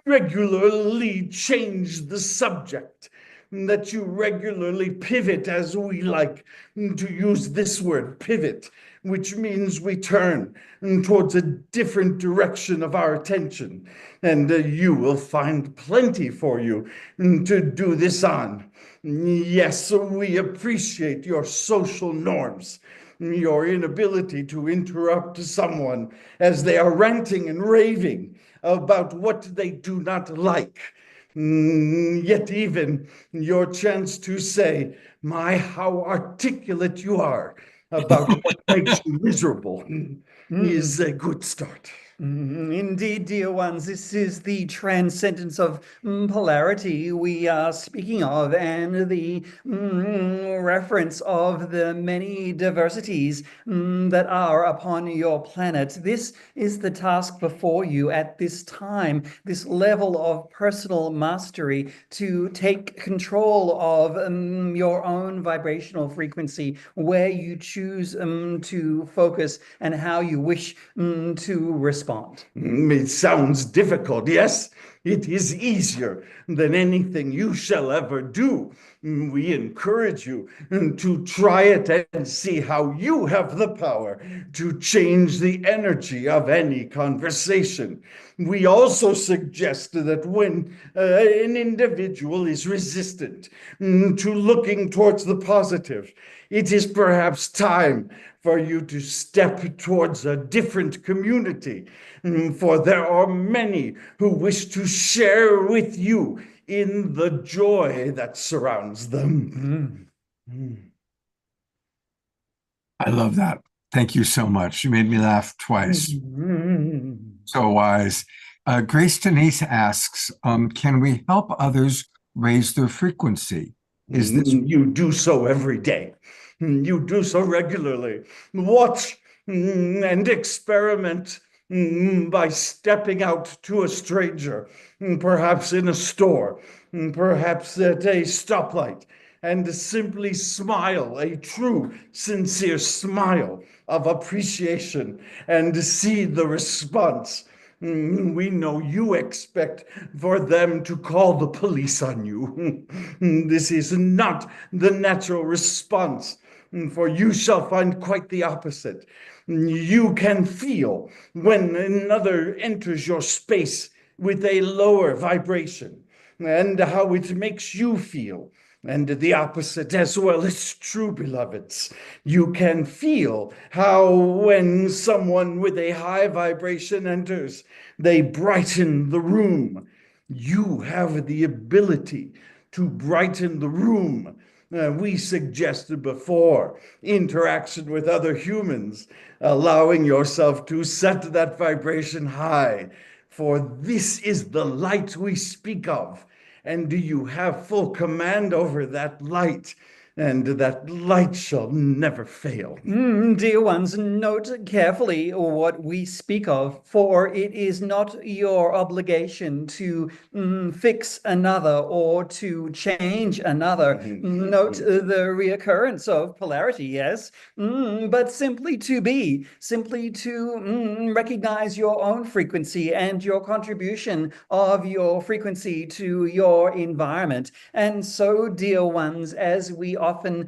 regularly change the subject, that you regularly pivot, as we like to use this word, pivot, which means we turn towards a different direction of our attention. And you will find plenty for you to do this on. Yes, we appreciate your social norms, your inability to interrupt someone as they are ranting and raving about what they do not like. Yet even your chance to say, my, how articulate you are about what makes you miserable is a good start. Indeed, dear ones, this is the transcendence of polarity we are speaking of, and the reference of the many diversities that are upon your planet. This is the task before you at this time, this level of personal mastery to take control of your own vibrational frequency, where you choose to focus and how you wish to respond. It sounds difficult, yes? It is easier than anything you shall ever do. We encourage you to try it and see how you have the power to change the energy of any conversation. We also suggest that when an individual is resistant to looking towards the positive, it is perhaps time for you to step towards a different community, for there are many who wish to share with you in the joy that surrounds them. I love that. Thank you so much. You made me laugh twice. So wise. Grace Denise asks, can we help others raise their frequency? Is this... You do so every day. You do so regularly. Watch and experiment by stepping out to a stranger, perhaps in a store, perhaps at a stoplight, and simply smile, a true, sincere smile of appreciation, and see the response. We know you expect for them to call the police on you. This is not the natural response, for you shall find quite the opposite. You can feel when another enters your space with a lower vibration, and how it makes you feel. And the opposite as well is true, beloveds. You can feel how when someone with a high vibration enters, they brighten the room. You have the ability to brighten the room. We suggested before interaction with other humans, allowing yourself to set that vibration high. For this is the light we speak of. And do you have full command over that light? And that light shall never fail. Dear ones, note carefully what we speak of, for it is not your obligation to fix another or to change another. Note the reoccurrence of polarity, yes, but simply to be, simply to recognize your own frequency and your contribution of your frequency to your environment. And so, dear ones, as we often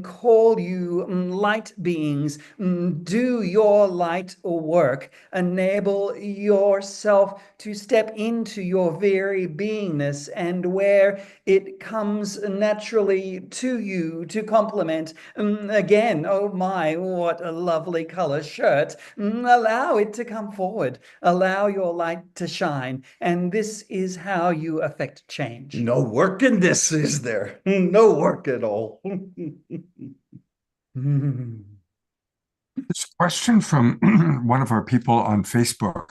call you light beings, do your light work. Enable yourself to step into your very beingness, and where it comes naturally to you to complement, again, oh my, what a lovely color shirt, allow it to come forward. Allow your light to shine, and this is how you affect change. No work in this, is there? No work at all. This question from one of our people on Facebook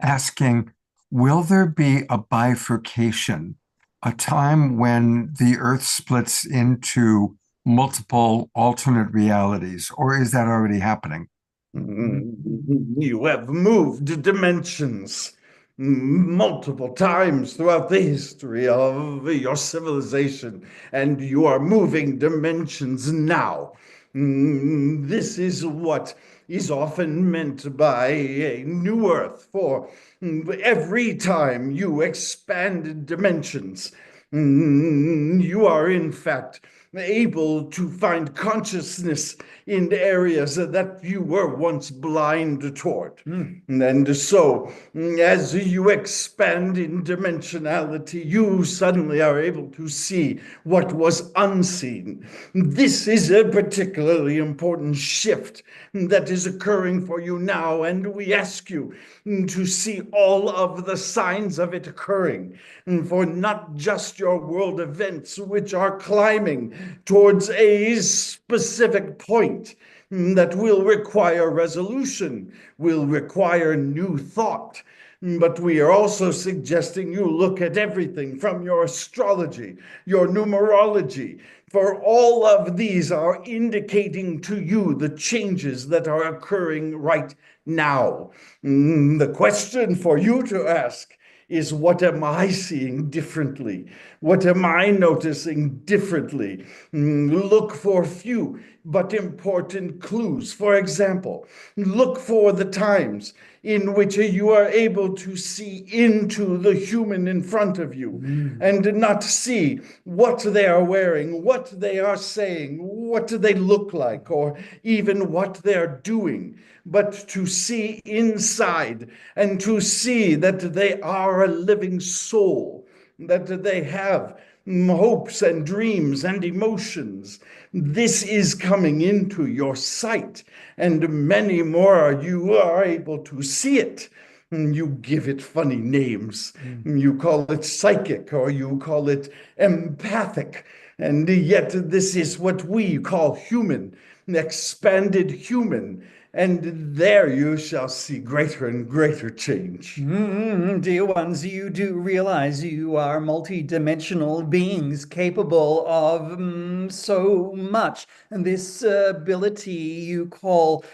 asking, will there be a bifurcation, a time when the Earth splits into multiple alternate realities, or is that already happening? You have moved dimensions multiple times throughout the history of your civilization, and you are moving dimensions now. This is what is often meant by a new Earth, for every time you expand dimensions, you are in fact able to find consciousness in areas that you were once blind toward. And so, as you expand in dimensionality, you suddenly are able to see what was unseen. This is a particularly important shift that is occurring for you now, and we ask you to see all of the signs of it occurring, for not just your world events, which are climbing towards a specific point that will require resolution, will require new thought. But we are also suggesting you look at everything from your astrology, your numerology, for all of these are indicating to you the changes that are occurring right now. The question for you to ask is, what am I seeing differently? What am I noticing differently? Look for few but important clues. For example, look for the times in which you are able to see into the human in front of you and not see what they are wearing, what they are saying, what do they look like, or even what they're doing, but to see inside and to see that they are a living soul, that they have hopes and dreams and emotions. This is coming into your sight, and many more you are able to see it. You give it funny names. You call it psychic, or you call it empathic, and yet this is what we call human, expanded human. And there you shall see greater and greater change. Dear ones, you do realize you are multi-dimensional beings capable of so much. And this ability you call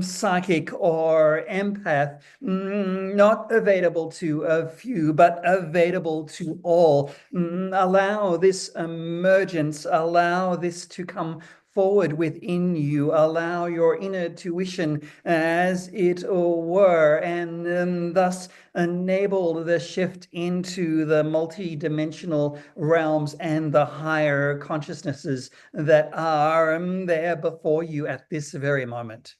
psychic or empath, not available to a few, but available to all. Allow this emergence, allow this to come forward within you, allow your inner tuition as it were, and thus enable the shift into the multi-dimensional realms and the higher consciousnesses that are there before you at this very moment.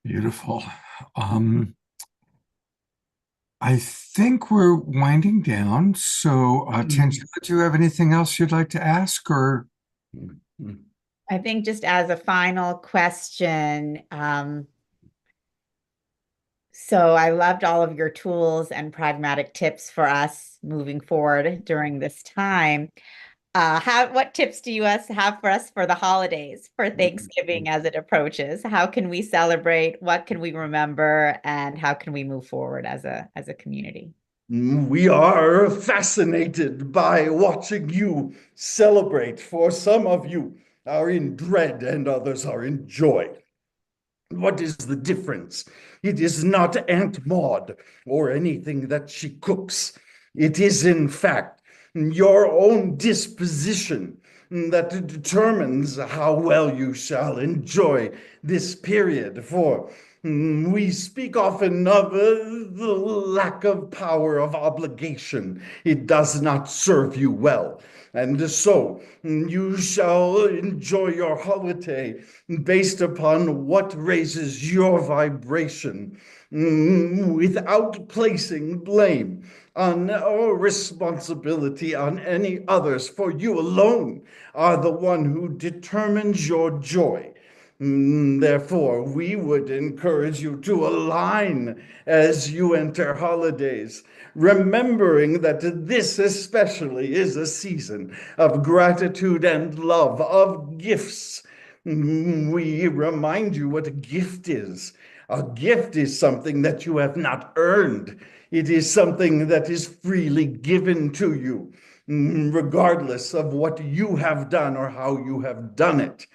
Beautiful. I think we're winding down. So, Tangela, do you have anything else you'd like to ask? Or I think just as a final question, so I loved all of your tools and pragmatic tips for us moving forward during this time. What tips do you have for us for the holidays, for Thanksgiving as it approaches? How can we celebrate? What can we remember? And how can we move forward as a community? We are fascinated by watching you celebrate. For some of you are in dread and others are in joy. What is the difference? It is not Aunt Maud or anything that she cooks. It is, in fact, your own disposition that determines how well you shall enjoy this period. For we speak often of the lack of power of obligation. It does not serve you well. And so you shall enjoy your holiday based upon what raises your vibration, without placing blame on or responsibility on any others, for you alone are the one who determines your joy. Therefore, we would encourage you to align as you enter holidays, remembering that this especially is a season of gratitude and love, of gifts. We remind you what a gift is. A gift is something that you have not earned. It is something that is freely given to you, regardless of what you have done or how you have done it.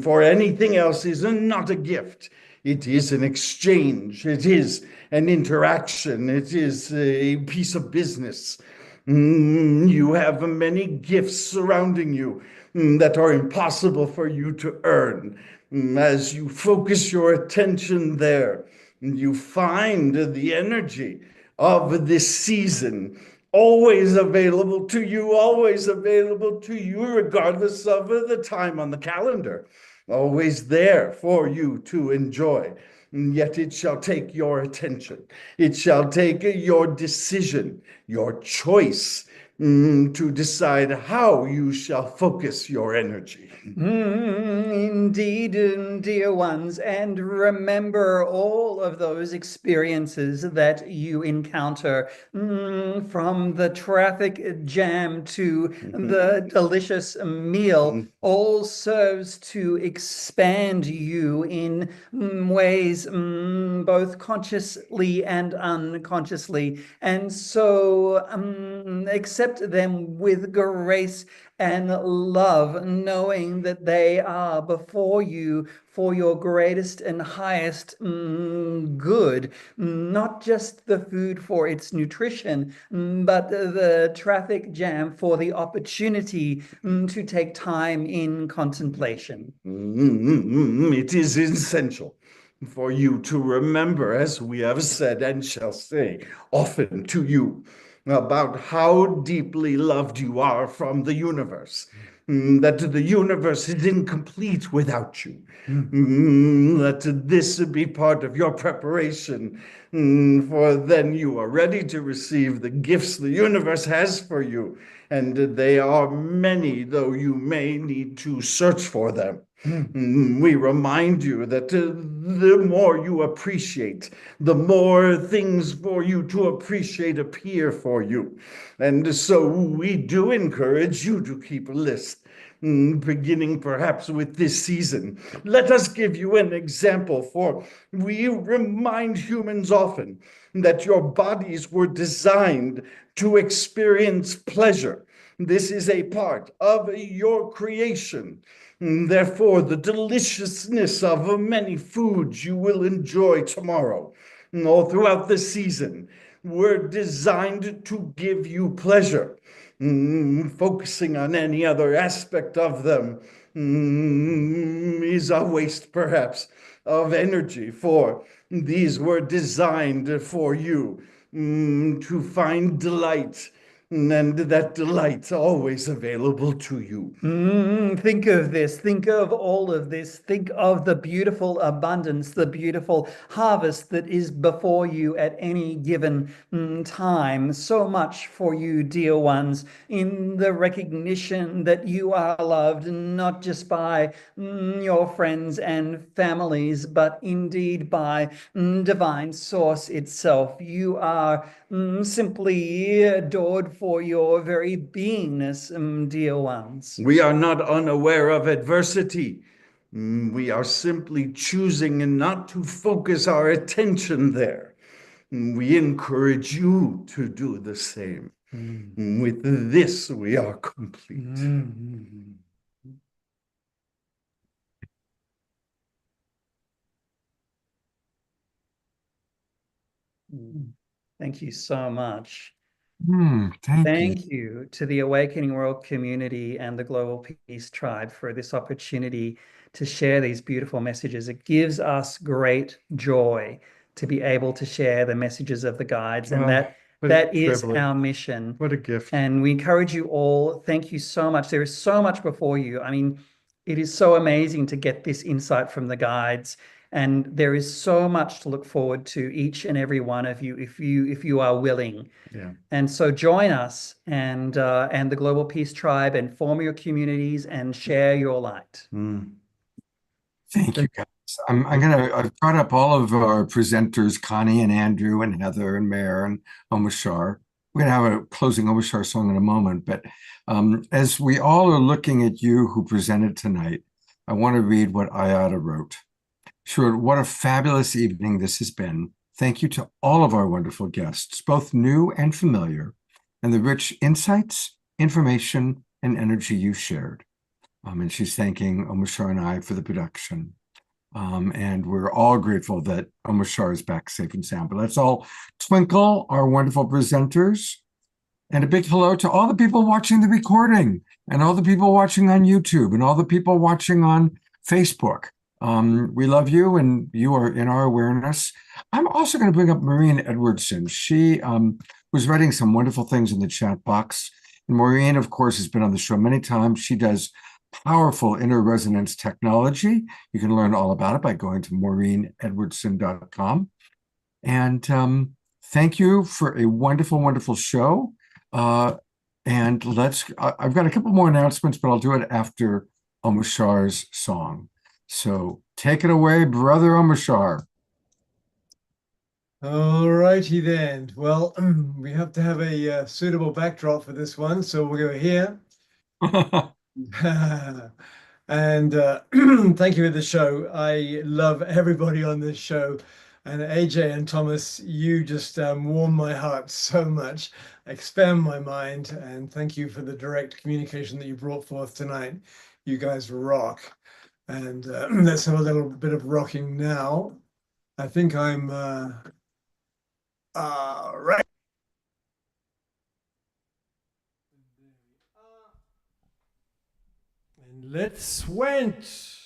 For anything else is not a gift. It is an exchange. It is an interaction. It is a piece of business. You have many gifts surrounding you that are impossible for you to earn. As you focus your attention there, you find the energy of this season always available to you, regardless of the time on the calendar, always there for you to enjoy. Yet it shall take your attention. It shall take your decision, your choice, to decide how you shall focus your energy. Indeed, dear ones, and remember all of those experiences that you encounter, from the traffic jam to the delicious meal, all serves to expand you in ways both consciously and unconsciously. And so accept them with grace and love, knowing that they are before you for your greatest and highest good, not just the food for its nutrition, but the traffic jam for the opportunity to take time in contemplation. It is essential for you to remember, as we have said and shall say often to you, about how deeply loved you are from the universe, that the universe is incomplete without you, that this be part of your preparation, for then you are ready to receive the gifts the universe has for you, and they are many, though you may need to search for them. We remind you that the more you appreciate, the more things for you to appreciate appear for you. And so we do encourage you to keep a list, beginning perhaps with this season. Let us give you an example, for we remind humans often that your bodies were designed to experience pleasure. This is a part of your creation. Therefore, the deliciousness of many foods you will enjoy tomorrow, all throughout the season, were designed to give you pleasure. Focusing on any other aspect of them is a waste, perhaps, of energy, for these were designed for you to find delight, and that delight always available to you. Think of this, think of all of this, think of the beautiful abundance, the beautiful harvest that is before you at any given time. So much for you, dear ones, in the recognition that you are loved, not just by your friends and families, but indeed by divine source itself. You are simply adored for your very beingness, dear ones. We are not unaware of adversity. We are simply choosing not to focus our attention there. We encourage you to do the same. With this, we are complete. Thank you so much. Thank you to the Awakening World community and the Global Peace Tribe for this opportunity to share these beautiful messages. It gives us great joy to be able to share the messages of the guides, and that is our mission. What a gift. And we encourage you all. Thank you so much. There is so much before you. I mean, it is so amazing to get this insight from the guides. And there is so much to look forward to, each and every one of you, if you are willing. Yeah. And so join us and the Global Peace Tribe, and form your communities and share your light. Thank you, guys. I've brought up all of our presenters, Connie and Andrew and Heather and Mare and Omashar. We're going to have a closing Omashar song in a moment, but as we all are looking at you who presented tonight, I want to read what Ayada wrote. Sure, what a fabulous evening this has been. Thank you to all of our wonderful guests, both new and familiar, and the rich insights, information, and energy you shared. And she's thanking Omashar and I for the production. And we're all grateful that Omashar is back safe and sound. But let's all twinkle our wonderful presenters. And a big hello to all the people watching the recording, and all the people watching on YouTube, and all the people watching on Facebook. We love you, and you are in our awareness. I'm also going to bring up Maureen Edwardson. She was writing some wonderful things in the chat box. And Maureen, of course, has been on the show many times. She does powerful inner resonance technology. You can learn all about it by going to maureenedwardson.com. And thank you for a wonderful, wonderful show. And I've got a couple more announcements, but I'll do it after Omashar's song. So take it away, Brother Omashar. All righty then. Well, we have to have a suitable backdrop for this one, so we'll go here. And thank you for the show. I love everybody on this show. And AJ and Thomas, you just warm my heart so much, expand my mind, and thank you for the direct communication that you brought forth tonight. You guys rock. And let's have a little bit of rocking now. I think I'm right. And let's went.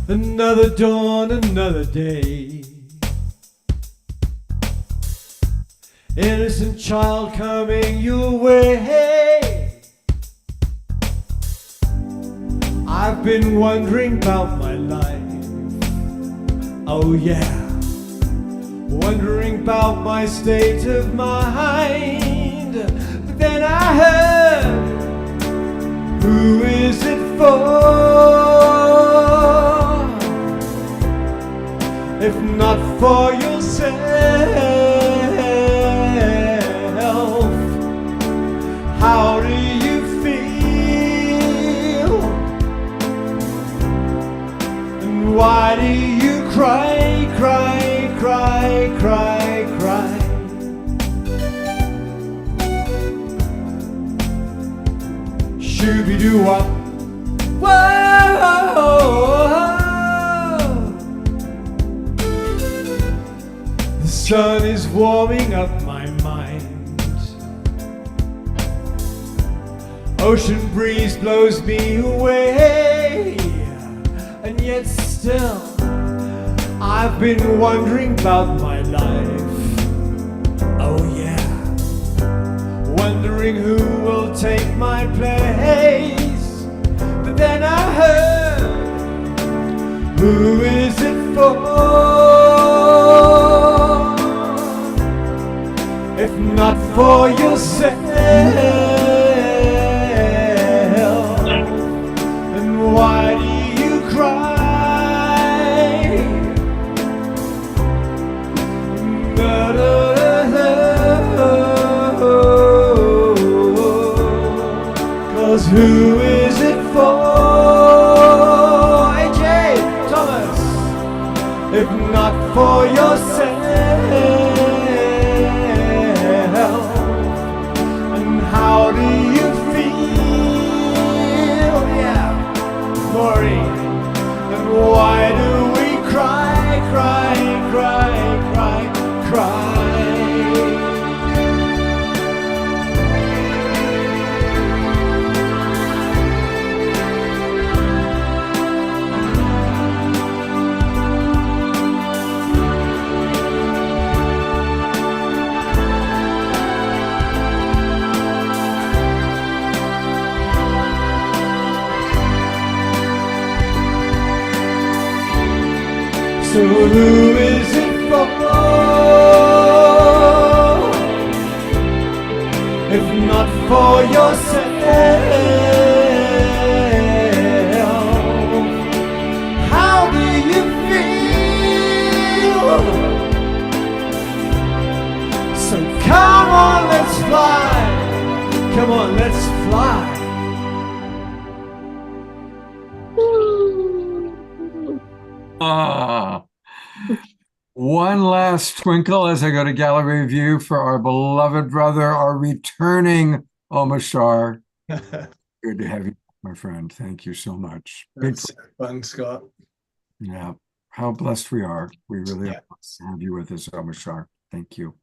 Another dawn, another day. Innocent child coming your way. I've been wondering about my life. Oh yeah. Wondering about my state of mind. But then I heard, who is it for? If not for yourself, how do you feel? And why do you cry, cry, cry, cry, cry? Shooby-doo-wop. Whoa! The sun is warming up my mind. Ocean breeze blows me away. And yet still, I've been wondering about my life. Oh yeah. Wondering who will take my place. But then I heard, who is it for? If not for yourself, then why do you cry? Da, da, da, da. 'Cause who is it for? AJ, Thomas, if not for yourself. How do you feel? Yeah, Maureen. And why do we cry, cry, cry, cry, cry? So who is it for? If not for yourself, how do you feel? So come on, let's fly. Come on, let's fly. One last twinkle as I go to gallery view for our beloved brother, our returning Omashar. Good to have you, my friend. Thank you so much. That's fun, Scott. Yeah. how blessed we are. We really Yeah. are blessed to have you with us, Omashar. Thank you.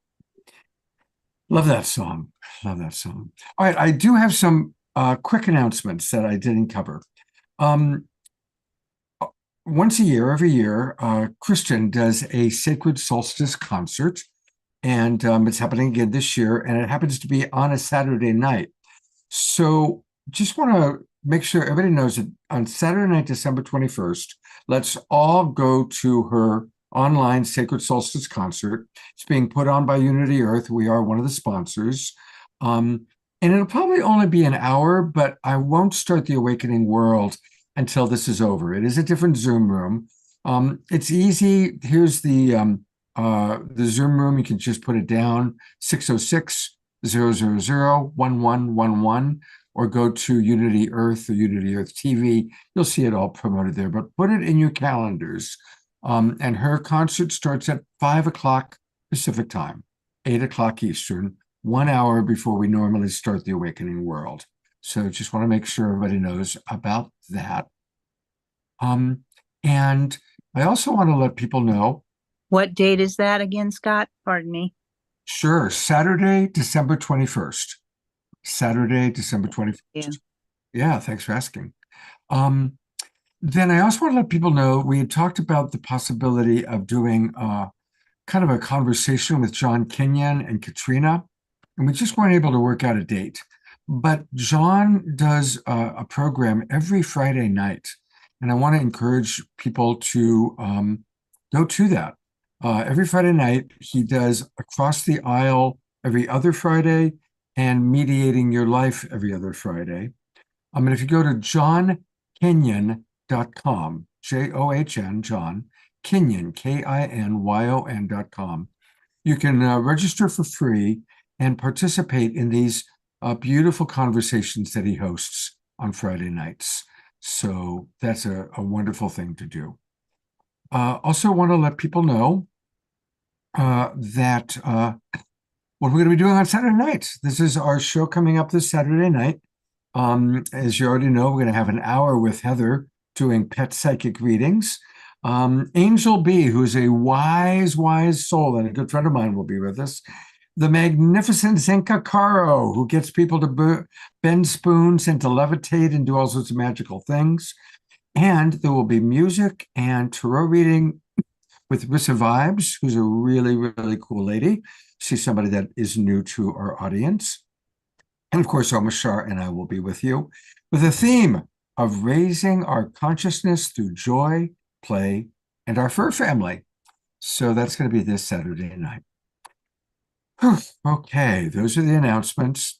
Love that song. Love that song. All right, I do have some quick announcements that I didn't cover. Once a year, every year, Christian does a Sacred Solstice concert, and it's happening again this year, and it happens to be on a Saturday night. So just want to make sure everybody knows that on Saturday night, December 21st, let's all go to her online Sacred Solstice concert. It's being put on by Unity Earth. We are one of the sponsors. And it'll probably only be an hour, but I won't start the Awakening World until this is over. It is a different Zoom room. It's easy. Here's the Zoom room. You can just put it down, 606-000-1111, or go to Unity Earth or Unity Earth TV. You'll see it all promoted there, but put it in your calendars. And her concert starts at 5 o'clock Pacific time, 8 o'clock Eastern, 1 hour before we normally start the Awakening World. So just want to make sure everybody knows about that. And I also want to let people know. What date is that again, Scott? Pardon me. Sure. Saturday, December 21st. Saturday, December 21st. Yeah, thanks for asking. Then I also want to let people know we had talked about the possibility of doing kind of a conversation with John Kenyon and Katrina, and we just weren't able to work out a date. But John does a program every Friday night, and I want to encourage people to go to that. Every Friday night, he does Across the Aisle every other Friday and Mediating Your Life every other Friday. And if you go to johnkenyon.com, John, John, Kenyon, KINYON.com, you can register for free and participate in these beautiful conversations that he hosts on Friday nights. So that's a wonderful thing to do. Also want to let people know that what we're going to be doing on Saturday night. This is our show coming up this Saturday night. As you already know, we're going to have an hour with Heather doing pet psychic readings. Angel B, who's a wise soul and a good friend of mine, will be with us. The magnificent Zenka Caro, who gets people to bend spoons and to levitate and do all sorts of magical things. And there will be music and tarot reading with Rissa Vibes, who's a really, really cool lady. She's somebody that is new to our audience. And of course, Omashar and I will be with you with a theme of raising our consciousness through joy, play, and our fur family. So that's going to be this Saturday night. Okay, those are the announcements.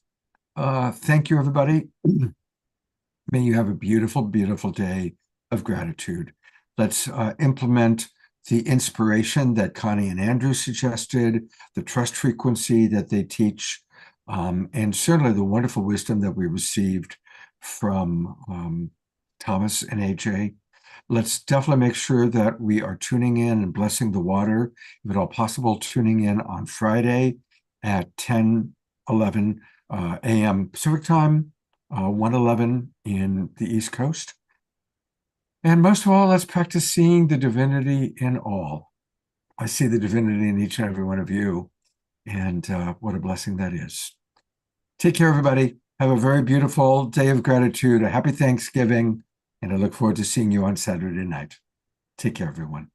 Thank you, everybody. May you have a beautiful, beautiful day of gratitude. Let's implement the inspiration that Connie and Andrew suggested, the trust frequency that they teach, and certainly the wonderful wisdom that we received from Thomas and AJ. Let's definitely make sure that we are tuning in and blessing the water, if at all possible, tuning in on Friday at 10:11 a.m. Pacific time, 1:11 in the East Coast. And most of all, let's practice seeing the divinity in all. I see the divinity in each and every one of you, and what a blessing that is. Take care, everybody. Have a very beautiful day of gratitude, a happy Thanksgiving, and I look forward to seeing you on Saturday night. Take care, everyone.